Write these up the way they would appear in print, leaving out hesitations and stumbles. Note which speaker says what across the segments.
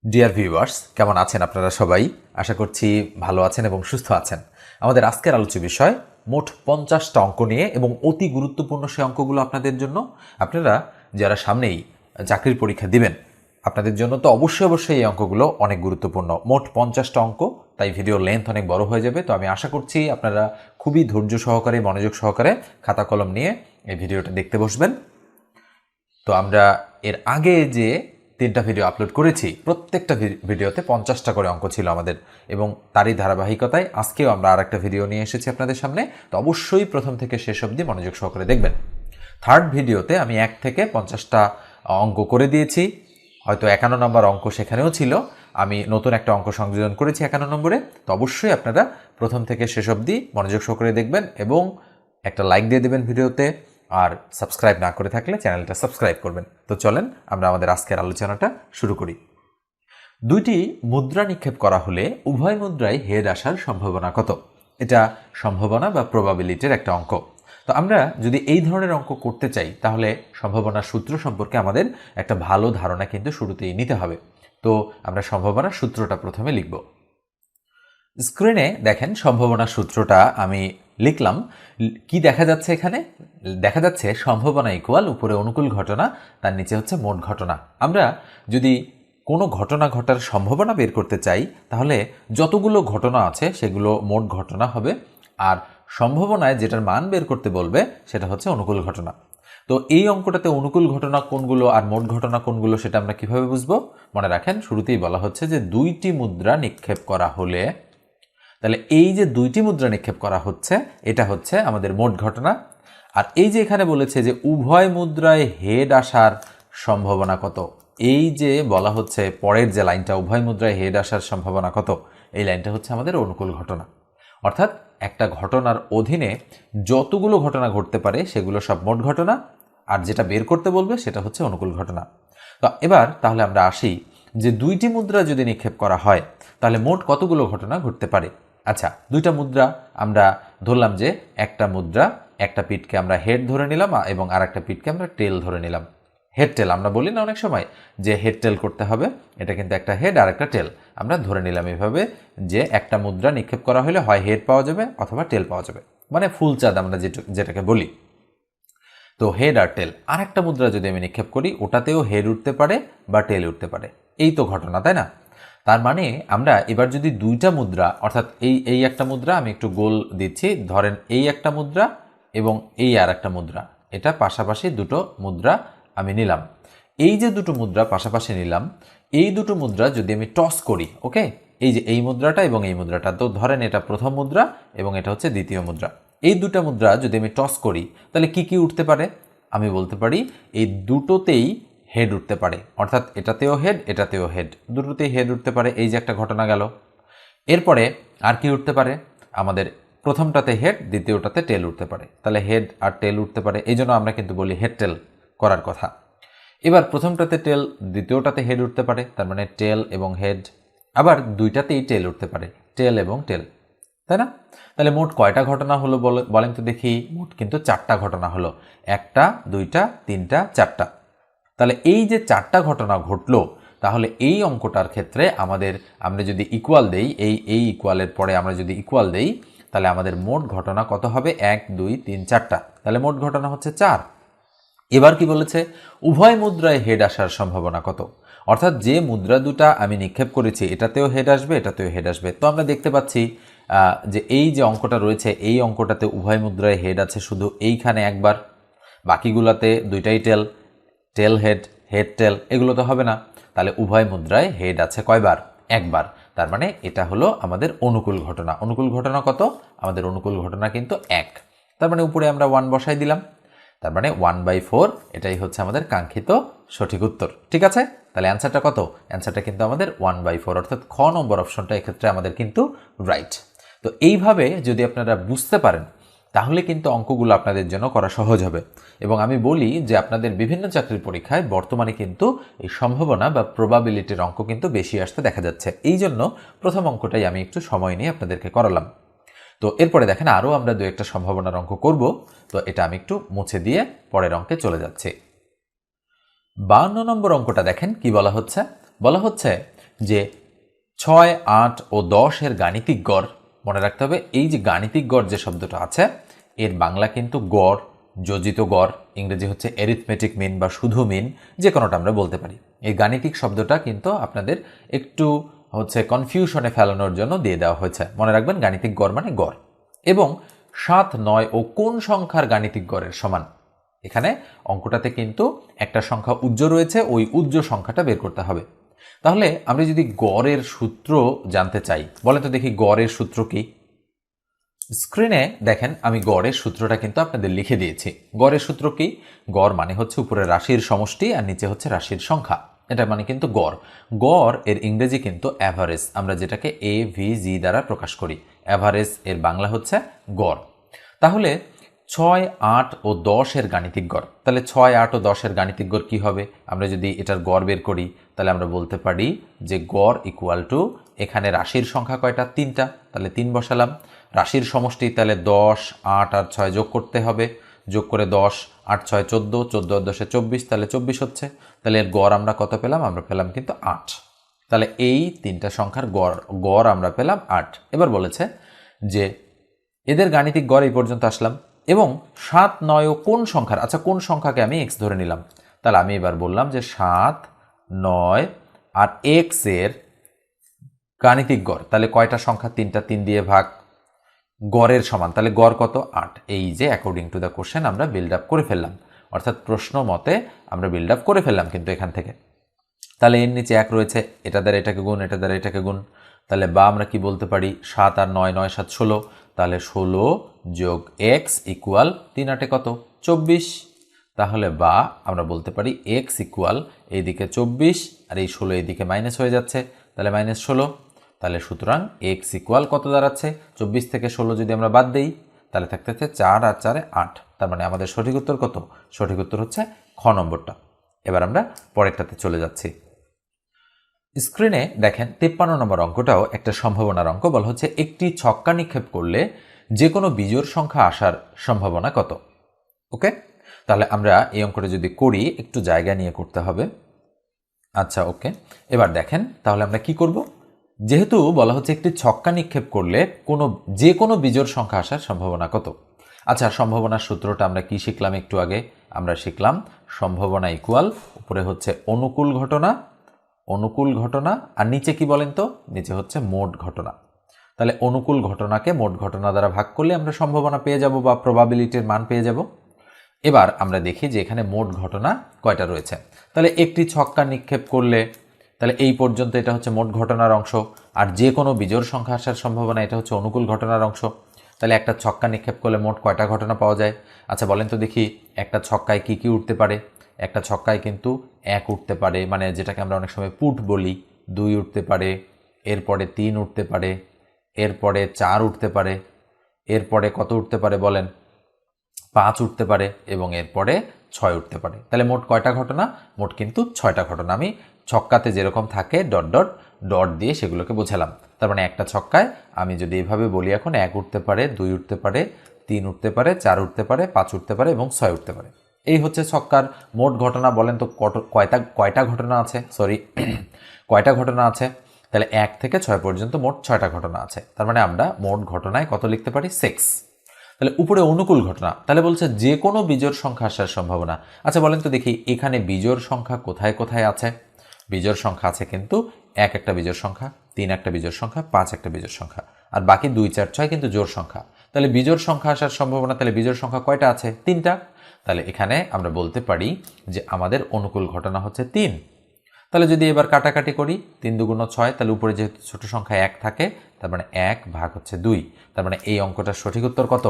Speaker 1: Dear viewers, কেমন আছেন আপনারা সবাই? আশা করছি ভালো আছেন এবং সুস্থ আছেন। আমাদের আজকের আলোচ্য বিষয় মোট 50টা অঙ্ক নিয়ে এবং অতি গুরুত্বপূর্ণ সেই অঙ্কগুলো আপনাদের জন্য। আপনারা যারা সামনেই চাকরির পরীক্ষা দিবেন, আপনাদের জন্য তো অবশ্যই এই অঙ্কগুলো অনেক গুরুত্বপূর্ণ। মোট 50টা অঙ্ক, তাই ভিডিও লেন্থ অনেক বড় হয়ে যাবে। তো আমি আশা করছি আপনারা খুবই ধৈর্য সহকারে, মনোযোগ সহকারে খাতা কলম নিয়ে এই ভিডিওটা দেখতে বসবেন। তো আমরা এর আগে যে 3টা ভিডিও আপলোড করেছি, প্রত্যেকটা ভিডিওতে 50টা করে অঙ্ক ছিল আমাদের, এবং তারই ধারাবাহিকতায় আজকেও আমরা আর একটা ভিডিও নিয়ে এসেছি আপনাদের সামনে। তো অবশ্যই প্রথম থেকে শেষ অবধি মনোযোগ সহকারে দেখবেন। থার্ড ভিডিওতে আমি 1 থেকে 50টা অঙ্ক করে দিয়েছি, হয়তো 51 নম্বর অঙ্ক সেখানেও ছিল। আমি নতুন একটা অঙ্ক সংযোজন করেছি 51 নম্বরে। তো অবশ্যই আপনারা প্রথম থেকে শেষ অবধি মনোযোগ সহকারে দেখবেন এবং একটা লাইক দিয়ে দেবেন ভিডিওতে, আর সাবস্ক্রাইব না করে থাকলে চ্যানেলটা সাবস্ক্রাইব করবেন। তো চলেন আমরা আমাদের আজকের আলোচনাটা শুরু করি। দুইটি মুদ্রা নিক্ষেপ করা হলে উভয় মুদ্রায় হেড আসার সম্ভাবনা কত? এটা সম্ভাবনা বা প্রবাবিলিটির একটা অঙ্ক। তো আমরা যদি এই ধরনের অঙ্ক করতে চাই, তাহলে সম্ভাবনার সূত্র সম্পর্কে আমাদের একটা ভালো ধারণা কিন্তু শুরুতেই নিতে হবে। তো আমরা সম্ভাবনার সূত্রটা প্রথমে লিখব। স্ক্রিনে দেখেন সম্ভাবনার সূত্রটা আমি লিখলাম। কি দেখা যাচ্ছে এখানে? দেখা যাচ্ছে সম্ভাবনা ইকুয়াল উপরে অনুকূল ঘটনা, তার নিচে হচ্ছে মোট ঘটনা। আমরা যদি কোনো ঘটনা ঘটার সম্ভাবনা বের করতে চাই, তাহলে যতগুলো ঘটনা আছে সেগুলো মোট ঘটনা হবে, আর সম্ভাবনায় যেটার মান বের করতে বলবে সেটা হচ্ছে অনুকূল ঘটনা। তো এই অঙ্কটাতে অনুকূল ঘটনা কোনগুলো আর মোট ঘটনা কোনগুলো সেটা আমরা কিভাবে বুঝবো? মনে রাখেন, শুরুতেই বলা হচ্ছে যে দুইটি মুদ্রা নিক্ষেপ করা হলে, তাহলে এই যে দুইটি মুদ্রা নিক্ষেপ করা হচ্ছে এটা হচ্ছে আমাদের মোট ঘটনা। আর এই যে এখানে বলেছে যে উভয় মুদ্রায় হেড আসার সম্ভাবনা কত, এই যে বলা হচ্ছে পরের যে লাইনটা, উভয় মুদ্রায় হেড আসার সম্ভাবনা কত, এই লাইনটা হচ্ছে আমাদের অনুকূল ঘটনা। অর্থাৎ একটা ঘটনার অধীনে যতগুলো ঘটনা ঘটতে পারে সেগুলো সব মোট ঘটনা, আর যেটা বের করতে বলবে সেটা হচ্ছে অনুকূল ঘটনা। তো এবার তাহলে আমরা আসি যে দুইটি মুদ্রা যদি নিক্ষেপ করা হয় তাহলে মোট কতগুলো ঘটনা ঘটতে পারে। আচ্ছা, দুইটা মুদ্রা আমরা ধরলাম যে একটা মুদ্রা, একটা পিঠকে আমরা হেড ধরে নিলাম এবং আর একটা পিঠকে আমরা টেল ধরে নিলাম। হেড টেল আমরা বলি না অনেক সময় যে হেড টেল করতে হবে, এটা কিন্তু একটা হেড আর একটা টেল। আমরা ধরে নিলাম এভাবে যে একটা মুদ্রা নিক্ষেপ করা হলে হয় হেড পাওয়া যাবে অথবা টেল পাওয়া যাবে, মানে ফুল চাঁদ আমরা যেটাকে বলি। তো হেড আর টেল। আর একটা মুদ্রা যদি আমি নিক্ষেপ করি, ওটাতেও হেড উঠতে পারে বা টেল উঠতে পারে। এই তো ঘটনা, তাই না? তার মানে আমরা এবার যদি দুইটা মুদ্রা, অর্থাৎ এই একটা মুদ্রা, আমি একটু গোল দিচ্ছি, ধরেন এই একটা মুদ্রা এবং এই আর একটা মুদ্রা, এটা পাশাপাশি দুটো মুদ্রা আমি নিলাম। এই যে দুটো মুদ্রা পাশাপাশি নিলাম, এই দুটো মুদ্রা যদি আমি টস করি, ওকে, এই যে এই মুদ্রাটা এবং এই মুদ্রাটা, তো ধরেন এটা প্রথম মুদ্রা এবং এটা হচ্ছে দ্বিতীয় মুদ্রা, এই দুটা মুদ্রা যদি আমি টস করি তাহলে কি কি উঠতে পারে? আমি বলতে পারি এই দুটোতেই হেড উঠতে পারে, অর্থাৎ এটাতেও হেড এটাতেও হেড, দুটোতেই হেড উঠতে পারে। এই যে একটা ঘটনা গেল। এরপরে আর কি উঠতে পারে? আমাদের প্রথমটাতে হেড, দ্বিতীয়টাতে টেল উঠতে পারে, তাহলে হেড আর টেল উঠতে পারে। এই জন্য আমরা কিন্তু বলি হেড টেল করার কথা। এবার প্রথমটাতে টেল, দ্বিতীয়টাতে হেড উঠতে পারে, তার মানে টেল এবং হেড। আবার দুইটাতেই টেল উঠতে পারে, টেল এবং টেল, তাই না? তাহলে মোট কয়টা ঘটনা হলো বলেন তো দেখি? মোট কিন্তু 4টা ঘটনা হলো। 1টা 2টা 3টা 4টা। তাহলে এই যে 4টা ঘটনা ঘটলো, তাহলে এই অঙ্কটার ক্ষেত্রে আমরা যদি ইকুয়াল দেই, এই ইকুয়ালের পরে আমরা যদি ইকুয়াল দেই, তাহলে আমাদের মোট ঘটনা কত হবে? 1 2 3 4টা, তাহলে মোট ঘটনা হচ্ছে 4। এবার কি বলেছে? উভয় মুদ্রায় হেড আসার সম্ভাবনা কত? অর্থাৎ যে মুদ্রা দুটা আমি নিক্ষেপ করেছি এটাতেও হেড আসবে এটাতেও হেড আসবে। তো আমরা দেখতে পাচ্ছি যে এই যে অঙ্কটা রয়েছে, এই অঙ্কটাতে উভয় মুদ্রায় হেড আছে শুধু এইখানে একবার, বাকিগুলোতে দুইটাই টেল, টেল হেড, হেড টেল, এগুলো তো হবে না। তাহলে উভয় মুদ্রায় হেড আছে কয়বার? একবার। তার মানে এটা হলো আমাদের অনুকূল ঘটনা। অনুকূল ঘটনা কত? আমাদের অনুকূল ঘটনা কিন্তু 1। তার মানে উপরে আমরা 1 বসাই দিলাম, তার মানে 1/4, এটাই হচ্ছে আমাদের কাঙ্ক্ষিত সঠিক উত্তর। ঠিক আছে? তাহলে অ্যান্সারটা কত? অ্যান্সারটা কিন্তু আমাদের 1/4, অর্থাৎ খ নম্বর অপশনটা এক্ষেত্রে আমাদের কিন্তু রাইট। তো এইভাবে যদি আপনারা বুঝতে পারেন, তাহলে কিন্তু অঙ্কগুলো আপনাদের জন্য করা সহজ হবে। এবং আমি বলি যে আপনাদের বিভিন্ন চাকরির পরীক্ষায় বর্তমানে কিন্তু এই সম্ভাবনা বা প্রবাবিলিটির অঙ্ক কিন্তু বেশি আসতে দেখা যাচ্ছে। এই জন্য প্রথম অঙ্কটাই আমি একটু সময় নিয়ে আপনাদেরকে করালাম। তো এরপরে দেখেন আরও আমরা 2-1টা সম্ভাবনার অঙ্ক করব। তো এটা আমি একটু মুছে দিয়ে পরের অঙ্কে চলে যাচ্ছি। 52 নম্বর অঙ্কটা দেখেন কি বলা হচ্ছে? বলা হচ্ছে যে 6, 8 ও 10 এর গাণিতিক গড়, মনে রাখতে হবে এই যে গাণিতিক গড় যে শব্দটা আছে এর বাংলা কিন্তু গড়, যোজিত গড়, ইংরেজি হচ্ছে অ্যারিথমেটিক মিন বা শুধু মিন, যে কোনোটা আমরা বলতে পারি। এই গাণিতিক শব্দটা কিন্তু আপনাদের একটু কনফিউশনে ফেলানোর জন্য দিয়ে দেওয়া হয়েছে। মনে রাখবেন গাণিতিক গড় মানে গড়। এবং 7, 9 ও কোন সংখ্যার গাণিতিক গড়ের সমান। এখানে অঙ্কটাতে কিন্তু একটা সংখ্যা উজ্জ্ব রয়েছে, ওই উজ্জ্ব সংখ্যাটা বের করতে হবে। তাহলে আমরা যদি গড়ের সূত্র জানতে চাই, বলেন তো দেখি গড়ের সূত্র কি? স্ক্রিনে দেখেন আমি গড়ের সূত্রটা কিন্তু আপনাদের লিখে দিয়েছি। গড়ের সূত্র কি? গড় মানে হচ্ছে উপরে রাশির সমষ্টি আর নিচে হচ্ছে রাশির সংখ্যা, এটা মানে কিন্তু গড়। গড় এর ইংরেজি কিন্তু অ্যাভারেজ, আমরা যেটাকে AVG দ্বারা প্রকাশ করি। অ্যাভারেজ এর বাংলা হচ্ছে গড়। তাহলে 6, 8 ও 10 এর গাণিতিক গড়, তাহলে 6, 8 ও 10 এর গাণিতিক গড় কী হবে? আমরা যদি এটার গড় বের করি তাহলে আমরা বলতে পারি যে গড় ইকুয়াল টু, এখানে রাশির সংখ্যা কয়টা? 3টা, তাহলে 3 বসালাম। রাশির সমষ্টি তাহলে 10, 8 আর 6 যোগ করতে হবে, যোগ করে 10, 8, 6, 14, 14 আর 10 24, তাহলে 24 হচ্ছে। তাহলে এর গড় আমরা কত পেলাম? আমরা পেলাম কিন্তু 8। তাহলে এই তিনটা সংখ্যার গড় আমরা পেলাম 8। এবার বলেছে যে এদের গাণিতিক গড় এই পর্যন্ত আসলাম, এবং 7, 9 ও কোন সংখ্যার, আচ্ছা কোন সংখ্যাকে আমি x ধরে নিলাম, তাহলে আমি এবার বললাম যে 7, 9 আর x এর গাণিতিক গড়, তাহলে কয়টা সংখ্যা? 3টা, 3 দিয়ে ভাগ, গড়ের সমান, তাহলে গড় কত? 8। এই যে অ্যাকর্ডিং টু দ্য কোশ্চেন আমরা বিল্ড আপ করে ফেললাম, অর্থাৎ প্রশ্ন মতে আমরা বিল্ড আপ করে ফেললাম কিন্তু এখান থেকে। তাহলে এর নিচে 1 রয়েছে, এটা দ্বারা এটাকে গুণ, এটা দ্বারা এটাকে গুণ, তাহলে বা আমরা কি বলতে পারি? 7 আর 9, 9, 7, 16, তাহলে 16 যোগ x ইকুয়াল 3, 8 কত? 24। তাহলে বা আমরা বলতে পারি x ইকুয়াল এইদিকে 24 আর এই 16 এইদিকে মাইনাস হয়ে যাচ্ছে, তাহলে -16। তাহলে সুতরাং x ইকুয়াল কত দাঁড়াচ্ছে? 24 থেকে 16 যদি আমরা বাদ দিই তাহলে থাকতে 4 আর 4 8। তার মানে আমাদের সঠিক উত্তর কত? সঠিক উত্তর হচ্ছে খ নম্বরটা। এবার আমরা পরেরটাতে চলে যাচ্ছি। স্ক্রিনে দেখেন 53 নম্বর অঙ্কটাও একটা সম্ভাবনার অঙ্ক। বলা হচ্ছে একটি ছক্কা নিক্ষেপ করলে যে কোনো বিজোড় সংখ্যা আসার সম্ভাবনা কত? ওকে, তাহলে আমরা এই অঙ্কটা যদি করি একটু জায়গা নিয়ে করতে হবে। আচ্ছা ওকে, এবার দেখেন তাহলে আমরা কি করব। যেহেতু বলা হচ্ছে একটি ছক্কা নিক্ষেপ করলে যে কোনো বিজোড় সংখ্যা আসার সম্ভাবনা কত। আচ্ছা, সম্ভাবনার সূত্রটা আমরা কি শিখলাম একটু আগে? আমরা শিখলাম সম্ভাবনা ইকুয়াল, উপরে হচ্ছে অনুকূল ঘটনা আর নিচে কি বলেন তো? নিচে হচ্ছে মোট ঘটনা। তাহলে অনুকূল ঘটনাকে মোট ঘটনা দ্বারা ভাগ করলে আমরা সম্ভাবনা পেয়ে যাব বা প্রবাবিলিটির মান পেয়ে যাব। এবার আমরা দেখি যে এখানে মোট ঘটনা কয়টা রয়েছে। তাহলে একটি ছক্কা নিক্ষেপ করলে, তাহলে এই পর্যন্ত এটা হচ্ছে মোট ঘটনার অংশ, আর যে কোনো বিজোড় সংখ্যা আসার সম্ভাবনা এটা হচ্ছে অনুকূল ঘটনার অংশ। তাহলে একটা ছক্কা নিক্ষেপ করলে মোট কয়টা ঘটনা পাওয়া যায়? আচ্ছা বলেন তো দেখি, একটা ছক্কায় কি কি উঠতে পারে? একটা ছক্কায় কিন্তু 1 উঠতে পারে, মানে যেটাকে আমরা অনেক সময় পুট বলি, 2 উঠতে পারে, এরপরে 3 উঠতে পারে, এরপরে 4 উঠতে পারে, এরপরে কত উঠতে পারে বলেন? 5 উঠতে পারে, এবং এরপরে 6 উঠতে পারে। তাহলে মোট কয়টা ঘটনা? মোট কিন্তু 6টা ঘটনা। আমি ছক্কাতে যেরকম থাকে ডট ডট ডট দিয়ে সেগুলোকে বোঝালাম। তার মানে একটা ছক্কায় আমি যদি এইভাবে বলি এখন 1 উঠতে পারে, 2 উঠতে পারে, 3 উঠতে পারে, 4 উঠতে পারে, 5 উঠতে পারে এবং 6 উঠতে পারে। এই হচ্ছে ছক্কার মোট ঘটনা। বলেন তো কয়টা ঘটনা আছে? সরি কয়টা ঘটনা আছে? তাহলে 1 থেকে 6 পর্যন্ত মোট 6টা ঘটনা আছে। তার মানে আমরা মোট ঘটনায় কত লিখতে পারি? 6। তাহলে উপরে অনুকূল ঘটনা, তাহলে বলছে যে কোনো বিজোড় সংখ্যা আসার সম্ভাবনা। আচ্ছা বলেন তো দেখি, এখানে বিজোড় সংখ্যা কোথায় কোথায় আছে? বিজোড় সংখ্যা আছে কিন্তু 1 একটা বিজোড় সংখ্যা, 3 একটা বিজোড় সংখ্যা, 5 একটা বিজোড় সংখ্যা, আর বাকি 2, 4, 6 কিন্তু জোড় সংখ্যা। তাহলে বিজোড় সংখ্যা আসার সম্ভাবনা, তাহলে বিজোড় সংখ্যা কয়টা আছে? 3টা। তাহলে এখানে আমরা বলতে পারি যে আমাদের অনুকূল ঘটনা হচ্ছে 3। তাহলে যদি এবার কাটাকাটি করি, 3 দুগুণ 6, তাহলে উপরে যেহেতু ছোট সংখ্যা 1 থাকে, তার মানে 1 ভাগ হচ্ছে 2। তার মানে এই অঙ্কটার সঠিক উত্তর কত?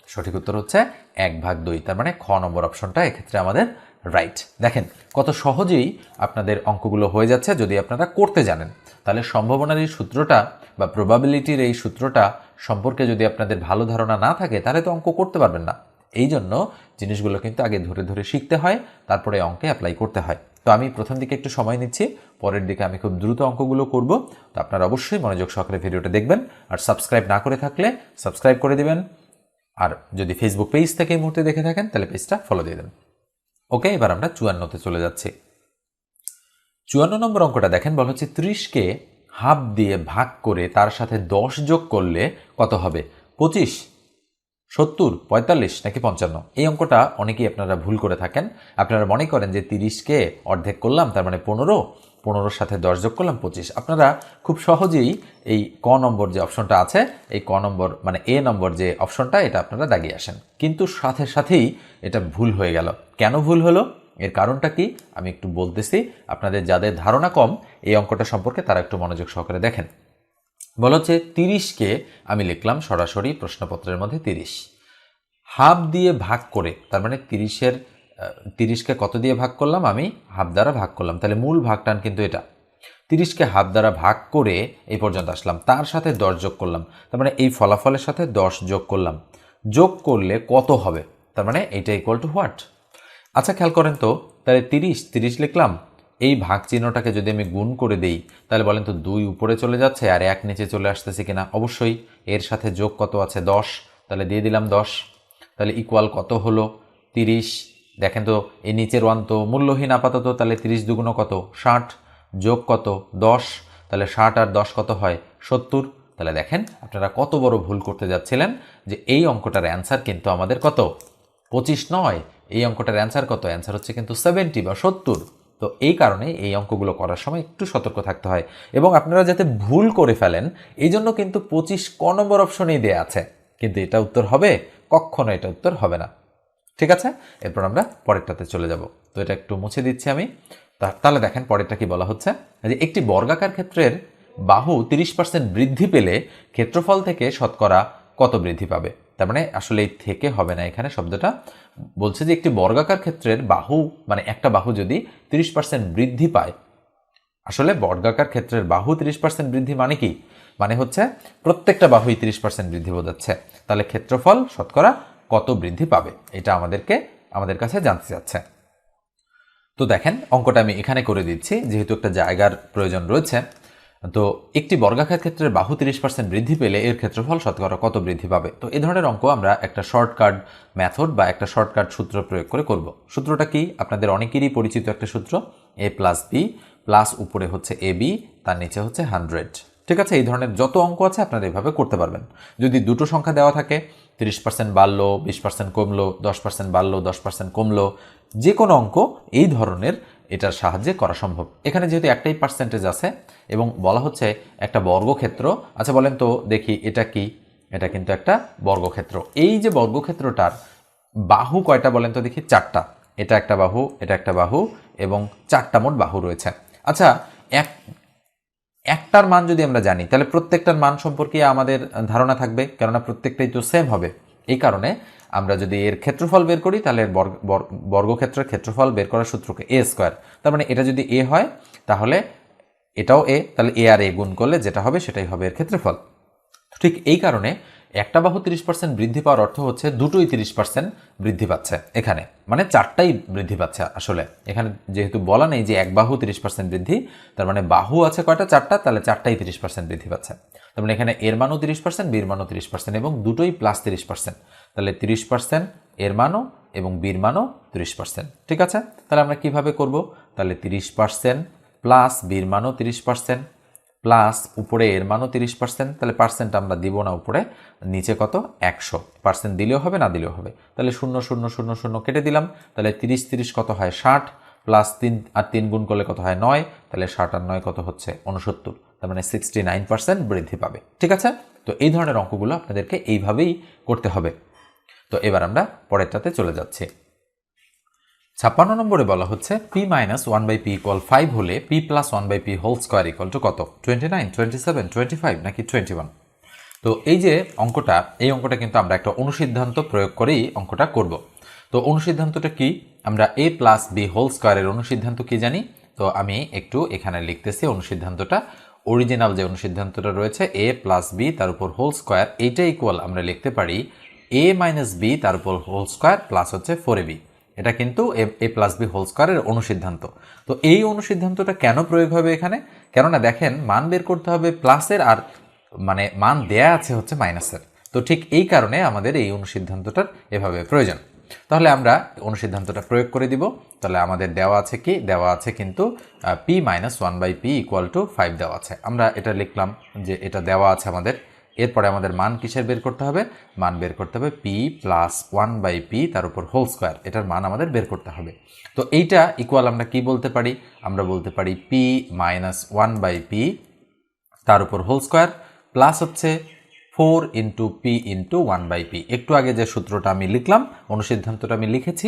Speaker 1: সঠিক উত্তর হচ্ছে 1/2। তার মানে খ নম্বর অপশনটা এক্ষেত্রে আমাদের রাইট। দেখেন কত সহজেই আপনাদের অঙ্কগুলো হয়ে যাচ্ছে যদি আপনারা করতে জানেন। তাহলে সম্ভাবনার এই সূত্রটা বা প্রবাবিলিটির এই সূত্রটা সম্পর্কে যদি আপনাদের ভালো ধারণা না থাকে তাহলে তো অঙ্ক করতে পারবেন না। এই জন্য জিনিসগুলো কিন্তু আগে ধরে ধরে শিখতে হয়, তারপরে অঙ্কে অ্যাপ্লাই করতে হয়। তো আমি প্রথম দিকে একটু সময় নিচ্ছি, পরের দিকে আমি খুব দ্রুত অঙ্কগুলো করব। তো আপনারা অবশ্যই মনোযোগ সহকারে ভিডিওটা দেখবেন, আর সাবস্ক্রাইব না করে থাকলে সাবস্ক্রাইব করে দিবেন। আর যদি ফেসবুক পেজ থেকে এই মুহূর্তে দেখে থাকেন তাহলে পেজটা ফলো দিয়ে দেন। ওকে, এবার আমরা 54তে চলে যাচ্ছি। 54 নম্বর অঙ্কটা দেখেন, বলা হচ্ছে 30কে হাফ দিয়ে ভাগ করে তার সাথে 10 যোগ করলে কত হবে? 25, 70, 45 নাকি 55? এই অঙ্কটা অনেকেই আপনারা ভুল করে থাকেন। আপনারা মনে করেন যে 30কে অর্ধেক করলাম তার মানে 15, 15-র সাথে 10 যোগ করলাম 25। আপনারা খুব সহজেই এই ক নম্বর যে অপশনটা আছে, এই ক নম্বর মানে এ নম্বর যে অপশনটা, এটা আপনারা দাগিয়ে আসেন, কিন্তু সাথে সাথেই এটা ভুল হয়ে গেল। কেন ভুল হলো, এর কারণটা কি আমি একটু বলতেছি। আপনাদের যাদের ধারণা কম এই অঙ্কটা সম্পর্কে তারা একটু মনোযোগ সহকারে দেখেন। বলা হচ্ছে 30কে আমি লিখলাম সরাসরি প্রশ্নপত্রের মধ্যে 30, হাফ দিয়ে ভাগ করে, তার মানে 30কে কত দিয়ে ভাগ করলাম? আমি হাফ দ্বারা ভাগ করলাম, তাহলে মূল ভাগটান কিন্তু এটা। 30কে হাফ দ্বারা ভাগ করে এই পর্যন্ত আসলাম, তার সাথে 10 যোগ করলাম, তার মানে এই ফলাফলের সাথে 10 যোগ করলাম, যোগ করলে কত হবে? তার মানে এটা ইকুয়াল টু হোয়াট? আচ্ছা খেয়াল করেন তো, তাহলে 30 লিখলাম, এই ভাগ চিহ্নটাকে যদি আমি গুণ করে দেই তাহলে বলেন তো 2 উপরে চলে যাচ্ছে আর 1 নিচে চলে আসতেছে কিনা? অবশ্যই। এর সাথে যোগ কত আছে? 10, তাহলে দিয়ে দিলাম 10, তাহলে ইকুয়াল কত হলো? 30। দেখেন তো এই নিচের 1 তো মূল্যহীন আপাতত, তাহলে 30 দুগুণ কত? 60, যোগ কত? 10, তাহলে 60 আর 10 কত হয়? 70। তাহলে দেখেন আপনারা কত বড় ভুল করতে যাচ্ছিলেন, যে এই অঙ্কটার অ্যান্সার কিন্তু আমাদের কত? 25 নয়, এই অঙ্কটার অ্যান্সার কত? অ্যান্সার হচ্ছে কিন্তু 70 বা 70। তো এই কারণে এই অঙ্কগুলো করার সময় একটু সতর্ক থাকতে হয়, এবং আপনারা যাতে ভুল করে ফেলেন এই জন্য কিন্তু 25 ক নম্বর অপশনেই দেওয়া আছে, কিন্তু এটা উত্তর হবে? কখনো এটা উত্তর হবে না। ঠিক আছে, এরপর আমরা পরেরটাতে চলে যাব। তো এটা একটু মুছে দিচ্ছি আমি। তাহলে দেখেন পরেরটা কি বলা হচ্ছে, যে একটি বর্গাকার ক্ষেত্রের বাহু 30% বৃদ্ধি পেলে ক্ষেত্রফল থেকে শতকরা কত বৃদ্ধি পাবে? তার মানে আসলে এই থেকে হবে না, এখানে শব্দটা বলছে যে একটি বর্গাকার ক্ষেত্রের বাহু, মানে একটা বাহু যদি 30% বৃদ্ধি পায়, আসলে বর্গাকার ক্ষেত্রের বাহু 30% বৃদ্ধি মানে কি? মানে হচ্ছে প্রত্যেকটা বাহুই 30% বৃদ্ধি বোঝাচ্ছে, তাহলে ক্ষেত্রফল শতকরা কত বৃদ্ধি পাবে, এটা আমাদের কাছে জানতে চাচ্ছে। তো দেখেন অঙ্কটা আমি এখানে করে দিচ্ছি, যেহেতু একটা জায়গার প্রয়োজন রয়েছে। তো একটি বর্গাকার ক্ষেত্রের বাহু 30% বৃদ্ধি পেলে এর ক্ষেত্রফল শতকরা কত বৃদ্ধি পাবে? তো এই ধরনের অঙ্ক আমরা একটা শর্টকাট মেথড বা একটা শর্টকাট সূত্র প্রয়োগ করে করব। সূত্রটা কি? আপনাদের অনেকেরই পরিচিত একটা সূত্র, a প্লাস বি প্লাস উপরে হচ্ছে এ বি, তার নিচে হচ্ছে 100। ঠিক আছে, এই ধরনের যত অঙ্ক আছে আপনারা এভাবে করতে পারবেন। যদি দুটো সংখ্যা দেওয়া থাকে, 30% বাড়লো, 20% কমলো, 10% বাড়লো, 10% কমলো, যে কোনো অঙ্ক এই ধরনের এটার সাহায্যে করা সম্ভব। এখানে যেহেতু একটাই পার্সেন্টেজ আছে এবং বলা হচ্ছে একটা বর্গক্ষেত্র। আচ্ছা বলেন তো দেখি এটা কি? এটা কিন্তু একটা বর্গক্ষেত্র। এই যে বর্গক্ষেত্রটার বাহু কয়টা বলেন তো দেখি? 4টা। এটা একটা বাহু, এটা একটা বাহু এবং 4টা মোট বাহু রয়েছে। আচ্ছা একটার মান যদি আমরা জানি তাহলে প্রত্যেকটার মান সম্পর্কে আমাদের ধারণা থাকবে, কেননা প্রত্যেকটাই তো সেম হবে। এই কারণে আমরা যদি এর ক্ষেত্রফল বের করি তাহলে বর্গক্ষেত্রের ক্ষেত্রফল বের করার সূত্রকে এ স্কোয়ার, তার মানে এটা যদি এ হয় তাহলে এটাও এ, তাহলে এ আর এ গুণ করলে যেটা হবে সেটাই হবে এর ক্ষেত্রফল। ঠিক এই কারণে একটা বাহু 30% বৃদ্ধি পাওয়ার অর্থ হচ্ছে দুটোই 30% বৃদ্ধি পাচ্ছে এখানে, মানে 4টাই বৃদ্ধি পাচ্ছে। আসলে এখানে যেহেতু বলা নেই যে এক বাহু 30% বৃদ্ধি, তার মানে বাহু আছে কয়টা? 4টা, তাহলে 4টাই 30% বৃদ্ধি পাচ্ছে। তার মানে এখানে এর মানও 30%, বির মানও 30% এবং দুটোই প্লাস 30%, তাহলে 30% এর মানও এবং বির মানও 30%। ঠিক আছে, তাহলে আমরা কিভাবে করব? তাহলে 30% প্লাস বির মানও 30% প্লাস উপরে এর মানও 30%, তাহলে পার্সেন্ট আমরা দিব না উপরে, নিচে কত? 100%। দিলেও হবে, না দিলেও হবে। তাহলে 0 0 0 0 কেটে দিলাম, তাহলে 30 30 কত হয়? 60, প্লাস 3 আর 3 গুণ করলে কত হয়? 9, তাহলে 60 আর 9 কত হচ্ছে? 69, তার মানে 69% বৃদ্ধি পাবে। ঠিক আছে, তো এই ধরনের অঙ্কগুলো আপনাদেরকে এইভাবেই করতে হবে। তো এবার আমরা পরেরটাতে চলে যাচ্ছি। 56 নম্বরে বলা হচ্ছে p মাইনাস 1/p ইকুয়াল 5 হলে p plus 1/p whole square equal to কত? 29, 27, 25 নাকি 21? তো এই যে অঙ্কটা, এই অঙ্কটা কিন্তু আমরা একটা অনুসিদ্ধান্ত প্রয়োগ করেই অঙ্কটা করব। তো অনুসিদ্ধান্তটা কি? আমরা a প্লাস বি হোল স্কোয়ারের অনুসিদ্ধান্ত কি জানি? তো আমি একটু এখানে লিখতেছি অনুসিদ্ধান্তটা। অরিজিনাল যে অনুসিদ্ধান্তটা রয়েছে a প্লাস বি তার উপর হোল স্কোয়ার, এইটা ইকুয়াল আমরা লিখতে পারি a মাইনাস বি তার উপর হোল স্কোয়ার প্লাস হচ্ছে 4ab। এটা কিন্তু এ প্লাস বি হোল স্কোয়ারের অনুসিদ্ধান্ত। তো এই অনুসিদ্ধান্তটা কেন প্রয়োগ হবে এখানে? কেননা দেখেন মান বের করতে হবে প্লাসের, আর মানে মান দেয়া আছে হচ্ছে মাইনাসের। তো ঠিক এই কারণে আমাদের এই অনুসিদ্ধান্তটার এভাবে প্রয়োজন। তাহলে আমরা অনুসিদ্ধান্তটা প্রয়োগ করে দিব। তাহলে আমাদের দেওয়া আছে কি, দেওয়া আছে কিন্তু p - 1/p = 5 দেওয়া আছে। আমরা এটা লিখলাম যে এটা দেওয়া আছে আমাদের। এরপরে আমাদের মান কিসের বের করতে হবে? মান বের করতে হবে p + 1/p তার উপর হোল স্কোয়ার, এটার মান আমাদের বের করতে হবে। তো এইটা ইকুয়াল আমরা কি বলতে পারি? আমরা বলতে পারি p - 1/p তার উপর হোল স্কোয়ার প্লাস হচ্ছে 4 × p × 1/p। একটু আগে যে সূত্রটা আমি লিখলাম, অনুসিদ্ধান্তটা আমি লিখেছি,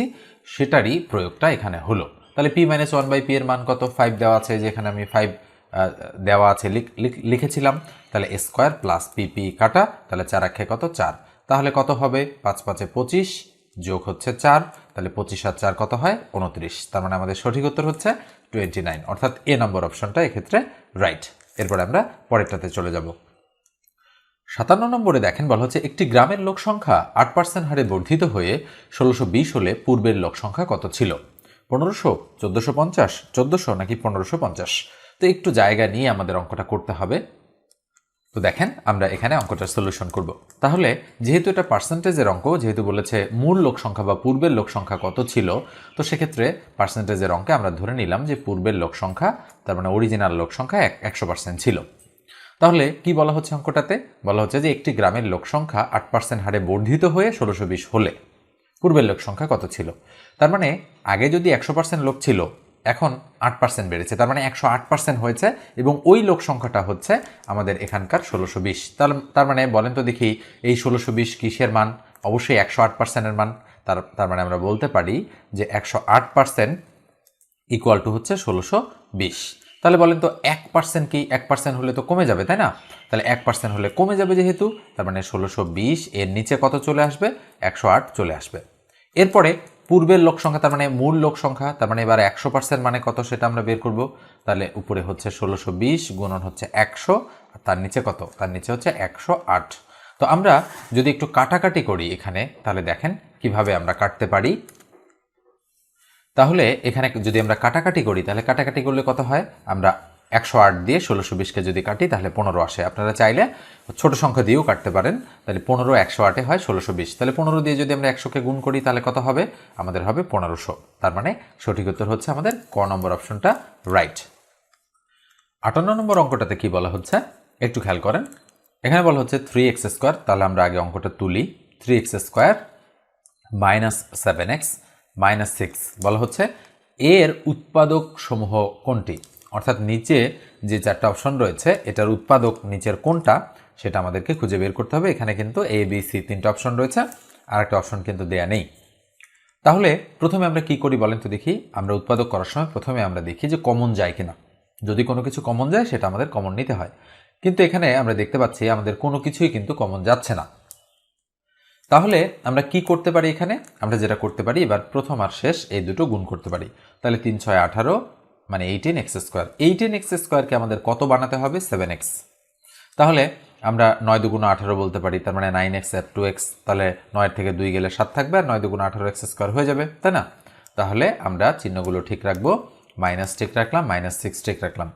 Speaker 1: সেটারই প্রয়োগটা এখানে হলো। তাহলে p - 1/p এর মান কত? 5 দেওয়া আছে, যেখানে আমি 5 দেওয়া আছে লিখেছিলাম। তাহলে স্কোয়ার প্লাস pp কাটা, তাহলে 4 × 1 কত? 4। তাহলে কত হবে? 5 × 5 = 25 যোগ হচ্ছে 4, তাহলে 25 আর 4 কত হয়? 29। তার মানে আমাদের সঠিক উত্তর হচ্ছে 29, অর্থাৎ এ নম্বর অপশনটা এক্ষেত্রে রাইট। এরপরে আমরা পরেরটাতে চলে যাব। 57 নম্বরে দেখেন, বলা হচ্ছে একটি গ্রামের লোক সংখ্যা 8% হারে বর্ধিত হয়ে 1620 হলে পূর্বের লোক সংখ্যা কত ছিল? 1500, 1450, 1400 নাকি 1550? তো একটু জায়গা নিয়ে আমাদের অঙ্কটা করতে হবে। তো দেখেন, আমরা এখানে অঙ্কটার সলিউশন করব। তাহলে যেহেতু এটা পার্সেন্টেজের অঙ্ক, যেহেতু বলেছে মূল লোক সংখ্যা বা পূর্বের লোক সংখ্যা কত ছিল, তো সেক্ষেত্রে পার্সেন্টেজের অঙ্কে আমরা ধরে নিলাম যে পূর্বের লোক সংখ্যা, তার মানে অরিজিনাল লোক সংখ্যা 100% ছিল। তাহলে কি বলা হচ্ছে অঙ্কটাতে? বলা হচ্ছে যে একটি গ্রামের লোক সংখ্যা 8% হারে বর্ধিত হয়ে 1620 হলে পূর্বের লোক সংখ্যা কত ছিল। তার মানে আগে যদি 100% লোক ছিল, এখন 8% বেড়েছে, তার মানে 108% হয়েছে, এবং ওই লোক সংখ্যাটা হচ্ছে আমাদের এখানকার 1620। তার মানে বলেন তো দেখি, এই 1620 কিসের মান? অবশ্যই 108%-এর মান। তার মানে আমরা বলতে পারি যে 108% = হচ্ছে 1620। তাহলে বলেন তো 1% কি? 1% হলে তো কমে যাবে, তাই না? তাহলে 1% হলে কমে যাবে যেহেতু, তার মানে 1620 এর নিচে কত চলে আসবে? 108 চলে আসবে। এরপরে পূর্বের লোক সংখ্যা, তার মানে মূল লোক সংখ্যা, তার মানে এবার 100% মানে কত সেটা আমরা বের করব। তাহলে উপরে হচ্ছে 1620 গুণন হচ্ছে 100, আর তার নিচে কত? তার নিচে হচ্ছে 108। তো আমরা যদি একটু কাটাকাটি করি এখানে, তাহলে দেখেন কিভাবে আমরা কাটতে পারি। তাহলে এখানে যদি আমরা কাটাকাটি করি, তাহলে কাটাকাটি করলে কত হয়? আমরা 108 দিয়ে 1620কে যদি কাটি তাহলে 15 আসে। আপনারা চাইলে ছোট সংখ্যা দিয়েও কাটতে পারেন। তাহলে 15 108-এ হয় 1620। তাহলে 15 দিয়ে যদি আমরা 100কে গুণ করি তাহলে কত হবে? আমাদের হবে 1500। তার মানে সঠিক উত্তর হচ্ছে আমাদের ক নম্বর অপশনটা রাইট। 58 নম্বর অঙ্কটাতে কি বলা হচ্ছে একটু খেয়াল করেন। এখানে বলা হচ্ছে 3x²। তাহলে আমরা আগে অঙ্কটা তুলি। 3x² - 7x - 6 বলা হচ্ছে এর উৎপাদক সমূহ কোনটি? অর্থাৎ নিচে যে 4টা অপশন রয়েছে, এটার উৎপাদক নিচের কোনটা সেটা আমাদেরকে খুঁজে বের করতে হবে। এখানে কিন্তু A, B, C 3টা অপশন রয়েছে, আর একটা অপশন কিন্তু দেয়া নেই। তাহলে প্রথমে আমরা কি করি বলেন তো দেখি। আমরা উৎপাদক করার সময় প্রথমে আমরা দেখি যে কমন যায় কিনা। যদি কোনো কিছু কমন যায় সেটা আমাদের কমন নিতে হয়, কিন্তু এখানে আমরা দেখতে পাচ্ছি আমাদের কোনো কিছুই কিন্তু কমন যাচ্ছে না। তাহলে আমরা কি করতে পারি? এখানে আমরা যেটা করতে পারি, এবার প্রথম আর শেষ এই দুটো গুণ করতে পারি। তাহলে 3 × 6 = 18, মানে 18x²। 18x²কে আমাদের কত বানাতে হবে? 7x। তাহলে আমরা 9 × 2 = 18 বলতে পারি, তার মানে 9x আর 2x। তাহলে 9 থেকে 2 গেলে 7 থাকবে, আর 9 × 2 = 18x² হয়ে যাবে, তাই না? তাহলে আমরা চিহ্নগুলো ঠিক রাখবো, মাইনাস ঠিক রাখলাম, -6 ঠিক রাখলাম।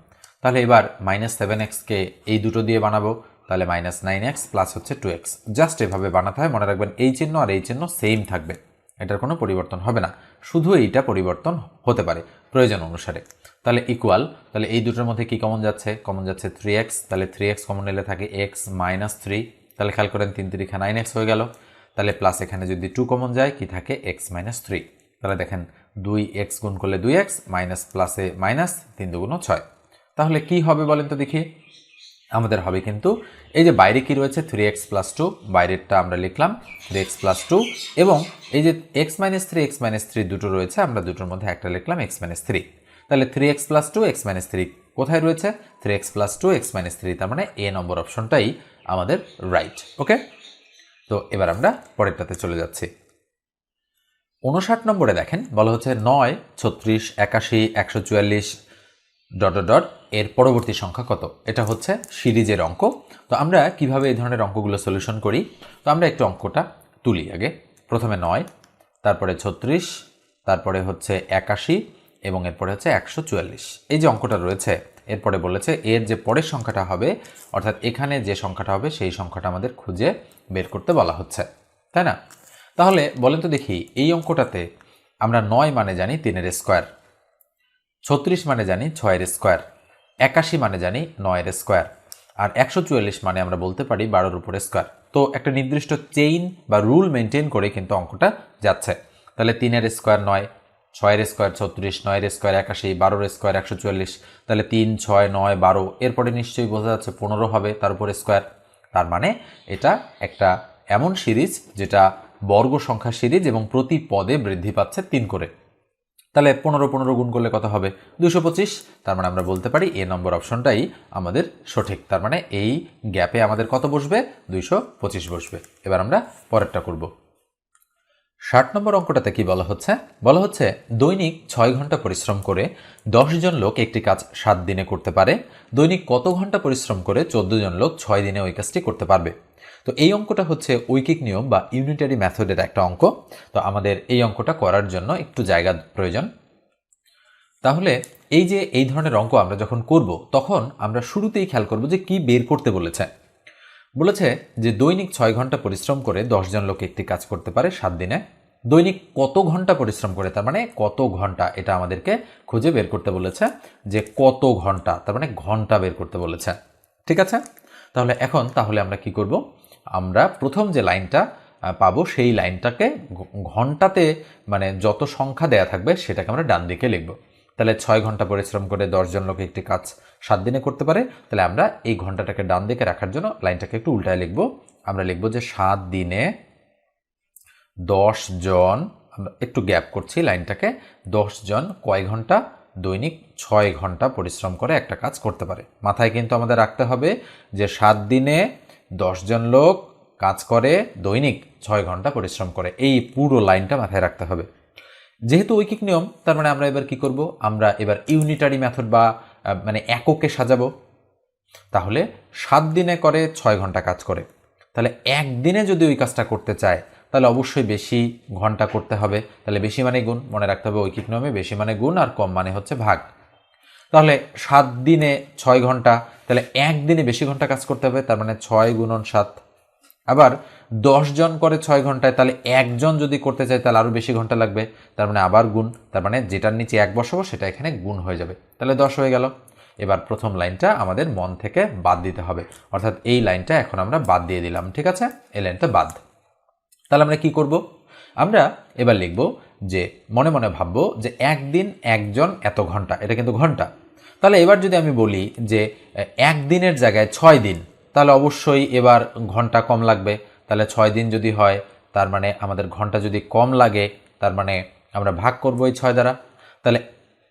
Speaker 1: তাহলে এবার -7x-কে এই দুটো দিয়ে বানাবো, তাহলে -9x প্লাস হচ্ছে 2x। জাস্ট এভাবে বানাতে হয়, মনে রাখবেন এই চিহ্ন আর এই চিহ্ন সেম থাকবে, এটার কোনো পরিবর্তন হবে না, শুধু এইটা পরিবর্তন হতে পারে প্রয়োজন অনুসারে। তাহলে ইকুয়াল, তাহলে এই দুটোর মধ্যে কি কমন যাচ্ছে? কমন যাচ্ছে 3x। তাহলে 3x কমন নিলে থাকে x - 3। তাহলে খেয়াল করেন 3 × 3 = 9x হয়ে গেল। তাহলে প্লাস এখানে যদি 2 কমন যায়, কি থাকে? x - 3। তাহলে দেখেন 2x গুণ করলে 2x, মাইনাস প্লাসে মাইনাস, 3 × 2 = 6। তাহলে কি হবে বলেন তো দেখি? আমাদের হবে কিন্তু এই যে বাইরে কি রয়েছে 3x + 2, বাইরেরটা আমরা লিখলাম 3x + 2, এবং এই যে x - 3 x - 3 দুটো রয়েছে, আমরা দুটোর মধ্যে একটা লিখলাম x - 3। তাহলে 3x + 2 x - 3 কোথায় রয়েছে? 3x + 2 x - 3, তার মানে এ নম্বর অপশনটাই আমাদের রাইট। ওকে, তো এবার আমরা পরেরটাতে চলে যাচ্ছি। 59 নম্বরে দেখেন বলা হচ্ছে 9, 36, 81, 144 ... এর পরবর্তী সংখ্যা কত? এটা হচ্ছে সিরিজের অঙ্ক। তো আমরা কিভাবে এই ধরনের অঙ্কগুলো সলিউশন করি? তো আমরা একটু অঙ্কটা তুলি আগে। প্রথমে 9, তারপরে 36, তারপরে হচ্ছে 81, এবং এরপরে হচ্ছে 144। এই যে অঙ্কটা রয়েছে, এরপরে বলেছে এর যে পরের সংখ্যাটা হবে, অর্থাৎ এখানে যে সংখ্যাটা হবে সেই সংখ্যাটা আমাদের খুঁজে বের করতে বলা হচ্ছে, তাই না? তাহলে বলেন তো দেখি, এই অঙ্কটাতে আমরা 9 মানে জানি 3-এর স্কোয়ার, 36 মানে জানি 6-এর স্কোয়ার, 81 মানে জানি 9-এর স্কোয়ার, আর 144 মানে আমরা বলতে পারি 12-এর উপরে স্কোয়ার। তো একটা নির্দিষ্ট চেইন বা রুল মেনটেন করে কিন্তু অঙ্কটা যাচ্ছে। তাহলে 3-এর স্কোয়ার 9, 6-এর স্কোয়ার 36, 9-এর স্কোয়ার 81, 12-এর স্কোয়ার 144। তাহলে 3, 6, 9, 12, এরপরে নিশ্চয়ই বোঝা যাচ্ছে 15 হবে, তার উপরে স্কোয়ার। তার মানে এটা একটা এমন সিরিজ যেটা বর্গ সংখ্যা সিরিজ এবং প্রতি পদে বৃদ্ধি পাচ্ছে 3 করে। তাহলে 15 গুণ করলে কত হবে? 225। তার মানে আমরা বলতে পারি এ নম্বর অপশনটাই আমাদের সঠিক। তার মানে এই গ্যাপে আমাদের কত বসবে? 225 বসবে। এবার আমরা পরেরটা করব। 60 নম্বর অঙ্কটাতে কি বলা হচ্ছে? বলা হচ্ছে দৈনিক 6 ঘন্টা পরিশ্রম করে 10 জন লোক একটি কাজ 7 দিনে করতে পারে। দৈনিক কত ঘন্টা পরিশ্রম করে 14 জন লোক 6 দিনে ওই কাজটি করতে পারবে? তো এই অঙ্কটা হচ্ছে ঐকিক নিয়ম বা ইউনিটারি মেথডের একটা অঙ্ক। তো আমাদের এই অঙ্কটা করার জন্য একটু জায়গা প্রয়োজন। তাহলে এই যে এই ধরনের অঙ্ক আমরা যখন করব, তখন আমরা শুরুতেই খেয়াল করব যে কি বের করতে বলেছে। বলেছে যে দৈনিক 6 ঘন্টা পরিশ্রম করে 10 জন লোক একটি কাজ করতে পারে 7 দিনে। দৈনিক কত ঘন্টা পরিশ্রম করে, তার মানে কত ঘন্টা, এটা আমাদেরকে খুঁজে বের করতে বলেছে। যে কত ঘন্টা, তার মানে ঘন্টা বের করতে বলেছে। ঠিক আছে, তাহলে আমরা কি করব? আমরা প্রথম যে লাইনটা পাবো সেই লাইনটাকে ঘন্টাতে, মানে যত সংখ্যা দেয়া থাকবে সেটাকে আমরা ডান দিকে লিখব। তাহলে 6 ঘন্টা পরিশ্রম করে 10 জন লোক একটি কাজ 7 দিনে করতে পারে। তাহলে আমরা এই ঘন্টাটাকে ডান দিকে রাখার জন্য লাইনটাকে একটু উল্টায় লিখব। আমরা লিখব যে 7 দিনে 10 জন, আমরা একটু গ্যাপ করছি লাইনটাকে, 10 জন কয় ঘন্টা? দৈনিক 6 ঘন্টা পরিশ্রম করে একটা কাজ করতে পারে। মাথায় কিন্তু আমাদের রাখতে হবে যে 7 দিনে 10 জন লোক কাজ করে, দৈনিক 6 ঘন্টা পরিশ্রম করে। এই পুরো লাইনটা মাথায় রাখতে হবে। যেহেতু ঐকিক নিয়ম, তার মানে আমরা এবার কি করব? আমরা এবার ইউনিটারি মেথড বা মানে এককে সাজাবো। তাহলে 7 দিনে করে 6 ঘন্টা কাজ করে, তাহলে একদিনে যদি ওই কাজটা করতে চায় তাহলে অবশ্যই বেশি ঘন্টা করতে হবে। তাহলে বেশি মানে গুণ, মনে রাখতে হবে ঐকিক নিয়মে বেশি মানে গুণ আর কম মানে হচ্ছে ভাগ। তাহলে 7 দিনে 6 ঘন্টা, তাহলে একদিনে বেশি ঘন্টা কাজ করতে হবে, তার মানে 6 গুণন 7। আবার 10 জন করে 6 ঘন্টায়, তাহলে একজন যদি করতে চায় তাহলে আরও বেশি ঘন্টা লাগবে, তার মানে আবার গুণ। তার মানে যেটার নিচে 1 বসাবো সেটা এখানে গুণ হয়ে যাবে, তাহলে 10 হয়ে গেল। এবার প্রথম লাইনটা আমাদের মন থেকে বাদ দিতে হবে, অর্থাৎ এই লাইনটা এখন আমরা বাদ দিয়ে দিলাম। ঠিক আছে, এই লাইনটা বাদ। তাহলে আমরা কি করব? আমরা এবার লিখব যে মনে মনে ভাববো যে একদিন একজন এত ঘন্টা, এটা কিন্তু ঘন্টা। তাহলে এবার যদি আমি বলি যে একদিনের জায়গায় 6 দিন, তাহলে অবশ্যই এবার ঘন্টা কম লাগবে। তাহলে 6 দিন যদি হয়, তার মানে আমাদের ঘন্টা যদি কম লাগে, তার মানে আমরা ভাগ করবো এই 6 দ্বারা। তাহলে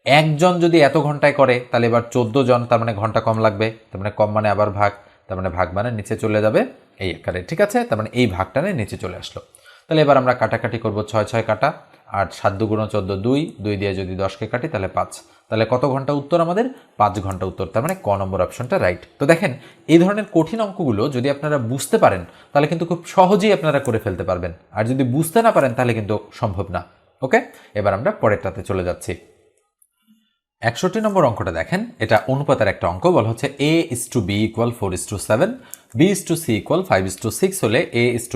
Speaker 1: একজন যদি এত ঘন্টায় করে, তাহলে এবার 14 জন, তার মানে ঘন্টা কম লাগবে, তার মানে কম মানে আবার ভাগ, তার মানে ভাগ মানে নিচে চলে যাবে এই আকারে। ঠিক আছে, তার মানে এই ভাগটা নিচে চলে আসলো। তাহলে এবার আমরা কাটাকাটি করব, 6 6 কাটা, আর 7 2 × 14 2, 2 দিয়ে যদি 10কে কাটি তাহলে 5। তাহলে কত ঘন্টা উত্তর আমাদের? 5 ঘন্টা উত্তর। তার মানে ক নম্বর অপশনটা রাইট। তো দেখেন, এই ধরনের কঠিন অঙ্কগুলো যদি আপনারা বুঝতে পারেন তাহলে কিন্তু খুব সহজেই আপনারা করে ফেলতে পারবেন, আর যদি বুঝতে না পারেন তাহলে কিন্তু সম্ভব না। ওকে, এবার আমরা পরেরটাতে চলে যাচ্ছি। 61 নম্বর অঙ্কটা দেখেন, এটা অনুপাতের একটা অঙ্ক। বলা হচ্ছে a:b = 4:7, b:c = 5:6 হলে a:b:c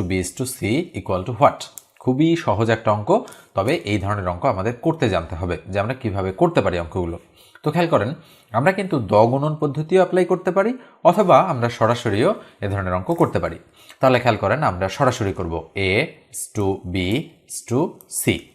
Speaker 1: = হোয়াট? খুবই সহজ একটা অঙ্ক, তবে এই ধরনের অঙ্ক আমাদের করতে জানতে হবে যে আমরা কিভাবে করতে পারি অঙ্কগুলো। তো খেয়াল করেন, আমরা কিন্তু দ-গুণন পদ্ধতিও অ্যাপ্লাই করতে পারি, অথবা আমরা সরাসরিও এ ধরনের অঙ্ক করতে পারি। তাহলে খেয়াল করেন, আমরা সরাসরি করব a:b:c।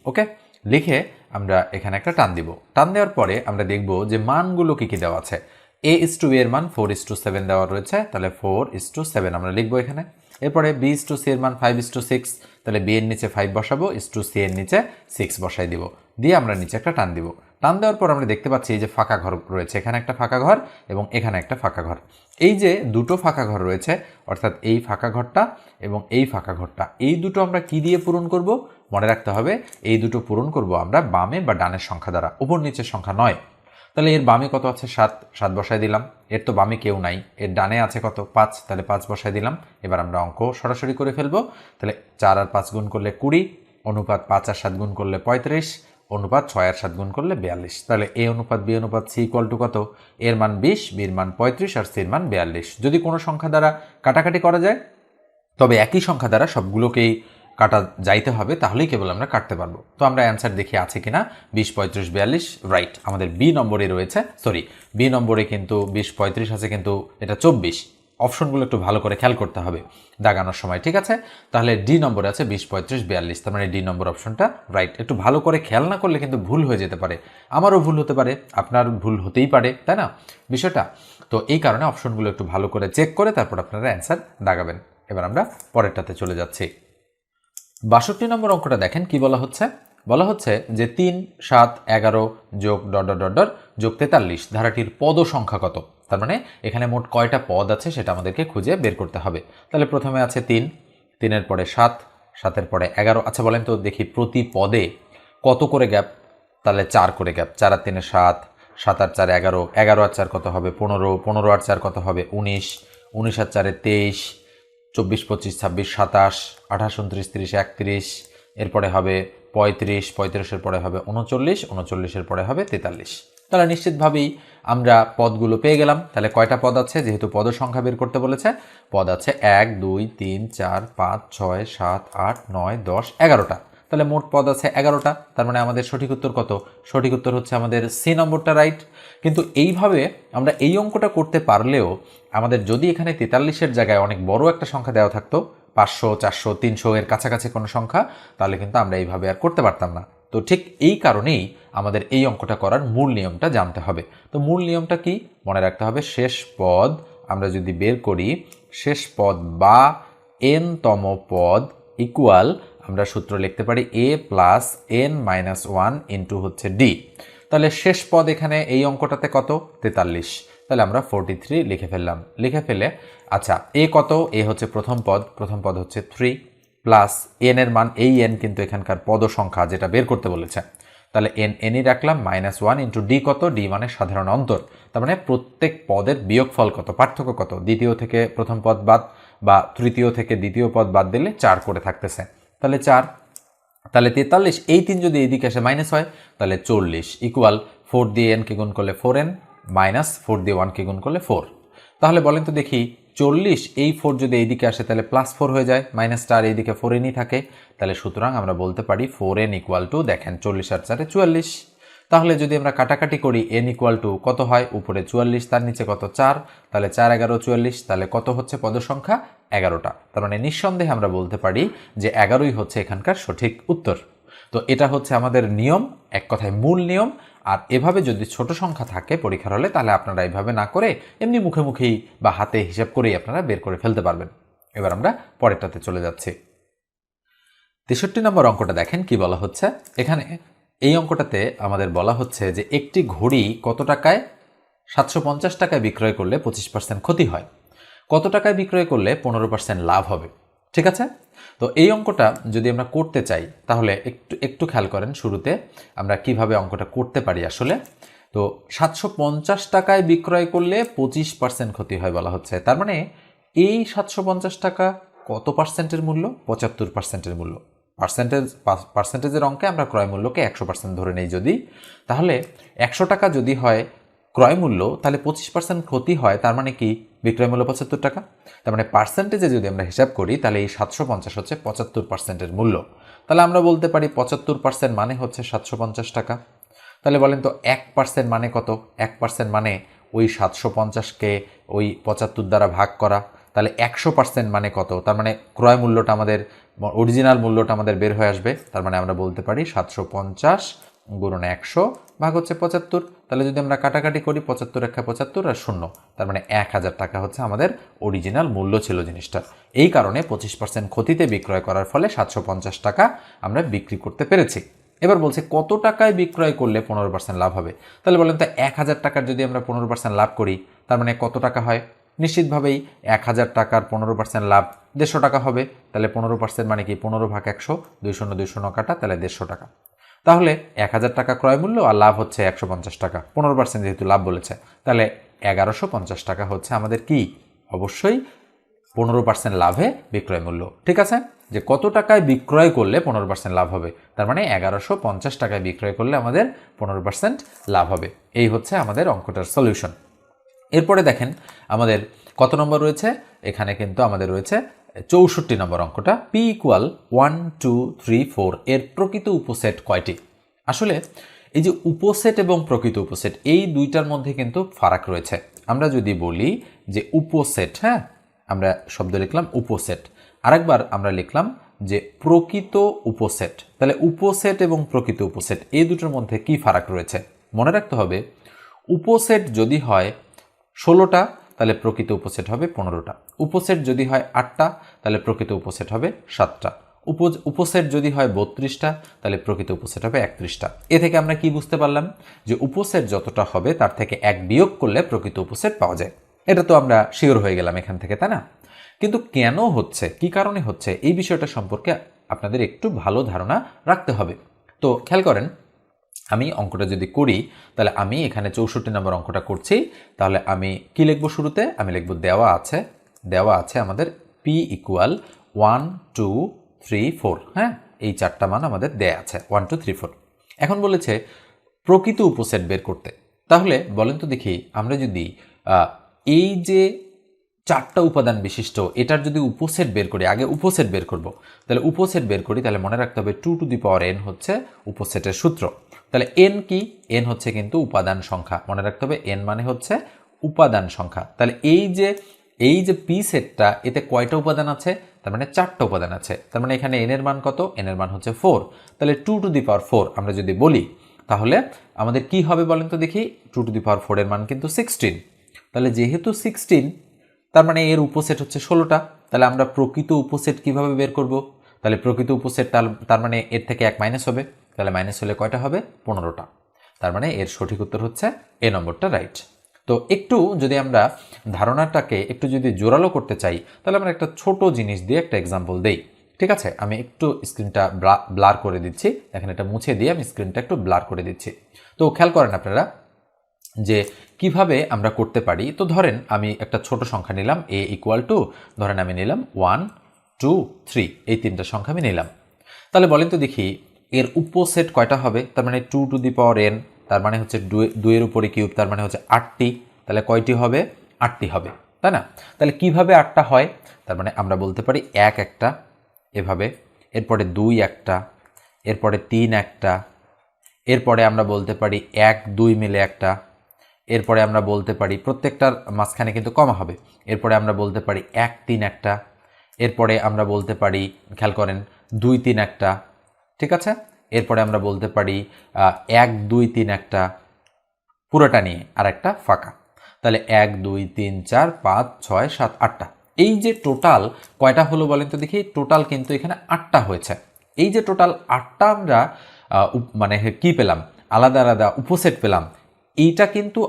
Speaker 1: ওকে, লিখে আমরা এখানে একটা টান দিব। টান দেওয়ার পরে আমরা দেখব যে মানগুলো কি কি দেওয়া আছে। a:b এর মান 4:7 দেওয়া রয়েছে, তাহলে 4:7 আমরা লিখবো এখানে। এরপরে b:c এর মান 5:6, তাহলে b এর নিচে 5 বসাবো, c এর নিচে 6 বসাই দিব, দিয়ে আমরা নিচে একটা টান দিব। টান দেওয়ার পর আমরা দেখতে পাচ্ছি এই যে ফাঁকা ঘর রয়েছে, এখানে একটা ফাঁকা ঘর এবং এখানে একটা ফাঁকা ঘর। এই যে দুটো ফাঁকা ঘর রয়েছে, অর্থাৎ এই ফাঁকা ঘরটা এবং এই ফাঁকা ঘরটা, এই দুটো আমরা কি দিয়ে পূরণ করব? মনে রাখতে হবে এই দুটো পূরণ করব আমরা বামে বা ডানের সংখ্যা দ্বারা, উপর নিচের সংখ্যা নয়। তাহলে এর বামে কত আছে? 7, 7 বসায় দিলাম। এর তো বামে কেউ নাই, এর ডানে আছে কত? 5, তাহলে 5 বসায় দিলাম। এবার আমরা অঙ্ক সরাসরি করে ফেলবো। তাহলে 4 আর 5 গুণ করলে 20, অনুপাত 5 আর 7 গুণ করলে 35, অনুপাত 6 আর 7 গুণ করলে 42। তাহলে a অনুপাত b অনুপাত c = কত? এর মান 20, b এর মান 35 আর c এর মান 42। যদি কোনো সংখ্যা দ্বারা কাটাকাটি করা যায়, তবে একই সংখ্যা দ্বারা সবগুলোকেই কাটা যাইতে হবে, তাহলেই কেবল আমরা কাটতে পারবো। তো আমরা অ্যান্সার দেখি আছে কিনা। 20, 35, 42 রাইট, আমাদের বি নম্বরে রয়েছে। সরি, বি নম্বরে কিন্তু 20, 35 আছে, কিন্তু এটা 24। অপশনগুলো একটু ভালো করে খেয়াল করতে হবে দাগানোর সময়, ঠিক আছে? তাহলে ডি নম্বরে আছে 20, 35, 42, তার মানে ডি নম্বর অপশনটা রাইট। একটু ভালো করে খেয়াল না করলে কিন্তু ভুল হয়ে যেতে পারে, আমারও ভুল হতে পারে, আপনার ভুল হতেই পারে, তাই না বিষয়টা? তো এই কারণে অপশনগুলো একটু ভালো করে চেক করে তারপর আপনারা অ্যান্সার দাগাবেন। এবার আমরা পরেরটাতে চলে যাচ্ছি। 62 নম্বর অঙ্কটা দেখেন কি বলা হচ্ছে। বলা হচ্ছে যে 3, 7, 11 যোগ ডট ডট ডট ডট যোগ 43 ধারাটির পদ সংখ্যা কত। তার মানে এখানে মোট কয়টা পদ আছে সেটা আমাদেরকে খুঁজে বের করতে হবে। তাহলে প্রথমে আছে 3, 3-এর পরে 7, 7-এর পরে 11। আচ্ছা বলেন তো দেখি প্রতি পদে কত করে গ্যাপ? তাহলে 4 করে গ্যাপ। 4 আর 3-এ 7, 7 আর 4 11, 11 আর 4 কত হবে 15, 15 আর 4 কত হবে 19, 19 আর 4-এ 23, 24, 25, 26, 27, 28, 29, 30, 31, এরপরে হবে 35, 35-এর পরে হবে 39, 39-এর পরে হবে 43। তাহলে নিশ্চিতভাবেই আমরা পদগুলো পেয়ে গেলাম। তাহলে কয়টা পদ আছে? যেহেতু পদ সংখ্যা বের করতে বলেছে, পদ আছে 1, 2, 3, 4, 5, 6, 7, 8, 9, 10, 11টা। তাহলে মোট পদ আছে 11টা। তার মানে আমাদের সঠিক উত্তর কত? সঠিক উত্তর হচ্ছে আমাদের সি নম্বরটা রাইট। কিন্তু এইভাবে আমরা এই অঙ্কটা করতে পারলেও আমাদের যদি এখানে 43-এর জায়গায় অনেক বড় একটা সংখ্যা দেওয়া থাকতো, 500, 400, 300 এর কাছাকাছি কোনো সংখ্যা, তাহলে কিন্তু আমরা এইভাবে আর করতে পারতাম না। তো ঠিক এই কারণেই আমাদের এই অঙ্কটা করার মূল নিয়মটা জানতে হবে। তো মূল নিয়মটা কি মনে রাখতে হবে? শেষ পদ আমরা যদি বের করি, শেষ পদ বা n-তম পদ ইকুয়াল আমরা সূত্র লিখতে পারি a প্লাস n-1 ইন্টু হচ্ছে ডি। তাহলে শেষ পদ এখানে এই অঙ্কটাতে কত? 43। তাহলে আমরা 43 লিখে ফেললাম। লিখে ফেলে আচ্ছা এ কত? এ হচ্ছে প্রথম পদ, প্রথম পদ হচ্ছে 3 প্লাস এন এর মান, এই এন কিন্তু এখানকার পদ সংখ্যা যেটা বের করতে বলেছে। তাহলে এনই রাখলাম -1 ইন্টু ডি কত? ডি মানে সাধারণ অন্তর। তার মানে প্রত্যেক পদের বিয়োগফল কত, পার্থক্য কত? দ্বিতীয় থেকে প্রথম পদ বাদ বা তৃতীয় থেকে দ্বিতীয় পদ বাদ দিলে 4 করে থাকতেছে। তাহলে 4, তাহলে 43, এই 3 যদি এইদিকে আসে মাইনাস হয় তাহলে 40 ইকুয়াল 4 দিয়ে এনকে গুণ করলে 4n মাইনাস 4 দিয়ে 1কে গুণ করলে 4। তাহলে বলেন তো দেখি 40, এই 4 যদি এইদিকে আসে তাহলে +4 হয়ে যায়, মাইনাসটা আর এইদিকে 4nই থাকে। তাহলে সুতরাং আমরা বলতে পারি 4n ইকুয়াল টু, দেখেন 40 আর 4-এ 44। তাহলে যদি আমরা কাটাকাটি করি n ইকুয়াল টু কত হয়? উপরে 44, তার নিচে কত? 4। তাহলে 4, 11, 44। তাহলে কত হচ্ছে পদ সংখ্যা? 11টা। তার মানে নিঃসন্দেহে আমরা বলতে পারি যে 11ই হচ্ছে এখানকার সঠিক উত্তর। তো এটা হচ্ছে আমাদের নিয়ম, এক কথায় মূল নিয়ম। আর এভাবে যদি ছোট সংখ্যা থাকে পরীক্ষার হলে, তাহলে আপনারা এইভাবে না করে এমনি মুখে মুখেই বা হাতে হিসাব করেই আপনারা বের করে ফেলতে পারবেন। এবার আমরা পরেরটাতে চলে যাচ্ছি। 63 নম্বর অঙ্কটা দেখেন কি বলা হচ্ছে। এখানে এই অঙ্কটাতে আমাদের বলা হচ্ছে যে একটি ঘড়ি কত টাকায়? 750 টাকায় বিক্রয় করলে 25% ক্ষতি হয়, কত টাকায় বিক্রয় করলে 15% লাভ হবে। ঠিক আছে? তো এই অঙ্কটা যদি আমরা করতে চাই তাহলে একটু খেয়াল করেন শুরুতে আমরা কিভাবে অঙ্কটা করতে পারি আসলে। তো 750 টাকায় বিক্রয় করলে 25% ক্ষতি হয় বলা হচ্ছে। তার মানে এই 750 টাকা কত পার্সেন্টের মূল্য? 75%-এর মূল্য। পার্সেন্টেজের অঙ্কে আমরা ক্রয় মূল্যকে 100% ধরে নেই যদি, তাহলে 100 টাকা যদি হয় ক্রয় মূল্য, তাহলে 25% ক্ষতি হয়, তার মানে কি বিক্রয় মূল্য 75 টাকা। তার মানে পার্সেন্টেজে যদি আমরা হিসাব করি তাহলে এই 750 হচ্ছে 75%-এর মূল্য। তাহলে আমরা বলতে পারি 75% মানে হচ্ছে 750 টাকা। তাহলে বলেন তো 1% মানে কত? 1% মানে ওই 750-কে ওই 75 দ্বারা ভাগ করা। তাহলে 100% মানে কত? তার মানে ক্রয় মূল্যটা আমাদের, অরিজিনাল মূল্যটা আমাদের বের হয়ে আসবে। তার মানে আমরা বলতে পারি 750 গুণন 100 ভাগ হচ্ছে 75। তাহলে যদি আমরা কাটাকাটি করি 75 × 75 আর 0, তার মানে 1000 টাকা হচ্ছে আমাদের অরিজিনাল মূল্য ছিল জিনিসটা। এই কারণে 25% ক্ষতিতে বিক্রয় করার ফলে 750 টাকা আমরা বিক্রি করতে পেরেছি। এবার বলছে কত টাকায় বিক্রয় করলে 15% লাভ হবে। তাহলে বলেন তো 1000 টাকার যদি আমরা 15% লাভ করি তার মানে কত টাকা হয়? নিশ্চিতভাবেই 1000 টাকার 15% লাভ 150 টাকা হবে। তাহলে 15% মানে কি? 15 ভাগ 100, 200 200 কাটা, তাহলে 150 টাকা। তাহলে 1000 টাকা ক্রয় মূল্য আর লাভ হচ্ছে 150 টাকা, 15% যেহেতু লাভ বলেছে, তাহলে 1150 টাকা হচ্ছে আমাদের কি? অবশ্যই 15% লাভে বিক্রয় মূল্য। ঠিক আছে? যে কত টাকায় বিক্রয় করলে 15% লাভ হবে, তার মানে 1150 টাকায় বিক্রয় করলে আমাদের 15% লাভ হবে। এই হচ্ছে আমাদের অঙ্কটার সলিউশন। এরপরে দেখেন আমাদের কত নম্বর রয়েছে? এখানে কিন্তু আমাদের রয়েছে 64 নম্বর অঙ্কটা, পি ইকুয়াল 1 2 3 4 এর প্রকৃত উপসেট কয়টি? আসলে এই যে উপসেট এবং প্রকৃত উপসেট এই দুইটার মধ্যে কিন্তু ফারাক রয়েছে। আমরা যদি বলি যে উপসেট, হ্যাঁ আমরা শব্দ লিখলাম উপসেট, আরেকবার আমরা লিখলাম যে প্রকৃত উপসেট, তাহলে উপসেট এবং প্রকৃত উপসেট এই দুটোর মধ্যে কি ফারাক রয়েছে মনে রাখতে হবে। উপসেট যদি হয় 16টা তাহলে প্রকৃত উপসেট হবে 15টা, উপসেট যদি হয় 8টা তাহলে প্রকৃত উপসেট হবে 7টা, উপসেট যদি হয় 32টা তাহলে প্রকৃত উপসেট হবে 31টা। এ থেকে আমরা কি বুঝতে পারলাম যে উপসেট যতটা হবে তার থেকে এক বিয়োগ করলে প্রকৃত উপসেট পাওয়া যায়। এটা তো আমরা শিওর হয়ে গেলাম এখান থেকে, তাই না? কিন্তু কেন হচ্ছে, কি কারণে হচ্ছে, এই বিষয়টা সম্পর্কে আপনাদের একটু ভালো ধারণা রাখতে হবে। তো খেয়াল করেন, আমি অঙ্কটা যদি করি তাহলে আমি এখানে 64 নম্বর অঙ্কটা করছি, তাহলে আমি কি লিখব? শুরুতে আমি লিখব দেওয়া আছে আমাদের পি ইকুয়াল 1 2 3 4, হ্যাঁ এই চারটা মান আমাদের দেয়া আছে 1 2 3 4। এখন বলেছে প্রকৃত উপসেট বের করতে। তাহলে বলেন তো দেখি, আমরা যদি এই যে চারটা উপাদান বিশিষ্ট এটার যদি উপসেট বের করি, আগে উপসেট বের করব, তাহলে উপসেট বের করি তাহলে মনে রাখতে হবে 2 টু দি পাওয়ার n হচ্ছে উপসেটের সূত্র। তাহলে n কি? n হচ্ছে কিন্তু উপাদান সংখ্যা, মনে রাখতে হবে n মানে হচ্ছে উপাদান সংখ্যা। তাহলে এই যে পি সেটটা এতে কয়টা উপাদান আছে? তার মানে 4টা উপাদান আছে। তার মানে এখানে n এর মান কত? n এর মান হচ্ছে 4। তাহলে 2 টু দি পাওয়ার 4 আমরা যদি বলি তাহলে আমাদের কি হবে বলেন তো দেখি? 2 টু দি পাওয়ার 4 এর মান কিন্তু 16। তাহলে যেহেতু 16 তার মানে এর উপসেট হচ্ছে 16টা। তাহলে আমরা প্রকৃত উপসেট কিভাবে বের করব? তাহলে প্রকৃত উপসেট তার মানে এর থেকে 1 মাইনাস হবে, তাহলে মাইনাস হলে কয়টা হবে? 15টা। তার মানে এর সঠিক উত্তর হচ্ছে এ নম্বরটা রাইট। তো একটু যদি আমরা ধারণাটাকে একটু যদি জোরালো করতে চাই তাহলে আমরা একটা ছোট জিনিস দিয়ে একটা এক্সাম্পল দেই, ঠিক আছে? আমি একটু স্ক্রিনটা ব্লার করে দিচ্ছি, এখানে এটা মুছে দিয়ে আমি স্ক্রিনটা একটু ব্লার করে দিচ্ছি। তো খেয়াল করেন আপনারা যে কিভাবে আমরা করতে পারি। তো ধরেন আমি একটা ছোট সংখ্যা নিলাম a ইকুয়াল টু, ধরেন আমি নিলাম 1 2 3, এই তিনটা সংখ্যা আমি নিলাম। তাহলে বলেন তো দেখি এর উপসেট কয়টা হবে? তার মানে 2 টু দি পাওয়ার n, তার মানে হচ্ছে 2 এর উপরে কিউব, তার মানে হচ্ছে 8টি। তাহলে কয়টি হবে? 8টি হবে, তাই না? তাহলে কিভাবে 8টা হয়? তার মানে আমরা বলতে পারি 1 একটা এভাবে, এরপরে 2 একটা, এরপরে 3 একটা, এরপরে আমরা বলতে পারি 1 2 মিলে একটা, এরপরে আমরা বলতে পারি প্রত্যেকটার মাঝখানে কিন্তু কমা হবে, এরপরে আমরা বলতে পারি 1 3 একটা, এরপরে আমরা বলতে পারি খেয়াল করেন 2 3 একটা, ঠিক আছে? এরপরে আমরা বলতে পারি 1 2 3 একটা, পুরোটা নিয়ে আর একটা ফাঁকা। তাহলে 1 2 3 4 5 6 7 8টা। এই যে টোটাল কয়টা হলো বলেন তো দেখি? টোটাল কিন্তু এখানে 8টা হয়েছে। এই যে টোটাল 8টা আমরা মানে কি পেলাম? আলাদা আলাদা উপসেট পেলাম। এইটা কিন্তু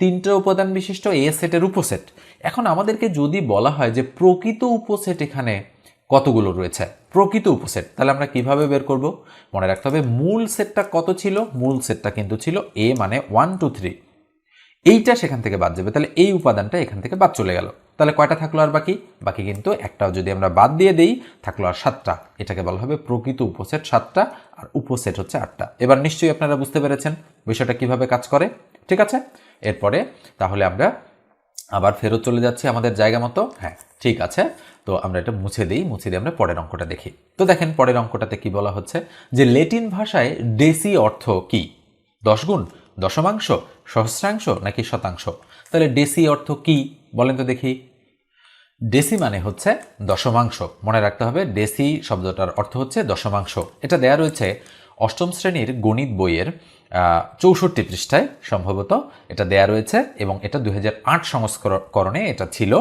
Speaker 1: 3টে উপাদান বিশিষ্ট এ সেটের উপসেট। এখন আমাদেরকে যদি বলা হয় যে প্রকৃত উপসেট এখানে কতগুলো রয়েছে, প্রকৃত উপসেট, তাহলে আমরা কিভাবে বের করব? মনে রাখতে হবে মূল সেটটা কত ছিল? মূল সেটটা কিন্তু ছিল এ মানে 1 2 3, এইটা সেখান থেকে বাদ যাবে। তাহলে এই উপাদানটা এখান থেকে বাদ চলে গেল। তাহলে কয়টা থাকলো আর বাকি? বাকি কিন্তু একটাও যদি আমরা বাদ দিয়ে দেই থাকলো আর 7টা। এটাকে বলা হবে প্রকৃত উপসেট 7টা আর উপসেট হচ্ছে 8টা। এবার নিশ্চয়ই আপনারা বুঝতে পেরেছেন বিষয়টা কিভাবে কাজ করে, ঠিক আছে? এরপরে তাহলে আমরা আবার ফেরত চলে যাচ্ছি আমাদের জায়গা মতো। হ্যাঁ ঠিক আছে, তো আমরা এটা মুছে দিই, মুছে দিয়ে আমরা পরের অঙ্কটা দেখি। তো দেখেন পরের অঙ্কটাতে কি বলা হচ্ছে যে ল্যাটিন ভাষায় ডেসি অর্থ কি? 10 গুণ, দশমাংশ, সহস্রাংশ নাকি শতাংশ? তাহলে ডেসি অর্থ কি বলেন তো দেখি? ডেসি মানে হচ্ছে দশমাংশ, মনে রাখতে হবে ডেসি শব্দটার অর্থ হচ্ছে দশমাংশ। এটা দেয়া রয়েছে অষ্টম শ্রেণীর গণিত বইয়ের 64 পৃষ্ঠায় সম্ভবত এটা দেয়া রয়েছে, এবং এটা 2008 সংস্করণে এটা ছিল।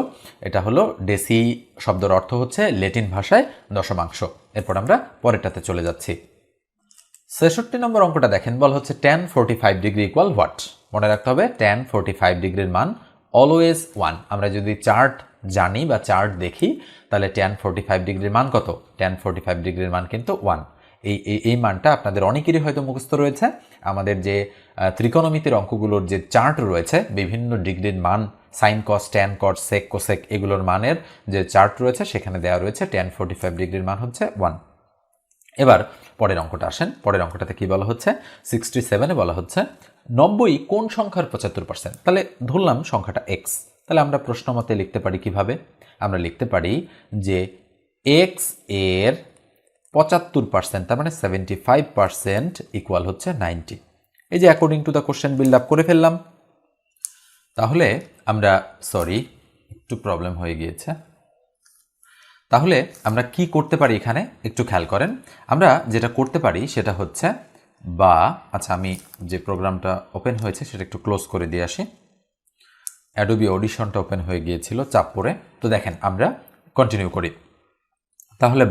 Speaker 1: এটা হলো ডেসি শব্দের অর্থ হচ্ছে ল্যাটিন ভাষায় দশমাংশ। এরপর আমরা পরেরটাতে চলে যাচ্ছি। 66 নম্বর অঙ্কটা দেখেন, বলা হচ্ছে tan 45 ডিগ্রি ইকুয়াল হোয়াট? মনে রাখতে হবে tan 45 ডিগ্রির মান অলওয়েজ 1। আমরা যদি চার্ট জানি বা চার্ট দেখি তাহলে tan 45 ডিগ্রির মান কত? tan 45 ডিগ্রির মান কিন্তু 1। এই মানটা আপনাদের অনেকেরই হয়তো মুখস্থ রয়েছে। আমাদের যে ত্রিকোণমিতির অঙ্কগুলোর যে চার্ট রয়েছে বিভিন্ন ডিগ্রির মান, sine cos tan cot sec cosec এগুলোর মানের যে চার্ট রয়েছে সেখানে দেওয়া রয়েছে tan 45 ডিগ্রির মান হচ্ছে 1। এবার পরের অঙ্কটা আসেন। পরের অঙ্কটাতে কি বলা হচ্ছে? 67-এ বলা হচ্ছে 90 কোন সংখ্যার 75%? তাহলে ধরলাম সংখ্যাটা x। তাহলে আমরা প্রশ্ন মতে লিখতে পারি কিভাবে? আমরা লিখতে পারি যে এক্স এর 75%, তার মানে 75% ইকুয়াল হচ্ছে 90। এই যে according to the question build up করে ফেললাম। তাহলে আমরা একটু প্রবলেম হয়ে গিয়েছে। তাহলে আমরা কি করতে পারি এখানে একটু খেয়াল করেন। আমরা যেটা করতে পারি সেটা হচ্ছে আচ্ছা, আমি যে প্রোগ্রামটা ওপেন হয়েছে সেটা একটু ক্লোজ করে দিয়ে আসি। অ্যাডোবি অডিশনটা ওপেন হয়ে গিয়েছিল চাপ পড়ে। তো দেখেন আমরা কন্টিনিউ করি। তাহলে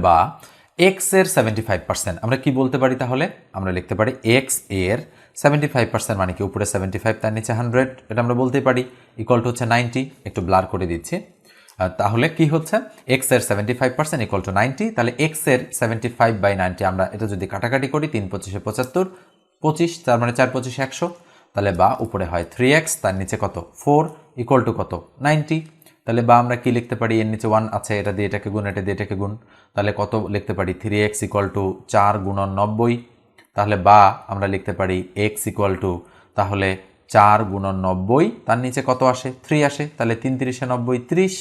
Speaker 1: এক্স এর 75%, আমরা কি বলতে পারি? তাহলে আমরা লিখতে পারি এক্স এর 75% মানে কি উপরে 75 তার নিচে 100, এটা আমরা বলতেই পারি ইকুয়াল টু হচ্ছে 90। একটু ব্লার করে দিচ্ছি। তাহলে কি হচ্ছে এক্স এর 75% ইকুয়াল টু 90। তাহলে এক্স এর 75/90 আমরা এটা যদি কাটাকাটি করি 3 25 75, 25 তার মানে 4 25 100। তাহলে উপরে হয় 3x, তার নিচে কত 4 ইকুয়াল টু কত 90। তাহলে আমরা কি লিখতে পারি? এর নিচে 1 আছে, এটা দিয়ে এটাকে গুণ, এটা দিয়ে এটাকে গুণ। তাহলে কত লিখতে পারি? 3x ইকুয়াল টু 4 গুণন 90। তাহলে আমরা লিখতে পারি x ইকুয়াল টু তাহলে 4 গুণন 90, তার নিচে কত আসে? 3 আসে। তাহলে 3 3 90, 30।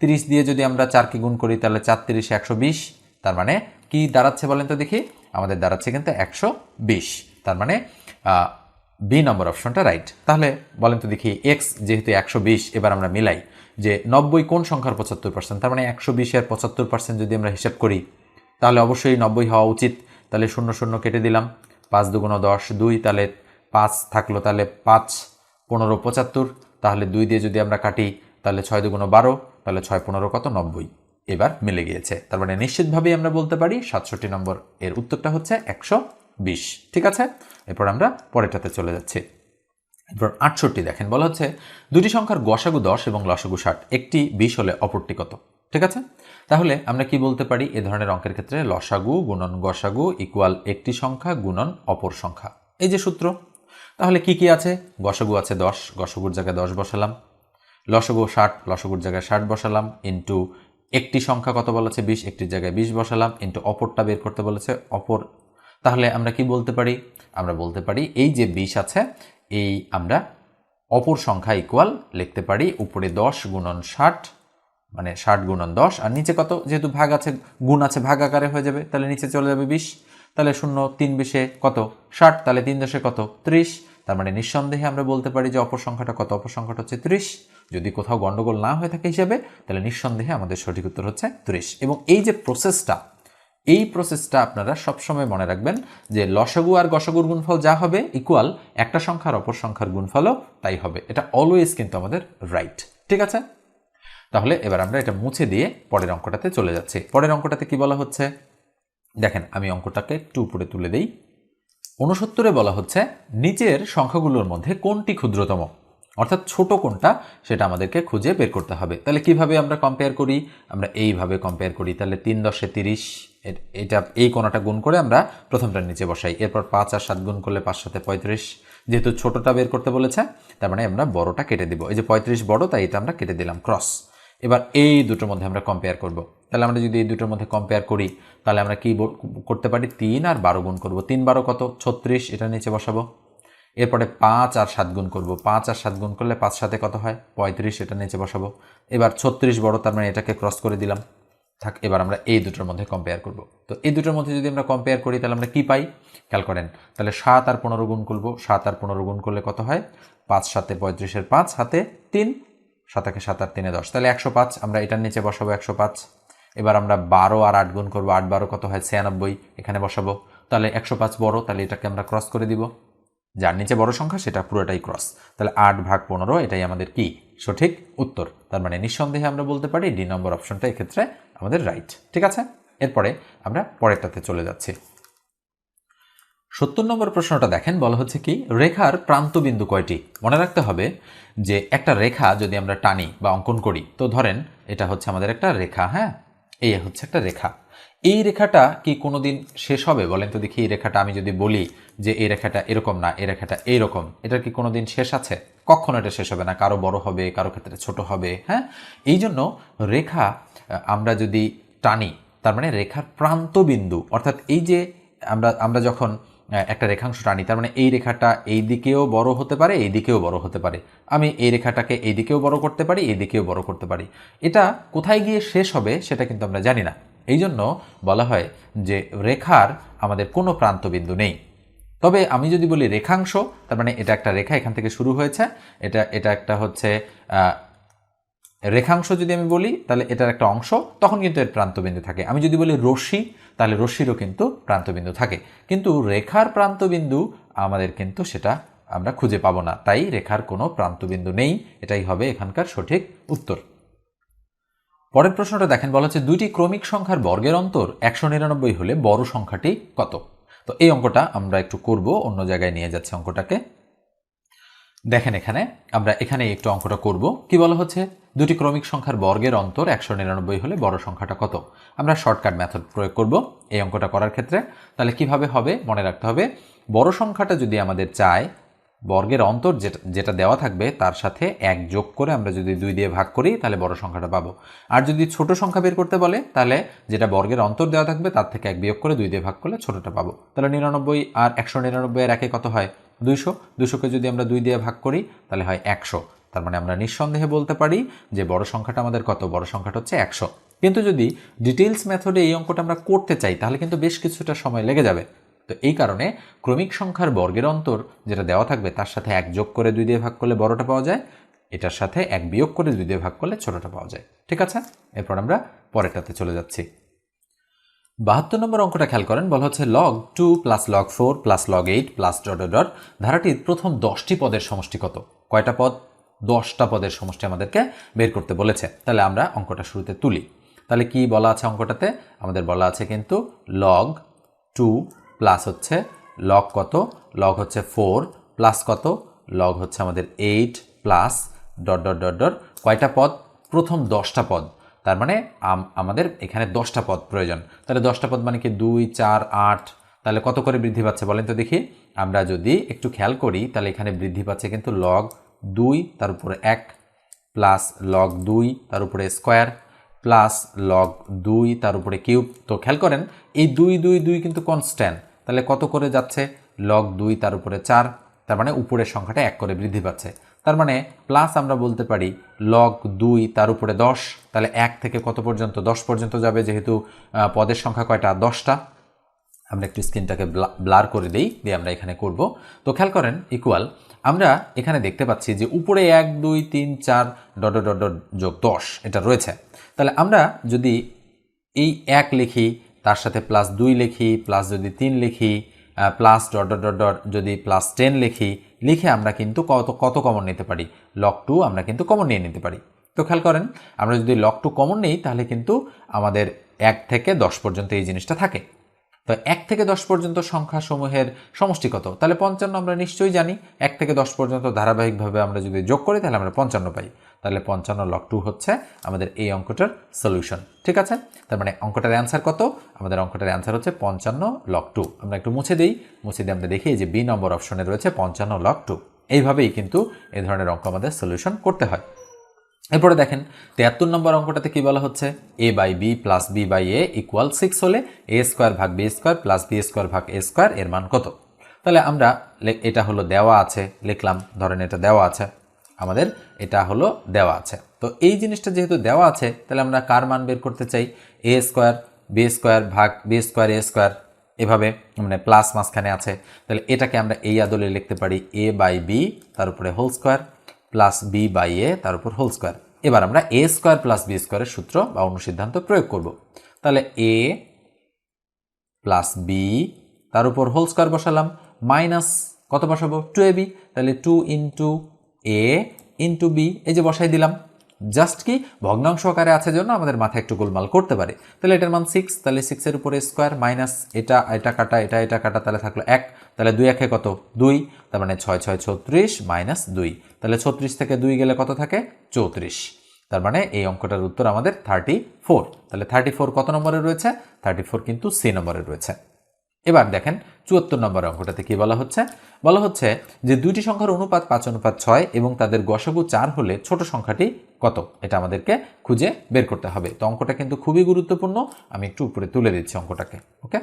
Speaker 1: 30 দিয়ে যদি আমরা 4কে গুণ করি তাহলে 4 30 120। তার মানে কি দাঁড়াচ্ছে বলেন তো দেখি? আমাদের দাঁড়াচ্ছে কিন্তু 120। তার মানে বি নম্বর অপশনটা রাইট। তাহলে বলেন তো দেখি এক্স যেহেতু 120, এবার আমরা মিলাই যে 90 কোন সংখ্যার 75%, তার মানে 120-এর 75% যদি আমরা হিসাব করি তাহলে অবশ্যই 90 হওয়া উচিত। তাহলে 0 0 কেটে দিলাম, 5 2 10 2, তাহলে 5 থাকলো, তাহলে 5 15 75। তাহলে 2 দিয়ে যদি আমরা কাটি তাহলে 6 2 12, তাহলে 6 15 কত 90। এবার মিলে গিয়েছে। তার মানে নিশ্চিতভাবেই আমরা বলতে পারি 67 নম্বর এর উত্তরটা হচ্ছে 120। ঠিক আছে, এরপর আমরা পরেরটাতে চলে যাচ্ছি। এরপর 68 দেখেন, বলা হচ্ছে দুটি সংখ্যার গসাগু 10 এবং লসাগু 60, একটি 20 হলে অপরটি কত? ঠিক আছে, তাহলে আমরা কি বলতে পারি এ ধরনের অঙ্কের ক্ষেত্রে? লসাগু গুণন গসাগু ইকুয়াল একটি সংখ্যা গুণন অপর সংখ্যা, এই যে সূত্র। তাহলে কি কি আছে? গসাগু আছে 10, গসাগুর জায়গায় 10 বসালাম। লসাগু 60, লসাগুর জায়গায় 60 বসালাম। ইন্টু একটি সংখ্যা কত বলেছে? 20, একটির জায়গায় 20 বসালাম। ইন্টু অপরটা বের করতে বলেছে অপর। তাহলে আমরা কি বলতে পারি? আমরা বলতে পারি এই যে 20 আছে, এই আমরা অপর সংখ্যা ইকুয়াল লিখতে পারি উপরে 10 গুণন 60, মানে 60 গুণন 10, আর নিচে কত? যেহেতু ভাগ আছে, গুণ আছে, ভাগ আকারে হয়ে যাবে, তাহলে নিচে চলে যাবে 20। তাহলে 0 3 20 কত 60, তাহলে 3 10 কত 30। তার মানে নিঃসন্দেহে আমরা বলতে পারি যে অপর সংখ্যাটা কত? অপর সংখ্যাটা হচ্ছে 30। যদি কোথাও গন্ডগোল না হয়ে থাকে হিসাবে, তাহলে নিঃসন্দেহে আমাদের সঠিক উত্তর হচ্ছে 30। এবং এই যে এই প্রসেসটা আপনারা সবসময় মনে রাখবেন যে লসাগু আর গসাগুর গুণফল যা হবে ইকুয়াল একটা সংখ্যার অপর সংখ্যার গুণফলও তাই হবে। এটা অলওয়েজ কিন্তু আমাদের রাইট। ঠিক আছে, তাহলে এবার আমরা এটা মুছে দিয়ে পরের অঙ্কটাতে চলে যাচ্ছি। পরের অঙ্কটাতে কি বলা হচ্ছে দেখেন, আমি অঙ্কটাকে একটু উপরে তুলে দিই। 69-এ বলা হচ্ছে নিচের সংখ্যাগুলোর মধ্যে কোনটি ক্ষুদ্রতম, অর্থাৎ ছোট কোনটা সেটা আমাদেরকে খুঁজে বের করতে হবে। তাহলে কিভাবে আমরা কম্পেয়ার করি? আমরা এইভাবে কম্পেয়ার করি। তাহলে 3 10 30, এটা এই কোণাটা গুণ করে আমরা প্রথমটার নিচে বসাই। এরপর 5 আর 7 গুণ করলে 5 7 35। যেহেতু ছোটটা বের করতে বলেছে, তার মানে আমরা বড়টা কেটে দিব। এই যে 35 বড়, তাই এটা আমরা কেটে দিলাম ক্রস। এবার এই দুটোর মধ্যে আমরা কম্পেয়ার করব। তাহলে আমরা যদি এই দুটোর মধ্যে কম্পেয়ার করি তাহলে আমরা কি করতে পারি? 3 আর 12 গুণ করব। 3 12 কত 36, এটা নিচে বসাবো। এরপরে 5 আর 7 গুণ করব। 5 আর 7 গুণ করলে 5 7 কত হয় 35, এটা নিচে বসাবো। এবার 36 বড়, তার মানে এটাকে ক্রস করে দিলাম। থাক, এবার আমরা এই দুটোর মধ্যে কম্পেয়ার করব। তো এই দুটোর মধ্যে যদি আমরা কম্পেয়ার করি তাহলে আমরা কি পাই খেয়াল করেন। তাহলে 7 আর 15 গুণ করব। 7 আর 15 গুণ করলে কত হয়? 5 7 35, 5 হাতে 3, 7 7 আর 3 10, তাহলে 105। আমরা এটার নিচে বসাবো 105। এবার আমরা 12 আর 8 গুণ করবো। 8 12 কত হয় 96, এখানে বসাবো। তাহলে 105 বড়, তাহলে এটাকে আমরা ক্রস করে দিব। যার নিচে বড় সংখ্যা সেটা পুরোটাই ক্রস। তাহলে 8 ভাগ 15, এটাই আমাদের কি সঠিক উত্তর। তার মানে নিঃসন্দেহে আমরা বলতে পারি ডি নম্বর অপশনটা এক্ষেত্রে আমাদের রাইট। ঠিক আছে, এরপরে আমরা পরেরটাতে চলে যাচ্ছি। 70 নম্বর প্রশ্নটা দেখেন, বলা হচ্ছে কি রেখার প্রান্তবিন্দু কয়টি? মনে রাখতে হবে যে একটা রেখা যদি আমরা টানি বা অঙ্কন করি, তো ধরেন এটা হচ্ছে আমাদের একটা রেখা, হ্যাঁ, এই হচ্ছে একটা রেখা। এই রেখাটা কি কোনোদিন শেষ হবে বলেন তো দেখি? এই রেখাটা আমি যদি বলি যে এই রেখাটা এরকম না, এই রেখাটা এইরকম, এটার কি কোনোদিন শেষ আছে? কখনো এটা শেষ হবে না। কারো বড় হবে, কারো ক্ষেত্রে ছোট হবে, হ্যাঁ। এই জন্য রেখা আমরা যদি টানি, তার মানে রেখার প্রান্তবিন্দু, অর্থাৎ এই যে আমরা যখন একটা রেখাংশ টানি, তার মানে এই রেখাটা এই দিকেও বড় হতে পারে, এই দিকেও বড় হতে পারে। আমি এই রেখাটাকে এই দিকেও বড় করতে পারি, এই দিকেও বড় করতে পারি। এটা কোথায় গিয়ে শেষ হবে সেটা কিন্তু আমরা জানি না। এই জন্য বলা হয় যে রেখার আমাদের কোনো প্রান্তবিন্দু নেই। তবে আমি যদি বলি রেখাংশ, তার মানে এটা একটা রেখা এখান থেকে শুরু হয়েছে, এটা একটা হচ্ছে রেখাংশ যদি আমি বলি তাহলে এটার একটা অংশ, তখন কিন্তু এর প্রান্তবিন্দু থাকে। আমি যদি বলি রশ্মি, তাহলে রশ্মিরও কিন্তু প্রান্তবিন্দু থাকে, কিন্তু রেখার প্রান্তবিন্দু আমাদের কিন্তু সেটা আমরা খুঁজে পাবো না। তাই রেখার কোনো প্রান্তবিন্দু নেই, এটাই হবে এখানকার সঠিক উত্তর। পরের প্রশ্নটা দেখেন, বলা হচ্ছে দুইটি ক্রমিক সংখ্যার বর্গের অন্তর 199 হলে বড় সংখ্যাটি কত? তো এই অঙ্কটা আমরা একটু করব, অন্য জায়গায় নিয়ে যাচ্ছে অঙ্কটাকে। দেখেন আমরা এখানে একটু অঙ্কটা করব। কি বলা হচ্ছে, দুটি ক্রমিক সংখ্যার বর্গের অন্তর 199 হলে বড় সংখ্যাটা কত? আমরা শর্টকাট মেথড প্রয়োগ করব এই অঙ্কটা করার ক্ষেত্রে। তাহলে কিভাবে হবে মনে রাখতে হবে, বড় সংখ্যাটা যদি আমাদের চায়, বর্গের অন্তর যেটা দেওয়া থাকবে তার সাথে 1 যোগ করে আমরা যদি 2 দিয়ে ভাগ করি তাহলে বড় সংখ্যাটা পাবো। আর যদি ছোট সংখ্যা বের করতে বলে, তাহলে যেটা বর্গের অন্তর দেওয়া থাকবে তার থেকে 1 বিয়োগ করে 2 দিয়ে ভাগ করলে ছোটটা পাবো। তাহলে 99 আর 199 এর একে কত হয়? 200। 200কে যদি আমরা 2 দিয়ে ভাগ করি তাহলে হয় 100। তার মানে আমরা নিঃসন্দেহে বলতে পারি যে বড় সংখ্যাটা আমাদের কত? বড় সংখ্যাটা হচ্ছে 100। কিন্তু যদি ডিটেইলস মেথডে এই অঙ্কটা আমরা করতে চাই তাহলে কিন্তু বেশ কিছুটা সময় লেগে যাবে। তো এই কারণে ক্রমিক সংখ্যার বর্গের অন্তর যেটা দেওয়া থাকবে তার সাথে 1 যোগ করে 2 দিয়ে ভাগ করলে বড়টা পাওয়া যায়, এটার সাথে 1 বিয়োগ করে 2 দিয়ে ভাগ করলে ছোটটা পাওয়া যায়। ঠিক আছে, এরপর আমরা পরেরটাতে চলে যাচ্ছি। 72 নম্বর অঙ্কটা খেয়াল করেন, বলা হচ্ছে log 2 plus log 4 plus log 8 plus dot dot dot ধারাটির প্রথম 10টি পদের সমষ্টি কত? কয়টা পদ? 10টা পদের সমষ্টি আমাদেরকে বের করতে বলেছে। তাহলে আমরা অঙ্কটা শুরুতে তুলি। তাহলে কি বলা আছে অঙ্কটাতে? আমাদের বলা আছে কিন্তু log 2 প্লাস হচ্ছে log কত? log হচ্ছে 4 প্লাস কত? log হচ্ছে আমাদের 8 plus dot dot dot dot কয়টা পদ? প্রথম 10টা পদ। তার মানে আমাদের এখানে 10টা পদ প্রয়োজন। তাহলে 10টা পদ মানে কি 2 4 8, তাহলে কত করে বৃদ্ধি পাচ্ছে বলেন তো দেখি? আমরা যদি একটু খেয়াল করি তাহলে এখানে বৃদ্ধি পাচ্ছে কিন্তু log 2 তার উপরে 1 প্লাস log 2 তার উপরে স্কোয়ার প্লাস log 2 তার উপরে কিউব। তো খেয়াল করেন এই 2 2 2 কিন্তু কনস্ট্যান্ট, তাহলে কত করে যাচ্ছে? log 2 তার উপরে 4, তার মানে উপরের সংখ্যাটা 1 করে বৃদ্ধি পাচ্ছে। তার মানে প্লাস আমরা বলতে পারি log 2 তার উপরে 10, তাহলে 1 থেকে কত পর্যন্ত? 10 পর্যন্ত যাবে, যেহেতু পদের সংখ্যা কয়টা? 10টা। আমরা একটু স্ক্রিনটাকে ব্লার করে দিই, দিয়ে আমরা এখানে করব। তো খেয়াল করেন ইকুয়াল, আমরা এখানে দেখতে পাচ্ছি যে উপরে 1 2 3 4 ডট ডট ডট যোগ 10 এটা রয়েছে। তাহলে আমরা যদি এই 1 লিখি, তার সাথে প্লাস 2 লিখি, প্লাস যদি 3 লিখি, plus dot dot dot dot যদি প্লাস 10 লিখে আমরা কিন্তু কত কমন নিতে পারি? log 2 আমরা কিন্তু কমন নিয়ে নিতে পারি। তো খেয়াল করেন আমরা যদি log 2 কমন নিই তাহলে কিন্তু আমাদের 1 থেকে 10 পর্যন্ত এই জিনিসটা থাকে। তো 1 থেকে 10 পর্যন্ত সংখ্যা সমূহের সমষ্টি কত? তাহলে 55 আমরা নিশ্চয়ই জানি। 1 থেকে 10 পর্যন্ত ধারাবাহিকভাবে আমরা যদি যোগ করি তাহলে আমরা 55 পাই। তাহলে 55 log 2 হচ্ছে আমাদের এই অঙ্কটার সলিউশন। ঠিক আছে, তার মানে অঙ্কটার অ্যান্সার কত? আমাদের অঙ্কটার অ্যান্সার হচ্ছে 55 log 2। আমরা একটু মুছে দিয়ে আমরা দেখি যে বি নম্বর অপশনে রয়েছে 55 log 2। এইভাবেই কিন্তু এই ধরনের অঙ্ক আমাদের সলিউশন করতে হয়। এরপরে দেখেন 73 নম্বর অঙ্কটাতে কি বলা হচ্ছে, a by b plus b by a equal 6 হলে a স্কোয়ার ভাগ b square plus b square ভাগ এ স্কোয়ার এর মান কত? তাহলে আমরা এটা হলো দেওয়া আছে, লিখলাম, ধরেন এটা দেওয়া আছে, আমাদের এটা হলো দেওয়া আছে। তো এই জিনিসটা যেহেতু দেওয়া আছে তাহলে আমরা কার মান বের করতে চাই? a স্কোয়ার বি স্কোয়ার ভাগ বি স্কোয়ার এ স্কোয়ার, এভাবে মানে প্লাস মাঝখানে আছে। তাহলে এটাকে আমরা এই আদলে লিখতে পারি a বাই বি তার উপরে whole square plus b by a তার উপর হোল স্কোয়ার। এবার আমরা এ স্কোয়ার প্লাস বি স্কোয়ারের সূত্র বা অনুসিদ্ধান্ত প্রয়োগ করব। তাহলে এ প্লাস বি তার উপর হোল স্কোয়ার বসালাম, মাইনাস কত বসাবো? 2ab, তাহলে 2 ইন্টু এ ইন্টু বি, এই যে বসাই দিলাম। জাস্ট কি ভগ্নাংশ আকারে আছে জন্য আমাদের মাথায় একটু গোলমাল করতে পারে। তাহলে এটার মান 6, তাহলে 6 এর উপরে স্কোয়ার মাইনাস এটা কাটা এটা কাটা, তাহলে থাকলো 1, তাহলে 2 1 কত? 2, তার মানে 6 6 36 মাইনাস 2, তাহলে 36 থেকে 2 গেলে কত থাকে? 34। তার মানে এই অঙ্কটার উত্তর আমাদের 34। তাহলে 34 কত নম্বরে রয়েছে? 34 কিন্তু সি নম্বরে রয়েছে। এবার দেখেন 74 নম্বর অঙ্কটাতে কি বলা হচ্ছে, বলা হচ্ছে যে দুইটি সংখ্যার অনুপাত 5:6 এবং তাদের গসাগু 4 হলে ছোট সংখ্যাটি কত? এটা আমাদেরকে খুঁজে বের করতে হবে। তো অঙ্কটা কিন্তু খুবই গুরুত্বপূর্ণ, আমি একটু উপরে তুলে দিচ্ছি অঙ্কটাকে। ওকে,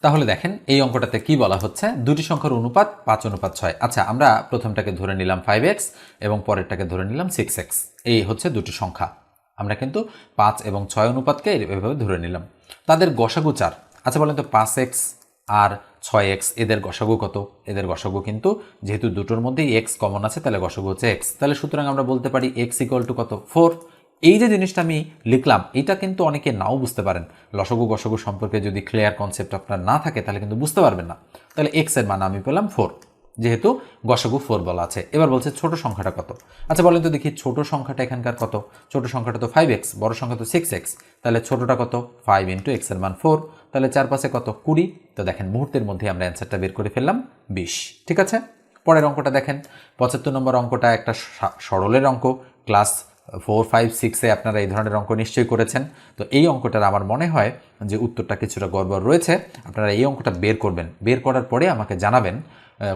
Speaker 1: তাহলে দেখেন এই অঙ্কটাতে কি বলা হচ্ছে, দুটি সংখ্যার অনুপাত 5:6। আচ্ছা, আমরা প্রথমটাকে ধরে নিলাম 5x এবং পরেরটাকে ধরে নিলাম 6x। এই হচ্ছে দুটি সংখ্যা। আমরা কিন্তু 5 এবং 6 অনুপাতকে এভাবে ধরে নিলাম। তাদের গসাগু 4। আচ্ছা বলেন তো 5x আর 6x এদের গসাগু কত? এদের গসাগু কিন্তু যেহেতু দুটোর মধ্যেই x কমন আছে, তাহলে গসাগু হচ্ছে x। তাহলে সুতরাং আমরা বলতে পারি x = কত? 4। এই যে জিনিসটা আমি লিখলাম, এটা কিন্তু অনেকে নাও বুঝতে পারেন। লসাগু গসাগু সম্পর্কে যদি ক্লিয়ার কনসেপ্ট আপনার না থাকে তাহলে কিন্তু বুঝতে পারবেন না। তাহলে x এর মান আমি পেলাম 4, যেহেতু গসাগু 4 বলা আছে। এবার বলছে ছোট সংখ্যাটা কত। আচ্ছা বলেন তো দেখি, ছোট সংখ্যাটা এখানকার কত? ছোট সংখ্যাটা তো 5x, বড় সংখ্যা তো 6x। তাহলে ছোটটা কত? 5 × x এর মান 4। তাহলে 4 5 কত? 20। তো দেখেন মুহূর্তের মধ্যে আমরা অ্যান্সারটা বের করে ফেললাম 20। ঠিক আছে, পরের অঙ্কটা দেখেন। 75 নম্বর অঙ্কটা একটা সরলের অঙ্ক। ক্লাস 4 5 6-এ আপনারা এই ধরনের অঙ্ক নিশ্চয়ই করেছেন। তো এই অঙ্কটার আমার মনে হয় যে উত্তরটা কিছুটা গড়বড় রয়েছে। আপনারা এই অঙ্কটা বের করবেন, বের করার পরে আমাকে জানাবেন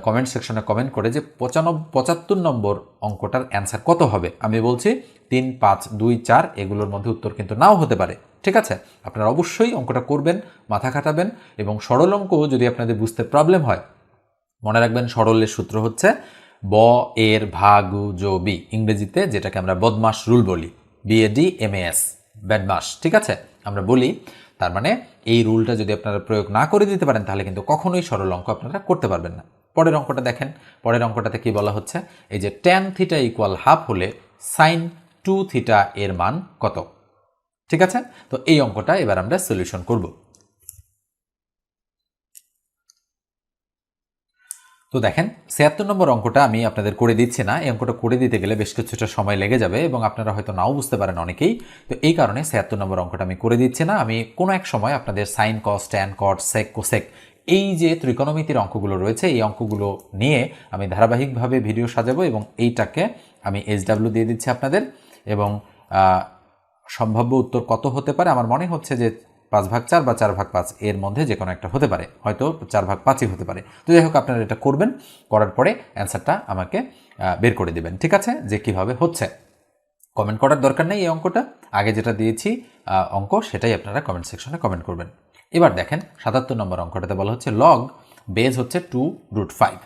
Speaker 1: কমেন্ট সেকশনে কমেন্ট করে যে 75 নম্বর অঙ্কটার অ্যান্সার কত হবে। আমি বলছি 3 5 2 4 এগুলোর মধ্যে উত্তর কিন্তু নাও হতে পারে। ঠিক আছে, আপনারা অবশ্যই অঙ্কটা করবেন, মাথা খাটাবেন। এবং সরল অঙ্ক যদি আপনাদের বুঝতে প্রবলেম হয়, মনে রাখবেন সরলের সূত্র হচ্ছে ব এর ভাগু জো বি, ইংরেজিতে যেটাকে আমরা বদমাস রুল বলি, BADMAS, ব্যাডমাস। ঠিক আছে, আমরা বলি। তার মানে এই রুলটা যদি আপনারা প্রয়োগ না করে দিতে পারেন তাহলে কিন্তু কখনোই সরল অঙ্ক আপনারা করতে পারবেন না। পরের অঙ্কটা দেখেন। পরের অঙ্কটাতে কি বলা হচ্ছে, এই যে tan θ = হাফ হলে sin 2θ এর মান কত? ঠিক আছে, তো এই অঙ্কটা এবার আমরা সলিউশন করব। তো দেখেন 76 নম্বর অঙ্কটা আমি আপনাদের করে দিচ্ছি না। এই অঙ্কটা করে দিতে গেলে বেশ কিছুটা সময় লেগে যাবে এবং আপনারা হয়তো নাও বুঝতে পারেন অনেকেই। তো এই কারণে 76 নম্বর অঙ্কটা আমি করে দিচ্ছি না। আমি কোনো এক সময় আপনাদের sine cos tan cot sec cosec এই যে ত্রিকোণমিতির অঙ্কগুলো রয়েছে, এই অঙ্কগুলো নিয়ে আমি ধারাবাহিকভাবে ভিডিও সাজাবো এবং এইটাকে আমি SW দিয়ে দিচ্ছি আপনাদের। এবং সম্ভাব্য উত্তর কত হতে পারে? আমার মনে হচ্ছে যে 5/4 বা 4/5 এর মধ্যে যে কোনো একটা হতে পারে, হয়তো 4/5ই হতে পারে। তো যাই হোক, আপনারা এটা করবেন, করার পরে অ্যান্সারটা আমাকে বের করে দেবেন। ঠিক আছে, যে কিভাবে হচ্ছে। কমেন্ট করার দরকার নেই, এই অঙ্কটা আগে যেটা দিয়েছি অঙ্ক সেটাই আপনারা কমেন্ট সেকশনে কমেন্ট করবেন। এবার দেখেন 77 নম্বর অঙ্কটাতে বলা হচ্ছে লগ বেজ হচ্ছে 2√5,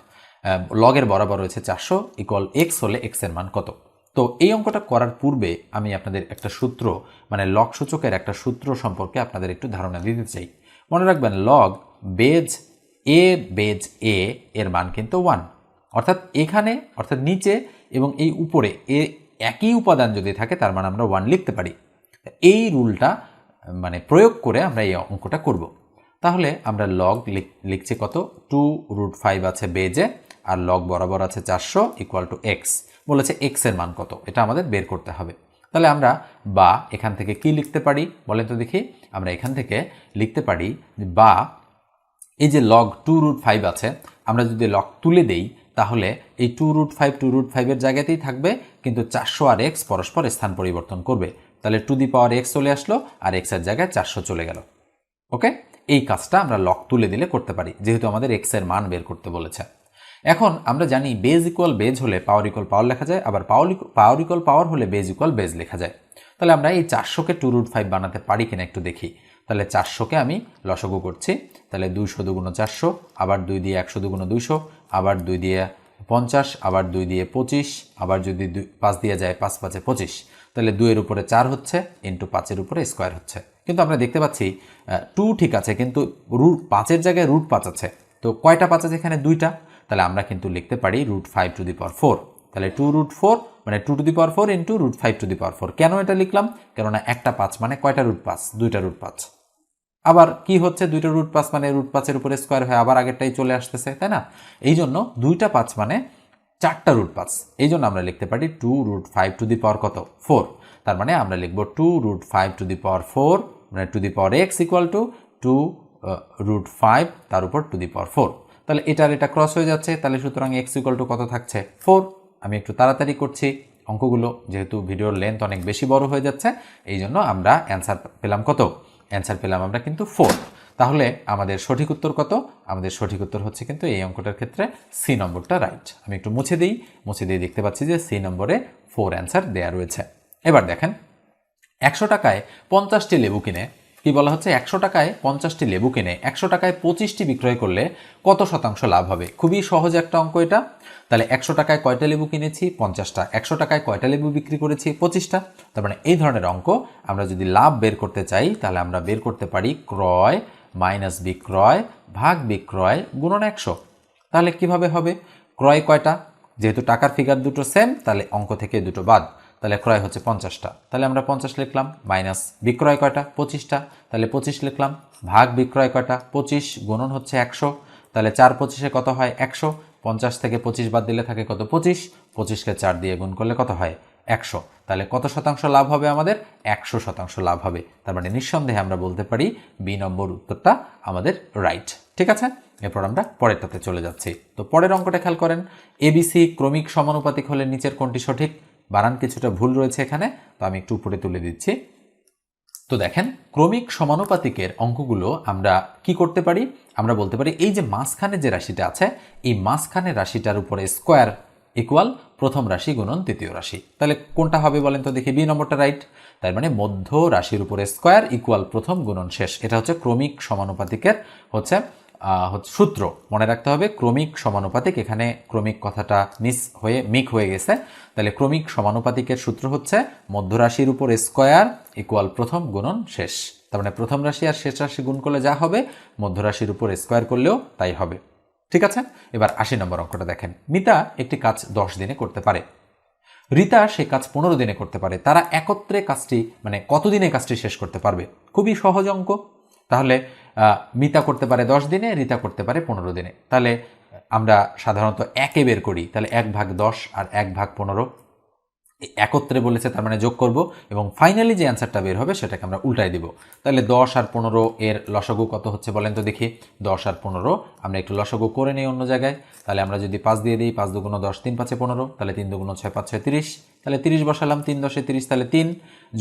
Speaker 1: লগের বরাবর রয়েছে 400 = x হলে x এর মান কত? তো এই অঙ্কটা করার পূর্বে আমি আপনাদের একটা সূত্র, মানে লগ সূচকের একটা সূত্র সম্পর্কে আপনাদের একটু ধারণা দিতে চাই। মনে রাখবেন লগ বেজ এ এর মান কিন্তু 1। অর্থাৎ এখানে, অর্থাৎ নিচে এবং এই উপরে একই উপাদান যদি থাকে তার মানে আমরা 1 লিখতে পারি। এই রুলটা মানে প্রয়োগ করে আমরা এই অঙ্কটা করব। তাহলে আমরা লগ লিখছি কত? 2√5 আছে বেজে, আর লগ বরাবর আছে 400 = x। বলেছে x এর মান কত, এটা আমাদের বের করতে হবে। তাহলে আমরা বা এখান থেকে কি লিখতে পারি বলেন তো দেখি। আমরা এখান থেকে লিখতে পারি বা এই যে লগ 2√5 আছে, আমরা যদি লগ তুলে দেই তাহলে এই 2√5 এর জায়গাতেই থাকবে, কিন্তু 400 আর x পরস্পর স্থান পরিবর্তন করবে। তাহলে টু দি পাওয়ার x চলে আসলো আর x এর জায়গায় 400 চলে গেল। ওকে, এই কাজটা আমরা লগ তুলে দিলে করতে পারি, যেহেতু আমাদের x এর মান বের করতে বলেছে। এখন আমরা জানি বেজ ইকুয়াল বেজ হলে পাওয়ার ইকুয়াল পাওয়ার লেখা যায়, আবার পাওয়ার ইকুয়াল পাওয়ার হলে বেজ ইকুয়াল বেজ লেখা যায়। তাহলে আমরা এই 400কে 2√5 বানাতে পারি কিনা একটু দেখি। তাহলে 400কে আমি লসাগু করছি। তাহলে 200 × 400, আবার 2 দিয়ে 100 × 200, আবার 2 দিয়ে 50, আবার 2 দিয়ে 25, আবার যদি 5 দিয়ে যায় 5 5 25। তাহলে 2 এর উপরে 4 হচ্ছে, ইন্টু 5 এর উপরে স্কোয়ার হচ্ছে। কিন্তু আমরা দেখতে পাচ্ছি 2 ঠিক আছে, কিন্তু √5 জায়গায় √5 আছে। তো কয়টা 5 আছে এখানে? 2টা। তাহলে আমরা কিন্তু লিখতে পারি √5⁴। তাহলে 2√4 মানে 2⁴ ইন্টু √5⁴। কেন এটা লিখলাম? কেননা একটা 5 মানে কয়টা √5? 2টা √5। আবার কি হচ্ছে, 2টা √5 মানে √5 এর উপরে স্কোয়ার হয়ে আবার আগেরটাই চলে আসতেছে, তাই না? এই জন্য 2টা 5 মানে 4টা √5। এই জন্য আমরা লিখতে পারি 2√5 কত? 4। তার মানে আমরা লিখব 2√5 মানে টু দি পাওয়ার x = 2√5 তার উপর টু দি পাওয়ার 4। তাহলে এটার এটা ক্রস হয়ে যাচ্ছে, তাহলে সুতরাং x = কত থাকছে? 4। আমি একটু তাড়াতাড়ি করছি অঙ্কগুলো, যেহেতু ভিডিওর লেন্থ অনেক বেশি বড় হয়ে যাচ্ছে। এই জন্য আমরা অ্যান্সার পেলাম কত? অ্যান্সার পেলাম আমরা কিন্তু 4। তাহলে আমাদের সঠিক উত্তর কত? আমাদের সঠিক উত্তর হচ্ছে কিন্তু এই অঙ্কটার ক্ষেত্রে সি নম্বরটা রাইট। আমি একটু মুছে দিয়ে দেখতে পাচ্ছি যে সি নম্বরে 4 অ্যান্সার দেয়া রয়েছে। এবার দেখেন 100 টাকায় 50টি লেবু কিনে কি বলা হচ্ছে 100 টাকায় 50টি লেবু কিনে 100 টাকায় 25টি বিক্রয় করলে কত শতাংশ লাভ হবে। খুবই সহজ একটা অঙ্ক এটা। তাহলে 100 টাকায় কয়টা লেবু কিনেছি 50টা, 100 টাকায় কয়টা লেবু বিক্রি করেছি 25টা। তার মানে এই ধরনের অঙ্ক আমরা যদি লাভ বের করতে চাই তাহলে আমরা বের করতে পারি ক্রয় মাইনাস বিক্রয় ভাগ বিক্রয় গুণন 100। তাহলে কিভাবে হবে, ক্রয় কয়টা, যেহেতু টাকার ফিগার দুটো সেম তাহলে অঙ্ক থেকে দুটো বাদ, তাহলে ক্রয় হচ্ছে 50টা, তাহলে আমরা 50 লিখলাম, মাইনাস বিক্রয় কয়টা 25টা, তাহলে 25 লিখলাম, ভাগ বিক্রয় কয়টা 25 গুণন হচ্ছে 100, তাহলে 4 25-এ কত হয় 100, 50 থেকে 25 বাদ দিলে থাকে কত 25, 25কে 4 দিয়ে গুণ করলে কত হয় 100। তাহলে কত শতাংশ লাভ হবে আমাদের 100% লাভ হবে। তার মানে নিঃসন্দেহে আমরা বলতে পারি বি নম্বর উত্তরটা আমাদের রাইট। ঠিক আছে, এরপর আমরা পরেরটাতে চলে যাচ্ছি। তো পরের অঙ্কটা খেয়াল করেন, এবিসি ক্রমিক সমানুপাতিক হলে নিচের কোনটি সঠিক। বানান কিছুটা ভুল রয়েছে এখানে, তো আমি একটু উপরে তুলে দিচ্ছি। তো দেখেন, ক্রমিক সমানুপাতিকের অঙ্কগুলো আমরা কি করতে পারি, আমরা বলতে পারি এই যে মাঝখানে যে রাশিটা আছে এই মাঝখানে রাশিটার উপরে স্কোয়ার ইকুয়াল প্রথম রাশি গুণন তৃতীয় রাশি। তাহলে কোনটা হবে বলেন তো দেখি, বি নম্বরটা রাইট। তার মানে মধ্য রাশির উপরে স্কোয়ার ইকুয়াল প্রথম গুণন শেষ, এটা হচ্ছে ক্রমিক সমানুপাতিকের হচ্ছে সূত্র। মনে রাখতে হবে ক্রমিক সমানুপাতিক, এখানে ক্রমিক কথাটা মিক হয়ে গেছে। তাহলে ক্রমিক সমানুপাতিকের সূত্র হচ্ছে মধ্য রাশির উপর স্কোয়ার ইকুয়াল প্রথম গুণন শেষ। তার মানে প্রথম রাশি আর শেষ রাশি গুণ করলে যা হবে মধ্য রাশির উপর স্কোয়ার করলেও তাই হবে। ঠিক আছে, এবার 80 নম্বর অঙ্কটা দেখেন। মিতা একটি কাজ 10 দিনে করতে পারে, রিতা সে কাজ 15 দিনে করতে পারে, তারা একত্রে কাজটি মানে কতদিনে কাজটি শেষ করতে পারবে। খুবই সহজ অঙ্ক। তাহলে মিতা করতে পারে 10 দিনে, রিতা করতে পারে 15 দিনে। তাহলে আমরা সাধারণত একে বের করি, তাহলে 1/10 আর 1/15 একত্রে বলেছে, তার মানে যোগ করব এবং ফাইনালি যে অ্যান্সারটা বের হবে সেটাকে আমরা উল্টাই দিব। তাহলে 10 আর 15 এর লসাগু কত হচ্ছে বলেন তো দেখি। 10 আর 15 আমরা একটু লসাগু করে নিই অন্য জায়গায়। তাহলে আমরা যদি 5 দিয়ে দিই, 5 দুগুণ 10, 3 5 15, তাহলে 3 দুগুণ 6, 5 6 30, তাহলে 30 বসালাম, 3 10 30, তাহলে 3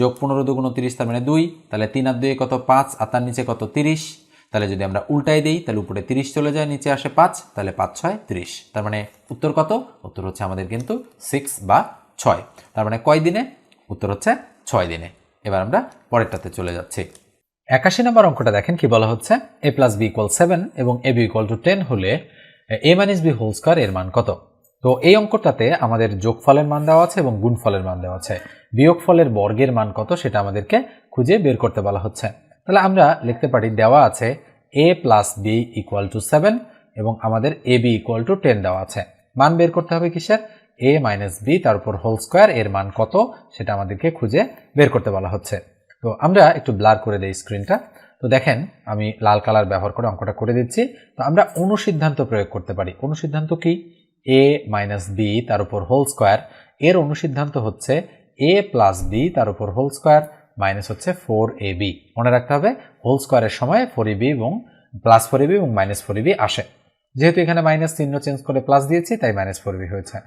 Speaker 1: যোগ 15 দুগুণ 30, তার মানে 2, তাহলে 3 আর 2 কত 5 আর তার নিচে কত 30। তাহলে যদি আমরা উল্টাই দিই তাহলে উপরে 30 চলে যায়, নিচে আসে 5, তাহলে 5 6 30। তার মানে উত্তর কত, উত্তর হচ্ছে আমাদের কিন্তু 6 বা 6। তার মানে কয় দিনে, উত্তর হচ্ছে 6 দিনে। এবার আমরা পরেরটাতে চলে যাচ্ছি। 81 নম্বর অঙ্কটা দেখেন কি বলা হচ্ছে, a + b = 7 এবং ab = 10 হলে a - b হোল স্কয়ার এর মান কত। তো এই অঙ্কটাতে আমাদের যোগফলের মান দেওয়া আছে এবং গুণফলের মান দেওয়া আছে, বিয়োগফলের বর্গের মান কত সেটা আমাদেরকে খুঁজে বের করতে বলা হচ্ছে। তাহলে আমরা লিখতে পারি দেওয়া আছে a + b = 7 এবং আমাদের ab = 10 দেওয়া আছে। মান বের করতে হবে কিসের, a - b তার উপর হোল স্কয়ার এর মান কত সেটা আমাদেরকে খুঁজে বের করতে বলা হচ্ছে। তো আমরা একটু ব্লার করে দেই স্ক্রিনটা। তো দেখেন আমি লাল কালার ব্যবহার করে অঙ্কটা করে দিচ্ছি। তো আমরা অনুসিদ্ধান্ত প্রয়োগ করতে পারি। অনুসিদ্ধান্ত কি, a - b তার উপর হোল স্কয়ার, এর অনুসিদ্ধান্ত হচ্ছে a + b তার উপর হোল স্কয়ার মাইনাস হচ্ছে 4ab। মনে রাখতে হবে হোল স্কয়ারের সময় 4ab এবং +4ab এবং -4ab আসে। যেহেতু এখানে মাইনাস চিহ্ন চেঞ্জ করে প্লাস দিয়েছি তাই -4ab হয়েছে।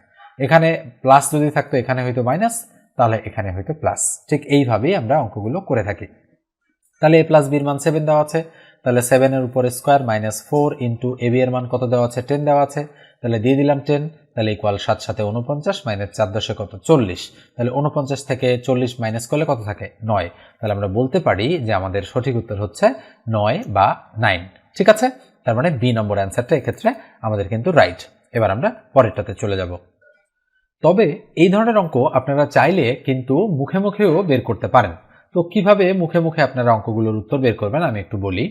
Speaker 1: এখানে প্লাস যদি থাকতো এখানে হয়তো মাইনাস, তাহলে এখানে হয়তো প্লাস। ঠিক এইভাবেই আমরা অঙ্কগুলো করে থাকি। তাহলে a + b এর মান 7 দেওয়া আছে, তাহলে 7 এর উপরে স্কয়ার -4 ইন্টু ab এর মান কত দেওয়া আছে 10 দেওয়া আছে, তাহলে দিয়ে দিলাম 10, তাহলে ইকুয়াল 7 7 49 -4 10 কত 40। তাহলে 49 থেকে 40 মাইনাস করলে কত থাকে 9। তাহলে আমরা বলতে পারি যে আমাদের সঠিক উত্তর হচ্ছে 9 বা 9। ঠিক আছে, তার মানে বি নম্বর অ্যান্সারটা এক্ষেত্রে আমাদের কিন্তু রাইট। এবার আমরা পরেরটাতে চলে যাব। তবে এই ধরনের অঙ্ক আপনারা চাইলে কিন্তু মুখে মুখেও বের করতে পারেন। তো কিভাবে মুখে মুখে আপনারা অঙ্কগুলোর উত্তর বের করবেন আমি একটু বলি।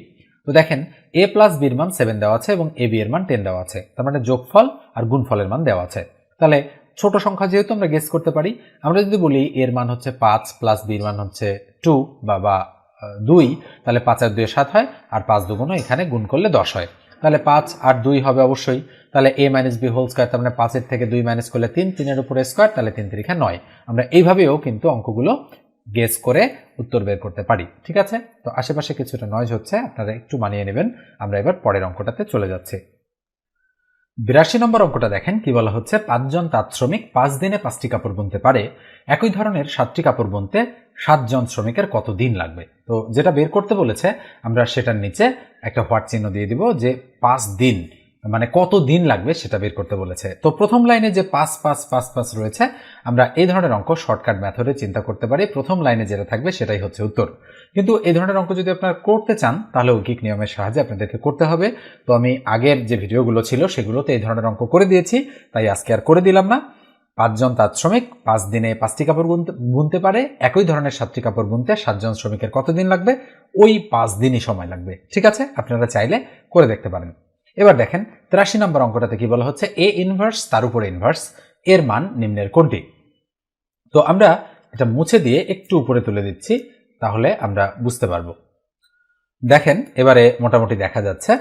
Speaker 1: তো দেখেন a + b এর মান 7 দেওয়া আছে এবং ab এর মান 10 দেওয়া আছে, তার মানে যোগফল আর গুণফলের মান দেওয়া আছে। তাহলে ছোট সংখ্যা যেহেতু আমরা গেস করতে পারি, আমরা যদি বলি এর মান হচ্ছে 5 + b এর মান হচ্ছে 2 বা 2, তাহলে 5 আর 2 7 হয়, আর 5 দুগুণ এখানে গুণ করলে 10 হয়। তাহলে 5 আর 2 হবে অবশ্যই, তাহলে a - b হোল স্কয়ার, তার মানে 5 এর থেকে 2 মাইনাস করলে 3, 3 এর উপরে স্কয়ার, তাহলে 3 3 9। আমরা এইভাবেও কিন্তু অঙ্কগুলো গেস করে উত্তর বের করতে পারি। ঠিক আছে, তো আশেপাশে কিছুটা নয়েজ হচ্ছে, আপনারা একটু মানিয়ে নেবেন। আমরা এবার পরের অঙ্কটাতে চলে যাচ্ছি। 82 নম্বর অঙ্কটা দেখেন কি বলা হচ্ছে, 5 জন তাঁত শ্রমিক 5 দিনে 5টি কাপড় বুনতে পারে, একই ধরনের 7টি কাপড় বুনতে 7 জন শ্রমিকের কত দিন লাগবে। তো যেটা বের করতে বলেছে আমরা সেটার নিচে একটা হোয়াট চিহ্ন দিয়ে দিব যে 5 দিন,
Speaker 2: মানে কত দিন লাগবে সেটা বের করতে বলেছে। তো প্রথম লাইনে যে 5 রয়েছে, আমরা এই ধরনের অঙ্ক শর্টকাট মেথডে চিন্তা করতে পারি। প্রথম লাইনে যেটা থাকবে সেটাই হচ্ছে উত্তর। কিন্তু এই ধরনের অঙ্ক যদি আপনারা করতে চান তাহলে ঐকিক নিয়মের সাহায্যে আপনাদেরকে করতে হবে। তো আমি আগের যে ভিডিওগুলো ছিল সেগুলোতে এই ধরনের অঙ্ক করে দিয়েছি, তাই আজকে আর করে দিলাম না। 5 জন তাঁত শ্রমিক 5 দিনে 5টি কাপড় বুনতে পারে। একই ধরনের 7টি কাপড় বুনতে 7 জন শ্রমিকের কতদিন লাগবে? ওই 5 দিনই সময় লাগবে। ঠিক আছে, আপনারা চাইলে করে দেখতে পারেন। এবার দেখেন 83 নম্বর অঙ্কটাতে কি বলা হচ্ছে, এ ইনভার্স তার উপরে ইনভার্স এর মান নিম্নের কোনটি? তো আমরা এটা মুছে দিয়ে একটু উপরে তুলে দিচ্ছি, তাহলে আমরা বুঝতে পারবো। দেখেন এবারে মোটামুটি দেখা যাচ্ছে।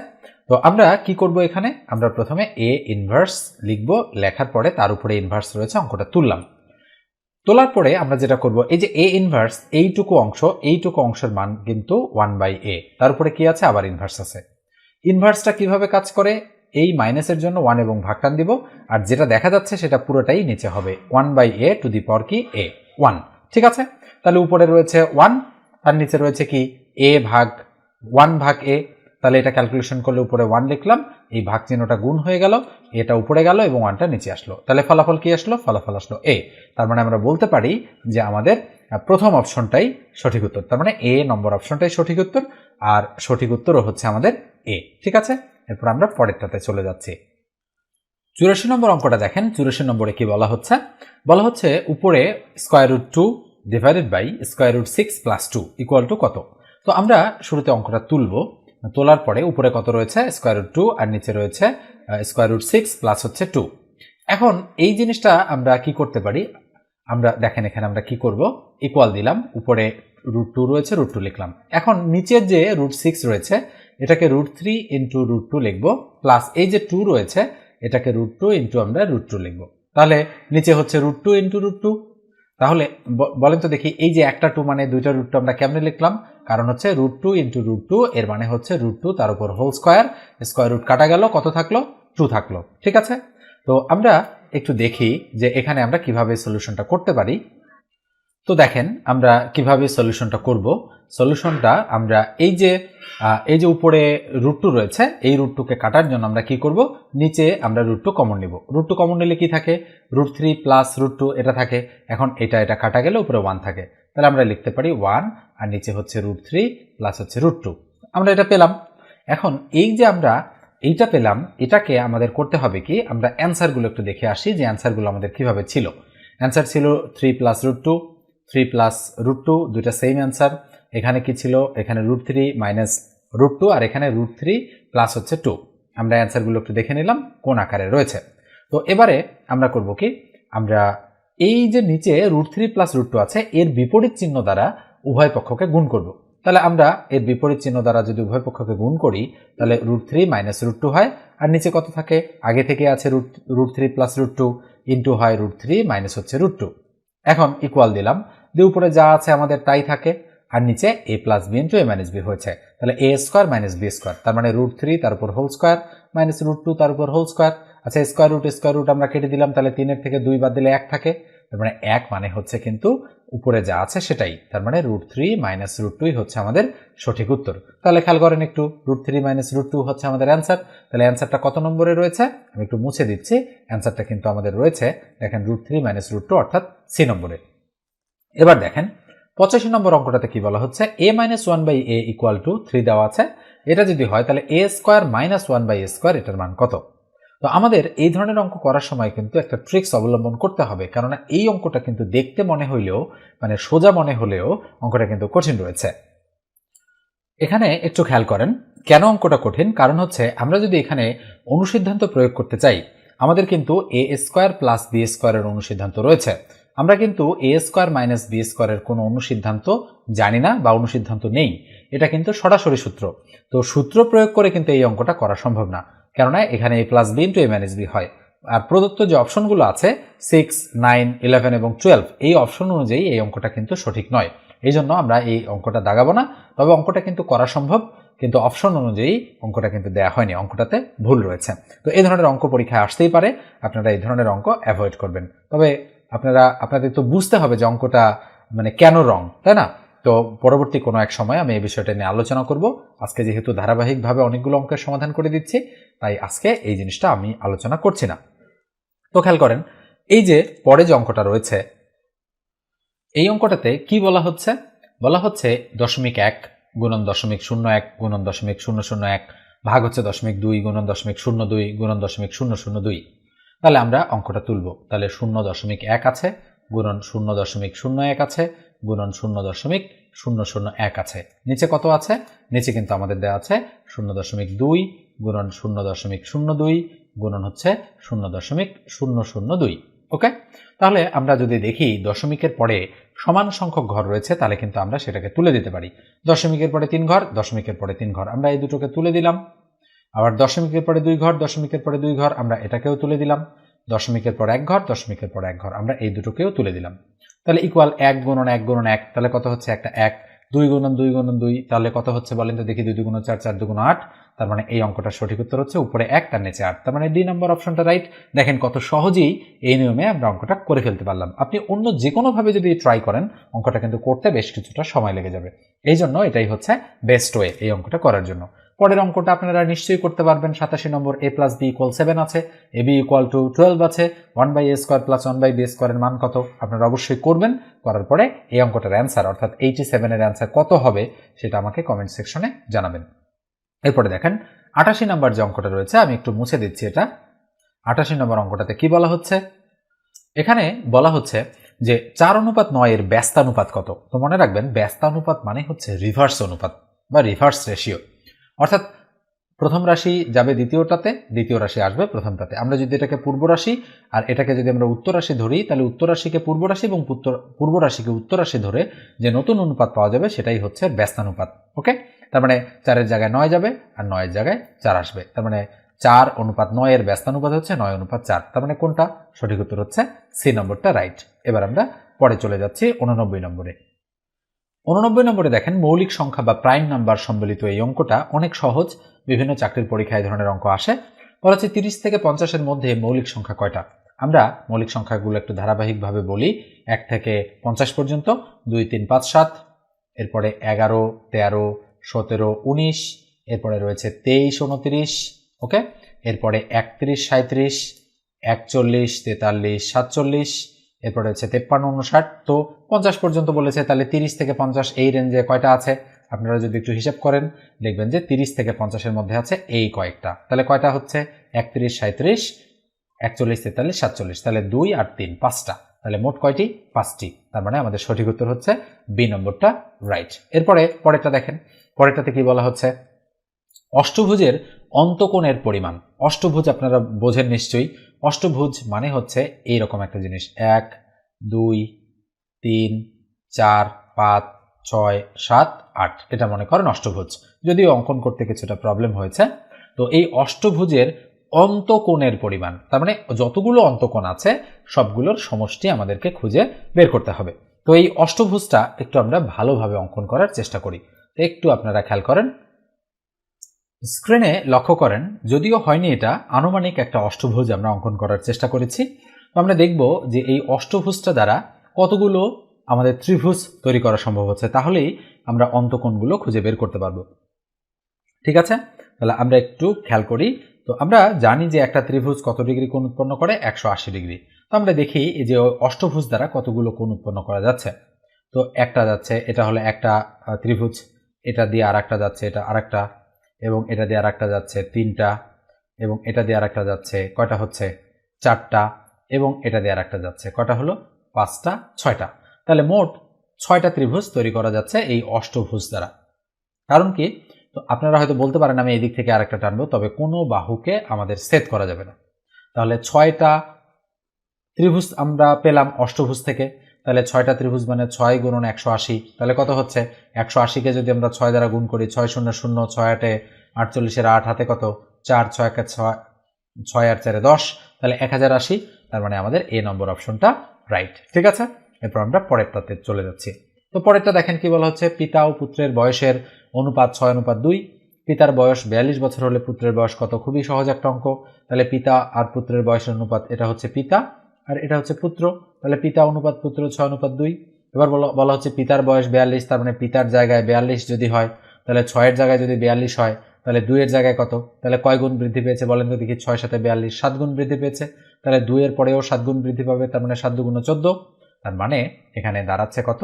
Speaker 2: তো আমরা কি করব, এখানে আমরা প্রথমে এ ইনভার্স লিখব, লেখার পরে তার উপরে ইনভার্স রয়েছে অঙ্কটা তুললাম। তোলার পরে আমরা যেটা করব, এই যে এ ইনভার্স এইটুকু অংশের মান কিন্তু 1/a, তার উপরে কি আছে, আবার ইনভার্স আছে। ইনভার্সটা কিভাবে কাজ করে, এই মাইনাসের জন্য 1 এবং ভাগটান দিব, আর যেটা দেখা যাচ্ছে সেটা পুরোটাই নিচে হবে 1/a টু দি পাওয়ার কি a 1। ঠিক আছে, তাহলে উপরে রয়েছে 1 আর নিচে রয়েছে কি a ভাগ 1 ভাগ a। তাহলে এটা ক্যালকুলেশন করলে উপরে 1 লিখলাম, এই ভাগ চিহ্নটা গুণ হয়ে গেল, এটা উপরে গেল এবং 1টা নিচে আসলো। তাহলে ফলাফল কি আসলো? ফলাফল আসলো a। তার মানে আমরা বলতে পারি যে আমাদের প্রথম অপশনটাই সঠিক উত্তর, তার মানে a নম্বর অপশনটাই সঠিক উত্তর, আর সঠিক উত্তরও হচ্ছে আমাদের a। ঠিক আছে, এরপর আমরা পরেরটাতে চলে যাচ্ছি। 84 নম্বর অঙ্কটা দেখেন। 84 নম্বরে কি বলা হচ্ছে, উপরে √2 divided by √6 plus 2 equal to কত? তো আমরা শুরুতে অঙ্কটা তুলব, তোলার পরে উপরে কত রয়েছে, √2 আর নিচে রয়েছে √6 প্লাস হচ্ছে 2। এখন এই জিনিসটা আমরা কি করতে পারি, আমরা দেখেন এখানে আমরা কি করব, ইকুয়াল দিলাম, উপরে √2 রয়েছে, √2 লিখলাম। এখন নিচের যে √6 রয়েছে এটাকে √3 ইন্টু √2 লিখবো, প্লাস এই যে 2 রয়েছে এটাকে √2 ইন্টু আমরা √2 লিখবো। তাহলে নিচে হচ্ছে √2 ইন্টু √2। তাহলে বলেন তো দেখি, এই যে একটা 2 মানে দুইটা √2 আমরা কেমনে লিখলাম? কারণ হচ্ছে √2 ইন্টু √2 এর মানে হচ্ছে √2 তার উপর হোল স্কয়ার, স্কয়ার রুট কাটা গেল, কত থাকলো? 2 থাকলো। ঠিক আছে, তো আমরা একটু দেখি যে এখানে আমরা কিভাবে সলিউশনটা করতে পারি। তো দেখেন আমরা কিভাবে সলিউশনটা করব। সলিউশনটা আমরা এই যে উপরে √2 রয়েছে, এই √2কে কাটার জন্য আমরা কি করব, নিচে আমরা √2 কমন নিব। √2 কমন নিলে কি থাকে, √3 প্লাস √2 এটা থাকে। এখন এটা কাটা গেলে উপরে 1 থাকে, তাহলে আমরা লিখতে পারি 1 আর নিচে হচ্ছে √3 প্লাস হচ্ছে √2। আমরা এটা পেলাম। এখন এই যে আমরা এইটা পেলাম, এটাকে আমাদের করতে হবে কি, আমরা অ্যান্সারগুলো একটু দেখে আসি যে অ্যান্সারগুলো আমাদের কিভাবে ছিল। অ্যান্সার ছিল 3 প্লাস √2, 3 প্লাস √2, দুইটা সেম অ্যান্সার। এখানে কি ছিল, এখানে √3 মাইনাস √2 আর এখানে √3 প্লাস হচ্ছে 2। আমরা অ্যান্সারগুলো একটু দেখে নিলাম কোন আকারে রয়েছে। তো এবারে আমরা করব কি, আমরা এই যে নিচে √3 প্লাস √2 আছে এর বিপরীত চিহ্ন দ্বারা উভয় পক্ষকে গুণ করব। তাহলে আমরা এর বিপরীত চিহ্ন দ্বারা যদি উভয় পক্ষকে গুণ করি তাহলে √3 মাইনাস √2 হয়, আর নিচে কত থাকে, আগে থেকে আছে √3 প্লাস √2 ইন্টু হয় √3 মাইনাস হচ্ছে √2। এখন ইকুয়াল দিলাম, দিয়ে উপরে যা আছে আমাদের তাই থাকে, আর নিচে a plus b into a minus b হয়েছে। তাহলে a square minus b square, তার মানে √3 তার উপর হোল স্কোয়ার মাইনাস √2 তার উপর হোল স্কোয়ার। আচ্ছা, স্কোয়ার রুট আমরা কেটে দিলাম, তাহলে 3 থেকে 2 বাদ দিলে 1 থাকে, তার মানে 1 মানে হচ্ছে কিন্তু উপরে যা আছে সেটাই, তার মানে √3 মাইনাস √2 হচ্ছে আমাদের সঠিক উত্তর। তাহলে খেয়াল করেন একটু, √3 মাইনাস √2 হচ্ছে আমাদের অ্যান্সার। তাহলে অ্যান্সারটা কত নম্বরে রয়েছে, আমি একটু মুছে দিচ্ছি। অ্যান্সারটা কিন্তু আমাদের রয়েছে, দেখেন √3 মাইনাস √2 অর্থাৎ সি নম্বরে। এবার দেখেন 85 নম্বর অঙ্কটাতে কি বলা হচ্ছে, a minus 1/a equal to 3 দেওয়া আছে। এটা যদি হয় তাহলে a square minus 1/a square এটার মান কত? তো আমাদের এই ধরনের অঙ্ক করার সময় কিন্তু একটা ট্রিক্স অবলম্বন করতে হবে, কেননা এই অঙ্কটা কিন্তু দেখতে মনে হইলেও, মানে সোজা মনে হলেও অঙ্কটা কিন্তু কঠিন রয়েছে। এখানে একটু খেয়াল করেন কেন অঙ্কটা কঠিন, কারণ হচ্ছে আমরা যদি এখানে অনুসিদ্ধান্ত প্রয়োগ করতে চাই, আমাদের কিন্তু a স্কোয়ার প্লাস বি স্কোয়ারের অনুসিদ্ধান্ত রয়েছে। আমরা কিন্তু a স্কোয়ার মাইনাস বি স্কোয়ারের কোনো অনুসিদ্ধান্ত জানি না বা অনুসিদ্ধান্ত নেই, এটা কিন্তু সরাসরি সূত্র। তো সূত্র প্রয়োগ করে কিন্তু এই অঙ্কটা করা সম্ভব না, কেননা এখানে a plus b into a minus b হয়। আর প্রদত্ত যে অপশনগুলো আছে 6, 9, 11 এবং 12, এই অপশন অনুযায়ী এই অঙ্কটা কিন্তু সঠিক নয়। এই জন্য আমরা এই অঙ্কটা দাগাবো না, তবে অঙ্কটা কিন্তু করা সম্ভব, কিন্তু অপশন অনুযায়ী অঙ্কটা কিন্তু দেয়া হয়নি, অঙ্কটাতে ভুল রয়েছে। তো এই ধরনের অঙ্ক পরীক্ষায় আসতেই পারে, আপনারা এই ধরনের অঙ্ক অ্যাভয়েড করবেন। তবে আপনাদের তো বুঝতে হবে যে অঙ্কটা মানে কেন রং, তাই না? তো পরবর্তী কোনো এক সময় আমি এই বিষয়টা নিয়ে আলোচনা করব। আজকে যেহেতু ধারাবাহিকভাবে অনেকগুলো অঙ্কের সমাধান করে দিচ্ছি, তাই আজকে এই জিনিসটা আমি আলোচনা করছি না। তো খেয়াল করেন, এই যে পরে যে অঙ্কটা রয়েছে, এই অঙ্কটাতে কি বলা হচ্ছে? বলা হচ্ছে 0.1 গুণন 0.01 গুণন 0.001 ভাগ হচ্ছে 0.2 গুণন 0.02 গুণন 0.002। তাহলে আমরা অঙ্কটা তুলব। তাহলে 0.1 আছে গুণন 0.01 আছে গুণন 0.001 আছে। নিচে কত আছে? নিচে কিন্তু আমাদের দেওয়া আছে 0.2 গুণন 0.02 গুণন হচ্ছে 0.002। ওকে, তাহলে আমরা যদি দেখি দশমিকের পরে সমান সংখ্যক ঘর রয়েছে, তাহলে কিন্তু আমরা সেটাকে তুলে দিতে পারি। দশমিকের পরে 3 ঘর, দশমিকের পরে 3 ঘর, আমরা এই দুটোকে তুলে দিলাম। আবার দশমিকের পরে 2 ঘর, দশমিকের পরে 2 ঘর, আমরা এটাকেও তুলে দিলাম। দশমিকের পর 1 ঘর, দশমিকের পর 1 ঘর, আমরা এই দুটোকেও তুলে দিলাম। তাহলে ইকুয়াল 1 গুণন 1 গুণন 1, তাহলে কত হচ্ছে? একটা 1। 2 গুণন 2 গুণন 2, তাহলে কত হচ্ছে বলেন তো দেখি? 2 2 গুণ 4, 4 2 গুণ 8। তার মানে এই অঙ্কটার সঠিক উত্তর হচ্ছে উপরে 1 তার নিচে 8। তার মানে ডি নম্বর অপশনটা রাইট। দেখেন কত সহজেই এই নিয়মে আমরা অঙ্কটা করে ফেলতে পারলাম। আপনি অন্য যে কোনোভাবে যদি ট্রাই করেন, অঙ্কটা কিন্তু করতে বেশ কিছুটা সময় লেগে যাবে। এই জন্য এটাই হচ্ছে বেস্ট ওয়ে এই অঙ্কটা করার জন্য। পরের অঙ্কটা আপনারা নিশ্চয়ই করতে পারবেন। 87 নম্বর, a + b = 7 আছে, ab = 12 আছে, 1/a² + 1/b² এর মান কত? আপনারা অবশ্যই করবেন। করার পরে এই অঙ্কটার অ্যান্সার অর্থাৎ 87 এর অ্যান্সার কত হবে সেটা আমাকে কমেন্ট সেকশনে জানাবেন। এরপরে দেখেন 88 নম্বর যে অঙ্কটা রয়েছে, আমি একটু মুছে দিচ্ছি এটা। 88 নম্বর অঙ্কটাতে কি বলা হচ্ছে? এখানে বলা হচ্ছে যে 4:9 এর ব্যস্তানুপাত কত? তো মনে রাখবেন, ব্যস্তানুপাত মানে হচ্ছে রিভার্স অনুপাত বা রিভার্স রেশিও। অর্থাৎ প্রথম রাশি যাবে দ্বিতীয়টাতে, দ্বিতীয় রাশি আসবে প্রথমটাতে। আমরা যদি এটাকে পূর্ব রাশি আর এটাকে যদি আমরা উত্তর রাশি ধরি, তাহলে উত্তর রাশিকে পূর্ব রাশি এবং পূর্ব রাশিকে উত্তর রাশি ধরে যে নতুন অনুপাত পাওয়া যাবে সেটাই হচ্ছে ব্যস্তানুপাত। ওকে, তার মানে 4-এর জায়গায় 9 যাবে আর 9-এর জায়গায় 4 আসবে। তার মানে 4:9 এর ব্যস্তানুপাত হচ্ছে 9:4। তার মানে কোনটা? সঠিক উত্তর হচ্ছে সি নম্বরটা রাইট। এবার আমরা পরে চলে যাচ্ছি 89 নম্বরে। 89 নম্বরে দেখেন, মৌলিক সংখ্যা বা প্রাইম নাম্বার সম্বলিত এই অঙ্কটা অনেক সহজ। বিভিন্ন চাকরির পরীক্ষায় এই ধরনের অঙ্ক আসে। বলা হচ্ছে 30 থেকে 50-এর মধ্যে মৌলিক সংখ্যা কয়টা? আমরা মৌলিক সংখ্যাগুলো একটু ধারাবাহিকভাবে বলি। 1 থেকে 50 পর্যন্ত। 2 3 5 7, এরপরে 11 13 17 19, এরপরে রয়েছে 23 29। ওকে, এরপরে 31 37, 41 43 47, এরপরে হচ্ছে 53 59। তো 50 পর্যন্ত বলেছে, তাহলে 30 থেকে 50 এই রেঞ্জে কয়টা আছে? আপনারা যদি একটু হিসাব করেন দেখবেন যে 30 থেকে 50-এর মধ্যে আছে এই কয়েকটা। তাহলে কয়টা হচ্ছে? 31 37 41 43 47, তাহলে 2 আর 3 5টা। তাহলে মোট কয়টি? 5টি। তার মানে আমাদের সঠিক উত্তর হচ্ছে বি নম্বরটা রাইট। এরপরে পরেরটা দেখেন, পরেরটাতে কি বলা হচ্ছে? অষ্টভুজের অন্তকোণের পরিমাণ। অষ্টভুজ আপনারা বোঝেন নিশ্চয়ই। অষ্টভুজ মানে হচ্ছে এইরকম একটা জিনিস, 1 2 3 4 5 6 7 8, এটা মনে করেন অষ্টভুজ। যদিও অঙ্কন করতে কিছুটা প্রবলেম হয়েছে। তো এই অষ্টভুজের অন্তকোণের পরিমাণ, তার মানে যতগুলো অন্তকোণ আছে সবগুলোর সমষ্টি আমাদেরকে খুঁজে বের করতে হবে। তো এই অষ্টভুজটা একটু আমরা ভালোভাবে অঙ্কন করার চেষ্টা করি। তো একটু আপনারা খেয়াল করেন, স্ক্রিনে লক্ষ্য করেন, যদিও হয়নি এটা, আনুমানিক একটা অষ্টভুজ আমরা অঙ্কন করার চেষ্টা করেছি। তো আমরা দেখব যে এই অষ্টভুজটা দ্বারা কতগুলো আমাদের ত্রিভুজ তৈরি করা সম্ভব হচ্ছে, তাহলেই আমরা অন্তকোণগুলো খুঁজে বের করতে পারবো। ঠিক আছে, তাহলে আমরা একটু খেয়াল করি। তো আমরা জানি যে একটা ত্রিভুজ কত ডিগ্রি কোণ উৎপন্ন করে? 180 ডিগ্রি। তো আমরা দেখি এই যে অষ্টভুজ দ্বারা কতগুলো কোণ উৎপন্ন করা যাচ্ছে। তো একটা যাচ্ছে, এটা হলো একটা ত্রিভুজ, এটা দিয়ে আর একটা যাচ্ছে, এটা আর একটা, এবং এটা দিয়ে আর একটা যাচ্ছে 3টা, এবং এটা দিয়ে আর একটা যাচ্ছে কয়টা হচ্ছে? 4টা, এবং এটা দিয়ে আর একটা যাচ্ছে কয়টা হলো? 5টা 6টা। তাহলে মোট 6টা ত্রিভুজ তৈরি করা যাচ্ছে এই অষ্টভুজ দ্বারা। কারণ কি? তো আপনারা হয়তো বলতে পারেন আমি এদিক থেকে আরেকটা টানবো, তবে কোনো বাহুকে আমাদের সেট করা যাবে না। তাহলে 6টা ত্রিভুজ আমরা পেলাম অষ্টভুজ থেকে। তাহলে 6টা ত্রিভুজ মানে 6 গুণন 180, তাহলে কত হচ্ছে? 180-কে যদি আমরা 6 দ্বারা গুণ করি, 6 0 0, 6 8 48, 8 হাতে কত? 4, 6 1 6, 6 আর 4 10, তাহলে 1080। তার মানে আমাদের এ নম্বর অপশনটা রাইট। ঠিক আছে, এরপর আমরা পরেরটাতে চলে যাচ্ছি। তো পরেরটা দেখেন কি বলা হচ্ছে? পিতা ও পুত্রের বয়সের অনুপাত 6:2। পিতার বয়স 42 বছর হলে পুত্রের বয়স কত? খুবই সহজ একটা অঙ্ক। তাহলে পিতা আর পুত্রের বয়সের অনুপাত, এটা হচ্ছে পিতা আর এটা হচ্ছে পুত্র, তাহলে পিতা অনুপাত পুত্র 6:2। এবার বলা হচ্ছে পিতার বয়স 42, তার মানে পিতার জায়গায় 42 যদি হয়, তাহলে 6-এর জায়গায় যদি 42 হয়, তাহলে 2-এর জায়গায় কত, তাহলে কয় গুণ বৃদ্ধি পেয়েছে বলেন তো দেখি। 6 7 42, 7 গুণ বৃদ্ধি পেয়েছে। তাহলে 2-এর পরেও 7 গুণ বৃদ্ধি পাবে, তার মানে 7 দুগুণ 14। তার মানে এখানে দাঁড়াচ্ছে কত,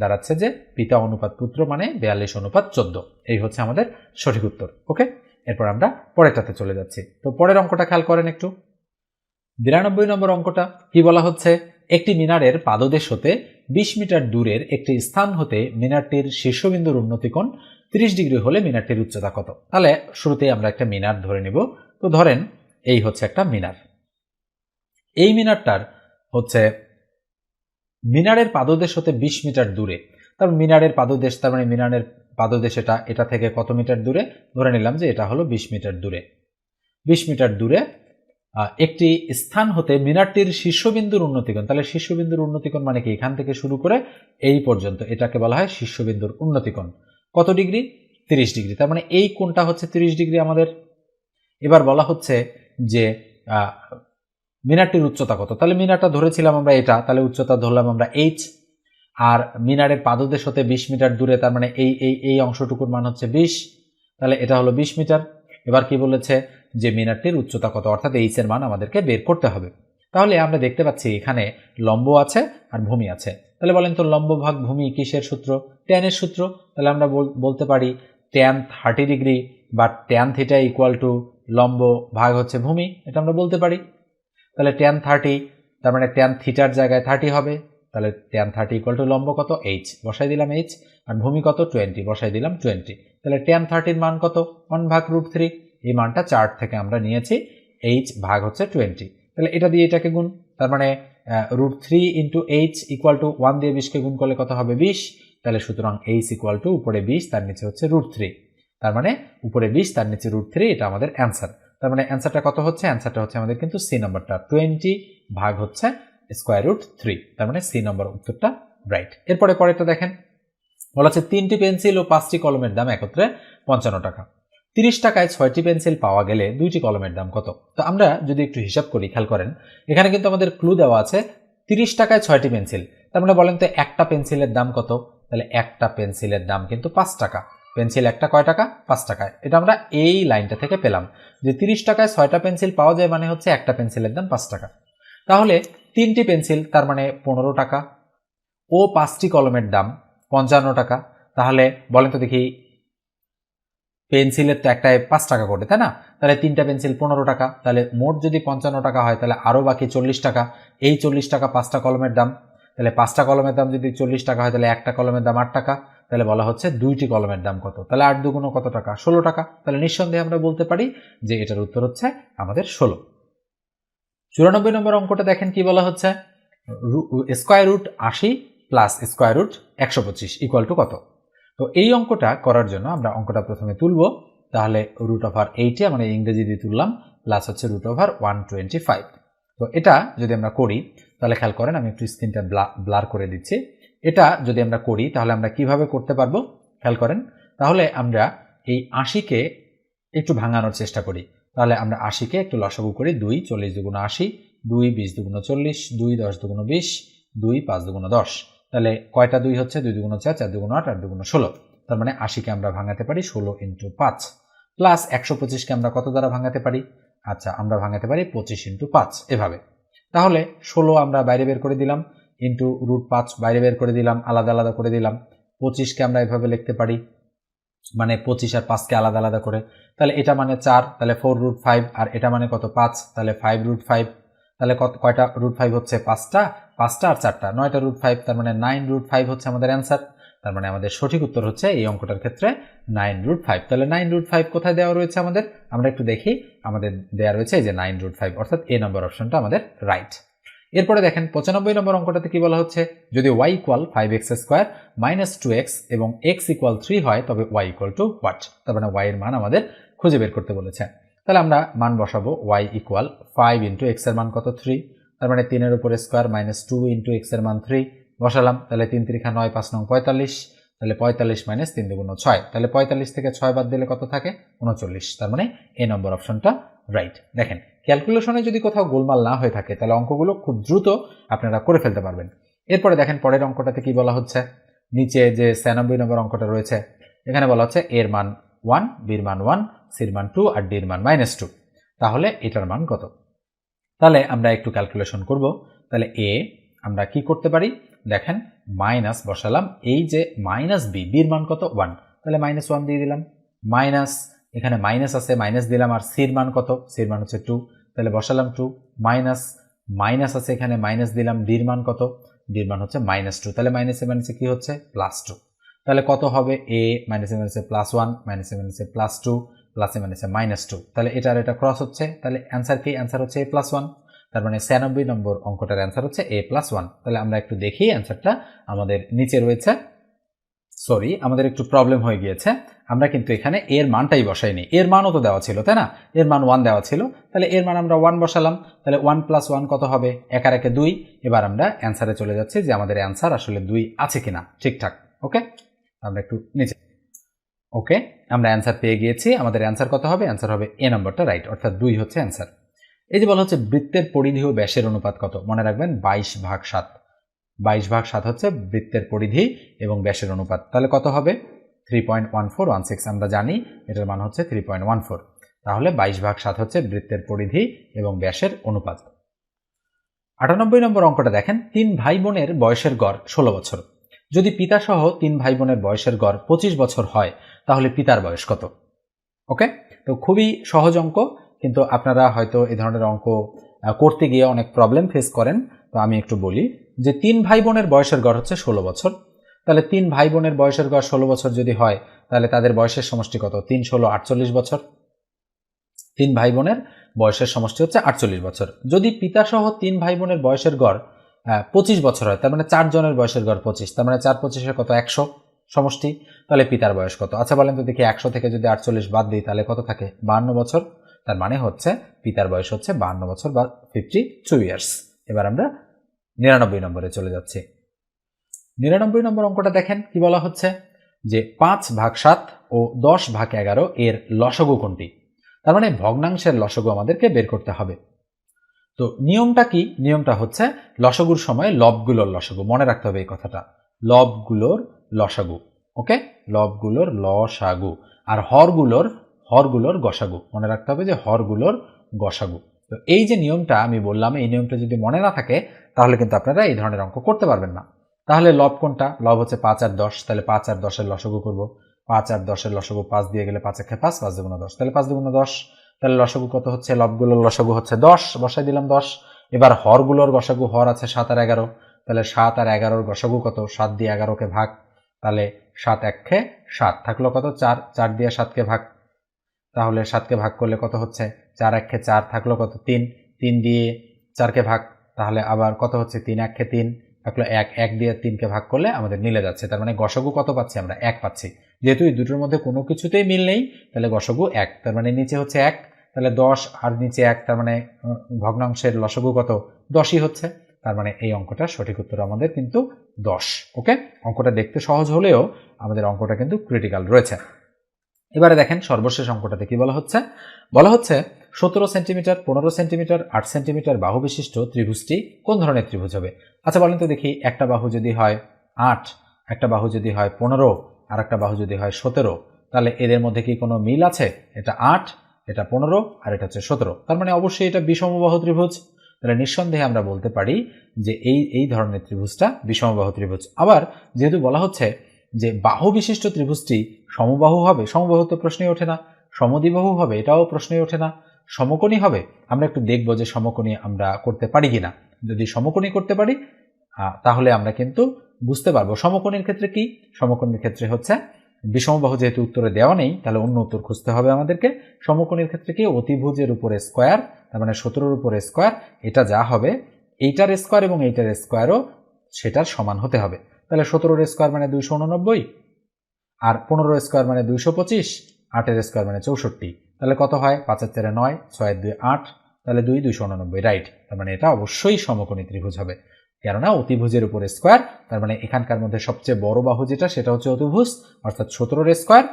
Speaker 2: দাঁড়াচ্ছে যে পিতা অনুপাত পুত্র মানে 42:14। এই হচ্ছে আমাদের সঠিক উত্তর। ওকে, এরপর আমরা পরেরটাতে চলে যাচ্ছি। তো পরের অঙ্কটা খেয়াল করেন একটু। 92 নম্বর অঙ্কটা কি বলা হচ্ছে, একটি মিনারের পাদদেশ হতে 20 মিটার দূরের একটি স্থান হতে মিনারটির শীর্ষবিন্দুর উন্নতিকোণ 30 ডিগ্রি হলে মিনারটির উচ্চতা কত। তাহলে শুরুতেই আমরা একটা মিনার ধরে নিব। তো ধরেন এই হচ্ছে একটা মিনার। এই মিনারটার হচ্ছে মিনারের পাদদেশ হতে 20 মিটার দূরে। তারপর মিনারের পাদদেশ, তার মানে মিনারের পাদদেশ এটা থেকে কত মিটার দূরে, ধরে নিলাম যে এটা হলো 20 মিটার দূরে। 20 মিটার দূরে একটি স্থান হতে মিনারটির শীর্ষবিন্দুর উন্নতিকোণ, তাহলে শীর্ষবিন্দুর উন্নতিকোণ মানে কি, এখান থেকে শুরু করে এই পর্যন্ত এটাকে বলা হয় শীর্ষবিন্দুর উন্নতিকোণ। কত ডিগ্রি, 30 ডিগ্রি। তার মানে এই কোণটা হচ্ছে 30 ডিগ্রি আমাদের। এবার বলা হচ্ছে যে মিনারটির উচ্চতা কত, তাহলে মিনারটা ধরেছিলাম আমরা এটা, তাহলে উচ্চতা ধরলাম আমরা h। আর মিনারের পাদদেশ হতে 20 মিটার দূরে, তার মানে এই অংশটুকুর মান হচ্ছে 20, তাহলে এটা হলো 20 মিটার। এবার কি বলেছে যে মিনারটির উচ্চতা কত, অর্থাৎ h এর মান আমাদেরকে বের করতে হবে। তাহলে আমরা দেখতে পাচ্ছি এখানে লম্ব আছে আর ভূমি আছে। তাহলে বলেন তো লম্ব ভাগ ভূমি কিসের সূত্র, ট্যানের সূত্র। তাহলে আমরা বলতে পারি tan 30 ডিগ্রি বা tan থিটা ইকুয়াল টু লম্ব ভাগ হচ্ছে ভূমি, এটা আমরা বলতে পারি। তাহলে tan 30, তার মানে tan থিটার জায়গায় 30 হবে, তাহলে tan 30 ইকুয়াল টু লম্ব কত, h, বসাই দিলাম h, আর ভূমি কত 20, বসাই দিলাম 20। তাহলে tan 30 মান কত, 1/√3। এই মানটা চার্ট থেকে আমরা নিয়েছি, h ভাগ হচ্ছে 20। তাহলে এটা দিয়ে এটাকে গুণ, তার মানে √3 ইন্টু h ইকুয়াল টু 1 দিয়ে 20কে গুণ করলে কত হবে 20। তাহলে সুতরাং h ইকুয়াল টু উপরে 20 তার নিচে হচ্ছে √3, তার মানে উপরে 20 তার নিচে √3, এটা আমাদের অ্যান্সার। তার মানে অ্যান্সারটা কত হচ্ছে, অ্যান্সারটা হচ্ছে আমাদের কিন্তু সি নাম্বারটা 20 ভাগ হচ্ছে √3, তার মানে সি নম্বর উত্তরটা রাইট। এরপরে পরেরটা দেখেন, বলা হচ্ছে 3টি পেন্সিল ও 5টি কলমের দাম একত্রে 55 টাকা। 30 টাকায় 6টি পেন্সিল পাওয়া গেলে 2টি কলমের দাম কত। তো আমরা যদি একটু হিসাব করি, খেয়াল করেন এখানে কিন্তু আমাদের ক্লু দেওয়া আছে 30 টাকায় 6টি পেন্সিল, তার মানে বলেন তো একটা পেন্সিলের দাম কত, তাহলে একটা পেন্সিলের দাম কিন্তু 5 টাকা। পেন্সিল একটা কয় টাকা, 5 টাকায়। এটা আমরা এই লাইনটা থেকে পেলাম যে 30 টাকায় 6টা পেন্সিল পাওয়া যায়, মানে হচ্ছে একটা পেন্সিলের দাম 5 টাকা। তাহলে 3টি পেন্সিল তার মানে 15 টাকা ও 5টি কলমের দাম 55 টাকা। তাহলে বলেন তো দেখি, পেন্সিলের তো একটায় 5 টাকা করে, তাই না? তাহলে 3টা পেন্সিল 15 টাকা, তাহলে মোট যদি 55 টাকা হয়, তাহলে আরও বাকি 40 টাকা। এই 40 টাকা 5টা কলমের দাম, তাহলে 5টা কলমের দাম যদি 40 টাকা হয়, তাহলে একটা কলমের দাম 8 টাকা। তাহলে বলা হচ্ছে 2টি কলমের দাম কত, তাহলে 8 দুগুণ কত টাকা, 16 টাকা। তাহলে নিঃসন্দেহে আমরা বলতে পারি যে এটার উত্তর হচ্ছে আমাদের 16। 94 নম্বর অঙ্কটা দেখেন কি বলা হচ্ছে, square root 80 plus square root 125 equal to কত। তো এই অঙ্কটা করার জন্য আমরা অঙ্কটা প্রথমে তুলব। তাহলে √80 আমরা ইংরেজি দিয়ে তুললাম, প্লাস হচ্ছে √125। তো এটা যদি আমরা করি, তাহলে খেয়াল করেন আমি একটু স্ক্রিনটা ব্লার করে দিচ্ছি। এটা যদি আমরা করি তাহলে আমরা কিভাবে করতে পারবো, খেয়াল করেন। তাহলে আমরা এই 80কে একটু ভাঙানোর চেষ্টা করি। তাহলে আমরা 80কে একটু লসাগু করি, 2 40 দুগুণ 80, 2 20 দুগুণ 40, 2 10 দুগুণ 20, 2 5 দুগুণ 10। তাহলে কয়টা 2 হচ্ছে, 2 দুগুণ 4, 4 দুগুণ 8, 8 দুগুণ 16। তার মানে 80কে আমরা ভাঙাতে পারি 16 × 5, প্লাস 125কে আমরা কত দ্বারা ভাঙাতে পারি, আচ্ছা আমরা ভাঙাতে পারি 25 × 5 এভাবে। তাহলে 16 আমরা বাইরে বের করে দিলাম, ইন্টু √5 বাইরে বের করে দিলাম, আলাদা আলাদা করে দিলাম। 25কে আমরা এভাবে লিখতে পারি, মানে 25 আর 5কে আলাদা আলাদা করে। তাহলে এটা মানে 4, তাহলে 4√5, আর এটা মানে কত 5, তাহলে 5√5। তাহলে কয়টা √5 হচ্ছে, 5টা আর 4টা 9টা √5, তার মানে 9√5 হচ্ছে আমাদের অ্যান্সার। তার মানে আমাদের সঠিক উত্তর হচ্ছে এই অঙ্কটার ক্ষেত্রে 9√5। তাহলে 9√5 কোথায় দেওয়া রয়েছে আমাদের, আমরা একটু দেখি। আমাদের দেওয়া রয়েছে এই যে 9√5, অর্থাৎ এ নম্বর অপশনটা আমাদের রাইট। এরপরে দেখেন 95 নম্বর অঙ্কটাতে কি বলা হচ্ছে, যদি y ইকুয়াল 5x² - 2x এবং x ইকুয়াল 3 হয়, তবে y ইকুয়াল টু হোয়াট। তার মানে y এর মান আমাদের খুঁজে বের করতে বলেছে। তাহলে আমরা মান বসাবো, y ইকুয়াল 5 × x এর মান কত 3, তার মানে 3 এর উপরে স্কয়ার মাইনাস 2 × x এর মান 3 বসালাম। তাহলে 3 3 9 5 9 45, তাহলে 45 মাইনাস 3 দুগুণ 6, তাহলে 45 থেকে 6 বাদ দিলে কত থাকে 39। তার মানে এ নম্বর অপশনটা রাইট। দেখেন ক্যালকুলেশনে যদি কোথাও গোলমাল না হয়ে থাকে, তাহলে অঙ্কগুলো খুব দ্রুত আপনারা করে ফেলতে পারবেন। এরপরে দেখেন পরের অঙ্কটাতে কি বলা হচ্ছে, নিচে যে 96 নম্বর অঙ্কটা রয়েছে এখানে বলা হচ্ছে এর মান 1, বির মান 1, সির মান 2 আর ডির মান -2। তাহলে এটার মান কত? তাহলে আমরা একটু ক্যালকুলেশন করব। তাহলে এ আমরা কি করতে পারি, দেখেন মাইনাস বসালাম, এই যে মাইনাস বি, বির মান কত 1, তাহলে -1 দিয়ে দিলাম, মাইনাস এখানে মাইনাস আছে মাইনাস দিলাম, আর সির মান কত, সির মান হচ্ছে 2, তাহলে বসালাম 2, মাইনাস মাইনাস আছে এখানে মাইনাস দিলাম, ডির মান কত, ডির মান হচ্ছে -2, তাহলে মাইনাসে মাইনাসে কি হচ্ছে +2, তাহলে কত হবে এ মাইনাসে মাইনাসে +1, মাইনাসে মাইনাসে +2, প্লাসে মাইনাসে -2, তাহলে এটা আর এটা ক্রস হচ্ছে, তাহলে অ্যান্সার কি, অ্যান্সার হচ্ছে a+1, তার মানে 96 নম্বর অঙ্কটার অ্যান্সার হচ্ছে a+1। তাহলে আমরা একটু দেখি অ্যান্সারটা আমাদের নিচে রয়েছে, সরি আমাদের একটু প্রবলেম হয়ে গিয়েছে, আমরা কিন্তু এখানে এর মানটাই বসাইনি, এর মানও তো দেওয়া ছিল তাই না, এর মান 1 দেওয়া ছিল, তাহলে এর মান আমরা 1 বসালাম, তাহলে 1 + 1 কত হবে, 1 আর 1 2। এবার আমরা অ্যান্সারে চলে যাচ্ছি যে আমাদের অ্যান্সার আসলে 2 আছে কিনা ঠিকঠাক। ওকে, আমরা একটু নিচে, ওকে আমরা অ্যান্সার পেয়ে গিয়েছি, আমাদের অ্যান্সার কত হবে, অ্যান্সার হবে এ নম্বরটা রাইট, অর্থাৎ 2 হচ্ছে অ্যান্সার। এই যে বলা হচ্ছে বৃত্তের পরিধি ও ব্যাসের অনুপাত কত, মনে রাখবেন 22/7, 22/7 হচ্ছে বৃত্তের পরিধি এবং ব্যাসের অনুপাত, তাহলে কত হবে 3.1416, আমরা জানি এটার মান হচ্ছে 3.14, তাহলে 22/7 হচ্ছে বৃত্তের পরিধি এবং ব্যাসের অনুপাত। 98 নম্বর অঙ্কটা দেখেন, 3 ভাই বোনের বয়সের গড় 16 বছর, যদি পিতা সহ 3 ভাই বোনের বয়সের গড় 25 বছর হয় তাহলে পিতার বয়স কত? ওকে, তো খুবই সহজ অঙ্ক, কিন্তু আপনারা হয়তো এই ধরনের অঙ্ক করতে গিয়ে অনেক প্রবলেম ফেস করেন। তো আমি একটু বলি যে 3 ভাই বোনের বয়সের গড় হচ্ছে 16 বছর, তাহলে 3 ভাই বোনের বয়সের গড় 16 বছর যদি হয় তাহলে তাদের বয়সের সমষ্টি কত, 3 16 48 বছর, 3 ভাই বোনের বয়সের সমষ্টি হচ্ছে 48 বছর। যদি পিতা সহ 3 ভাই বোনের বয়সের গড় 25 বছর হয়, তার মানে 4 জনের বয়সের গড় 25, তার মানে 4 25 কত 100 সমষ্টি, তাহলে পিতার বয়স কত? আচ্ছা বলেন তো দেখি, 100 থেকে যদি 48 বাদ দিই তাহলে কত থাকে, 52 বছর, তার মানে হচ্ছে পিতার বয়স হচ্ছে 52 বছর বা 52 ইয়ার্স। এবার আমরা 99 নম্বরে চলে যাচ্ছি। 99 নম্বর অঙ্কটা দেখেন কি বলা হচ্ছে, যে 5/7 ও 10/11 এর লসাগু কোনটি, তার মানে ভগ্নাংশের লসাগু আমাদেরকে বের করতে হবে। তো নিয়মটা কি, নিয়মটা হচ্ছে লসাগুর সময় লবগুলোর লসাগু, মনে রাখতে হবে এই কথাটা, লবগুলোর লসাগু, ওকে, লবগুলোর লসাগু, আর হরগুলোর গসাগু, মনে রাখতে হবে যে হরগুলোর গসাগু। তো এই যে নিয়মটা আমি বললাম, এই নিয়মটা যদি মনে না থাকে তাহলে কিন্তু আপনারা এই ধরনের অঙ্ক করতে পারবেন না। তাহলে লব কোনটা, লব হচ্ছে 5 আর 10, তাহলে 5 আর 10 এর লসাগু করব, 5 আর 10 এর লসাগু 5 দিয়ে গেলে 5 একে 5, 5 দুগুণ 10, তাহলে 5 দুগুণ 10, তাহলে লসাগু কত হচ্ছে, লবগুলোর লসাগু হচ্ছে 10, বসাই দিলাম 10। এবার হরগুলোর গসাগু, হর আছে 7 আর 11, তাহলে 7 আর 11 গসাগু কত, 7 দিয়ে 11কে ভাগ, তাহলে 7 1 7 থাকলো কত 4, 4 দিয়ে 7কে ভাগ, তাহলে 7কে ভাগ করলে কত হচ্ছে 4 1 4 থাকলো কত 3, 3 দিয়ে 4কে ভাগ, তাহলে আবার কত হচ্ছে 3 1 3 থাকলো 1, 1 দিয়ে 3কে ভাগ করলে আমাদের মিলে যাচ্ছে, তার মানে গসাগু কত পাচ্ছি আমরা 1 পাচ্ছি। যেহেতু এই দুটোর মধ্যে কোনো কিছুতেই মিল নেই তাহলে গসাগু 1, তার মানে নিচে হচ্ছে 1, তাহলে 10 আর নিচে 1, তার মানে ভগ্নাংশের লসাগু কত 10ই হচ্ছে, তার মানে এই অঙ্কটার সঠিক উত্তর আমাদের কিন্তু 10। ওকে, অঙ্কটা দেখতে সহজ হলেও আমাদের অঙ্কটা কিন্তু ক্রিটিক্যাল রয়েছে। এবারে দেখেন সর্বশেষ অঙ্কটাতে কি বলা হচ্ছে, বলা হচ্ছে 17 সেন্টিমিটার, 15 সেন্টিমিটার, 8 সেন্টিমিটার বাহু বিশিষ্ট ত্রিভুজটি কোন ধরনের ত্রিভুজ হবে? আচ্ছা বলেন তো দেখি, একটা বাহু যদি হয় 8, একটা বাহু যদি হয় 15, আর একটা বাহু যদি হয় 17, তাহলে এদের মধ্যে কি কোনো মিল আছে? এটা 8, এটা 15 আর এটা হচ্ছে 17, তার মানে অবশ্যই এটা বিষমবাহু ত্রিভুজ। তাহলে নিঃসন্দেহে আমরা বলতে পারি যে এই ধরনের ত্রিভুজটা বিষমবাহু ত্রিভুজ। আবার যেহেতু বলা হচ্ছে যে বাহু বিশিষ্ট ত্রিভুজটি সমবাহু হবে, সমবাহু তো প্রশ্নই ওঠে না, সমদ্বিবাহু হবে এটাও প্রশ্নই ওঠে না, সমকোণী হবে, আমরা একটু দেখব যে সমকোণী আমরা করতে পারি কিনা। যদি সমকোণী করতে পারি তাহলে আমরা কিন্তু বুঝতে পারবো সমকোণীর ক্ষেত্রে কি, সমকোণীর ক্ষেত্রে হচ্ছে বিষমবাহু যেহেতু উত্তরে দেওয়া নেই তাহলে অন্য উত্তর খুঁজতে হবে আমাদেরকে। সমকোণীর ক্ষেত্রে কি, অতিভুজের উপরে স্কোয়ার, তার মানে 17-র উপরে স্কোয়ার, এটা যা হবে এইটার স্কোয়ার এবং এইটার স্কোয়ারও সেটার সমান হতে হবে। তাহলে 17-র স্কোয়ার মানে 289, আর 15-র স্কোয়ার মানে 225, 8-এর স্কোয়ার মানে 64, তাহলে কত হয় 5 আর 4 9, 6 আর 2 8, তাহলে 289 রাইট। তার মানে এটা অবশ্যই সমকোণী ত্রিভুজ হবে, কেননা অতিভুজের উপরে স্কোয়ার, তার মানে এখানকার মধ্যে সবচেয়ে বড় বাহু যেটা সেটা হচ্ছে অতিভুজ, অর্থাৎ 17-র স্কোয়ার,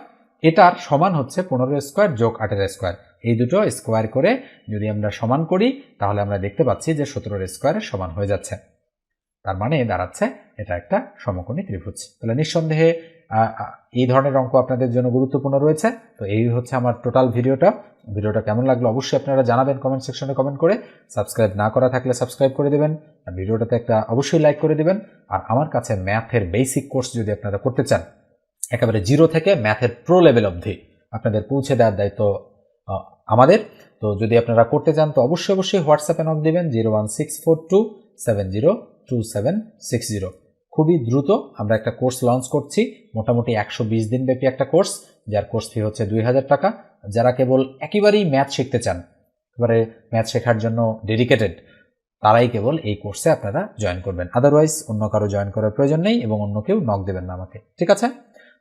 Speaker 2: এটার সমান হচ্ছে 15-র স্কোয়ার যোগ 8-এর স্কোয়ার, এই দুটো স্কোয়ার করে যদি আমরা সমান করি তাহলে আমরা দেখতে পাচ্ছি যে 17-র স্কোয়ারের সমান হয়ে যাচ্ছে। তার মানে দাঁড়াচ্ছে এটা একটা সমকোণী ত্রিভুজ। তাহলে নিঃসন্দেহে এই ধরনের অঙ্ক আপনাদের জন্য গুরুত্বপূর্ণ রয়েছে। তো এই হচ্ছে আমার টোটাল ভিডিওটা কেমন লাগলো অবশ্যই আপনারা জানাবেন কমেন্ট সেকশনে কমেন্ট করে। সাবস্ক্রাইব না করা থাকলে সাবস্ক্রাইব করে দেবেন, আর ভিডিওটাতে একটা অবশ্যই লাইক করে দেবেন। আর আমার কাছে ম্যাথের বেসিক কোর্স যদি আপনারা করতে চান, একেবারে জিরো থেকে ম্যাথের প্রো লেভেল অবধি আপনাদের পৌঁছে দেওয়ার দায়িত্ব আমাদের। তো যদি আপনারা করতে চান তো অবশ্যই হোয়াটসঅ্যাপে নক দিবেন 01642702760। খুবই দ্রুত আমরা একটা কোর্স লঞ্চ করছি, মোটামুটি 120 দিন ব্যাপী একটা কোর্স, যার কোর্স ফি হচ্ছে 2000 টাকা। যারা কেবল একেবারেই ম্যাথ শিখতে চান, একেবারে ম্যাথ শেখার জন্য ডেডিকেটেড, তারাই কেবল এই কোর্সে আপনারা জয়েন করবেন। আদারওয়াইজ অন্য কারো জয়েন করার প্রয়োজন নেই এবং অন্য কেউ নক দেবেন না আমাকে, ঠিক আছে?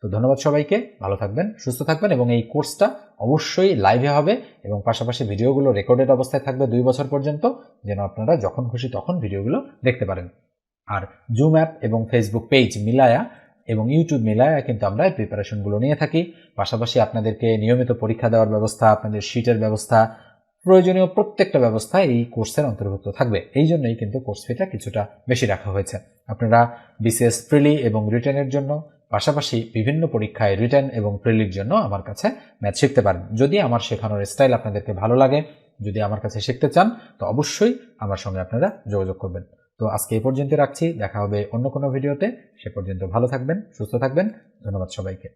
Speaker 2: তো ধন্যবাদ সবাইকে, ভালো থাকবেন, সুস্থ থাকবেন। এবং এই কোর্সটা অবশ্যই লাইভে হবে এবং পাশাপাশি ভিডিওগুলো রেকর্ডেড অবস্থায় থাকবে 2 বছর পর্যন্ত, যেন আপনারা যখন খুশি তখন ভিডিওগুলো দেখতে পারেন। আর জুম অ্যাপ এবং ফেসবুক পেজ মিলায়া এবং ইউটিউব মিলায়া কিন্তু আমরা এই প্রিপারেশনগুলো নিয়ে থাকি। পাশাপাশি আপনাদেরকে নিয়মিত পরীক্ষা দেওয়ার ব্যবস্থা, আপনাদের শিটের ব্যবস্থা, প্রয়োজনীয় প্রত্যেকটা ব্যবস্থা এই কোর্সের অন্তর্ভুক্ত থাকবে। এই জন্যই কিন্তু কোর্স ফিটা কিছুটা বেশি রাখা হয়েছে। আপনারা বিসিএস প্রিলি এবং রিটেনের জন্য, পাশাপাশি বিভিন্ন পরীক্ষায় রিটেন এবং প্রিলির জন্য আমার কাছে ম্যাথ শিখতে পারেন। যদি আমার শেখানোর স্টাইল আপনাদেরকে ভালো লাগে, যদি আমার কাছে শিখতে চান, তো অবশ্যই আমার সঙ্গে আপনারা যোগাযোগ করবেন। তো আজকে এই পর্যন্ত রাখছি, দেখা হবে অন্য কোনো ভিডিওতে। সে পর্যন্ত ভালো থাকবেন, সুস্থ থাকবেন। ধন্যবাদ সবাইকে।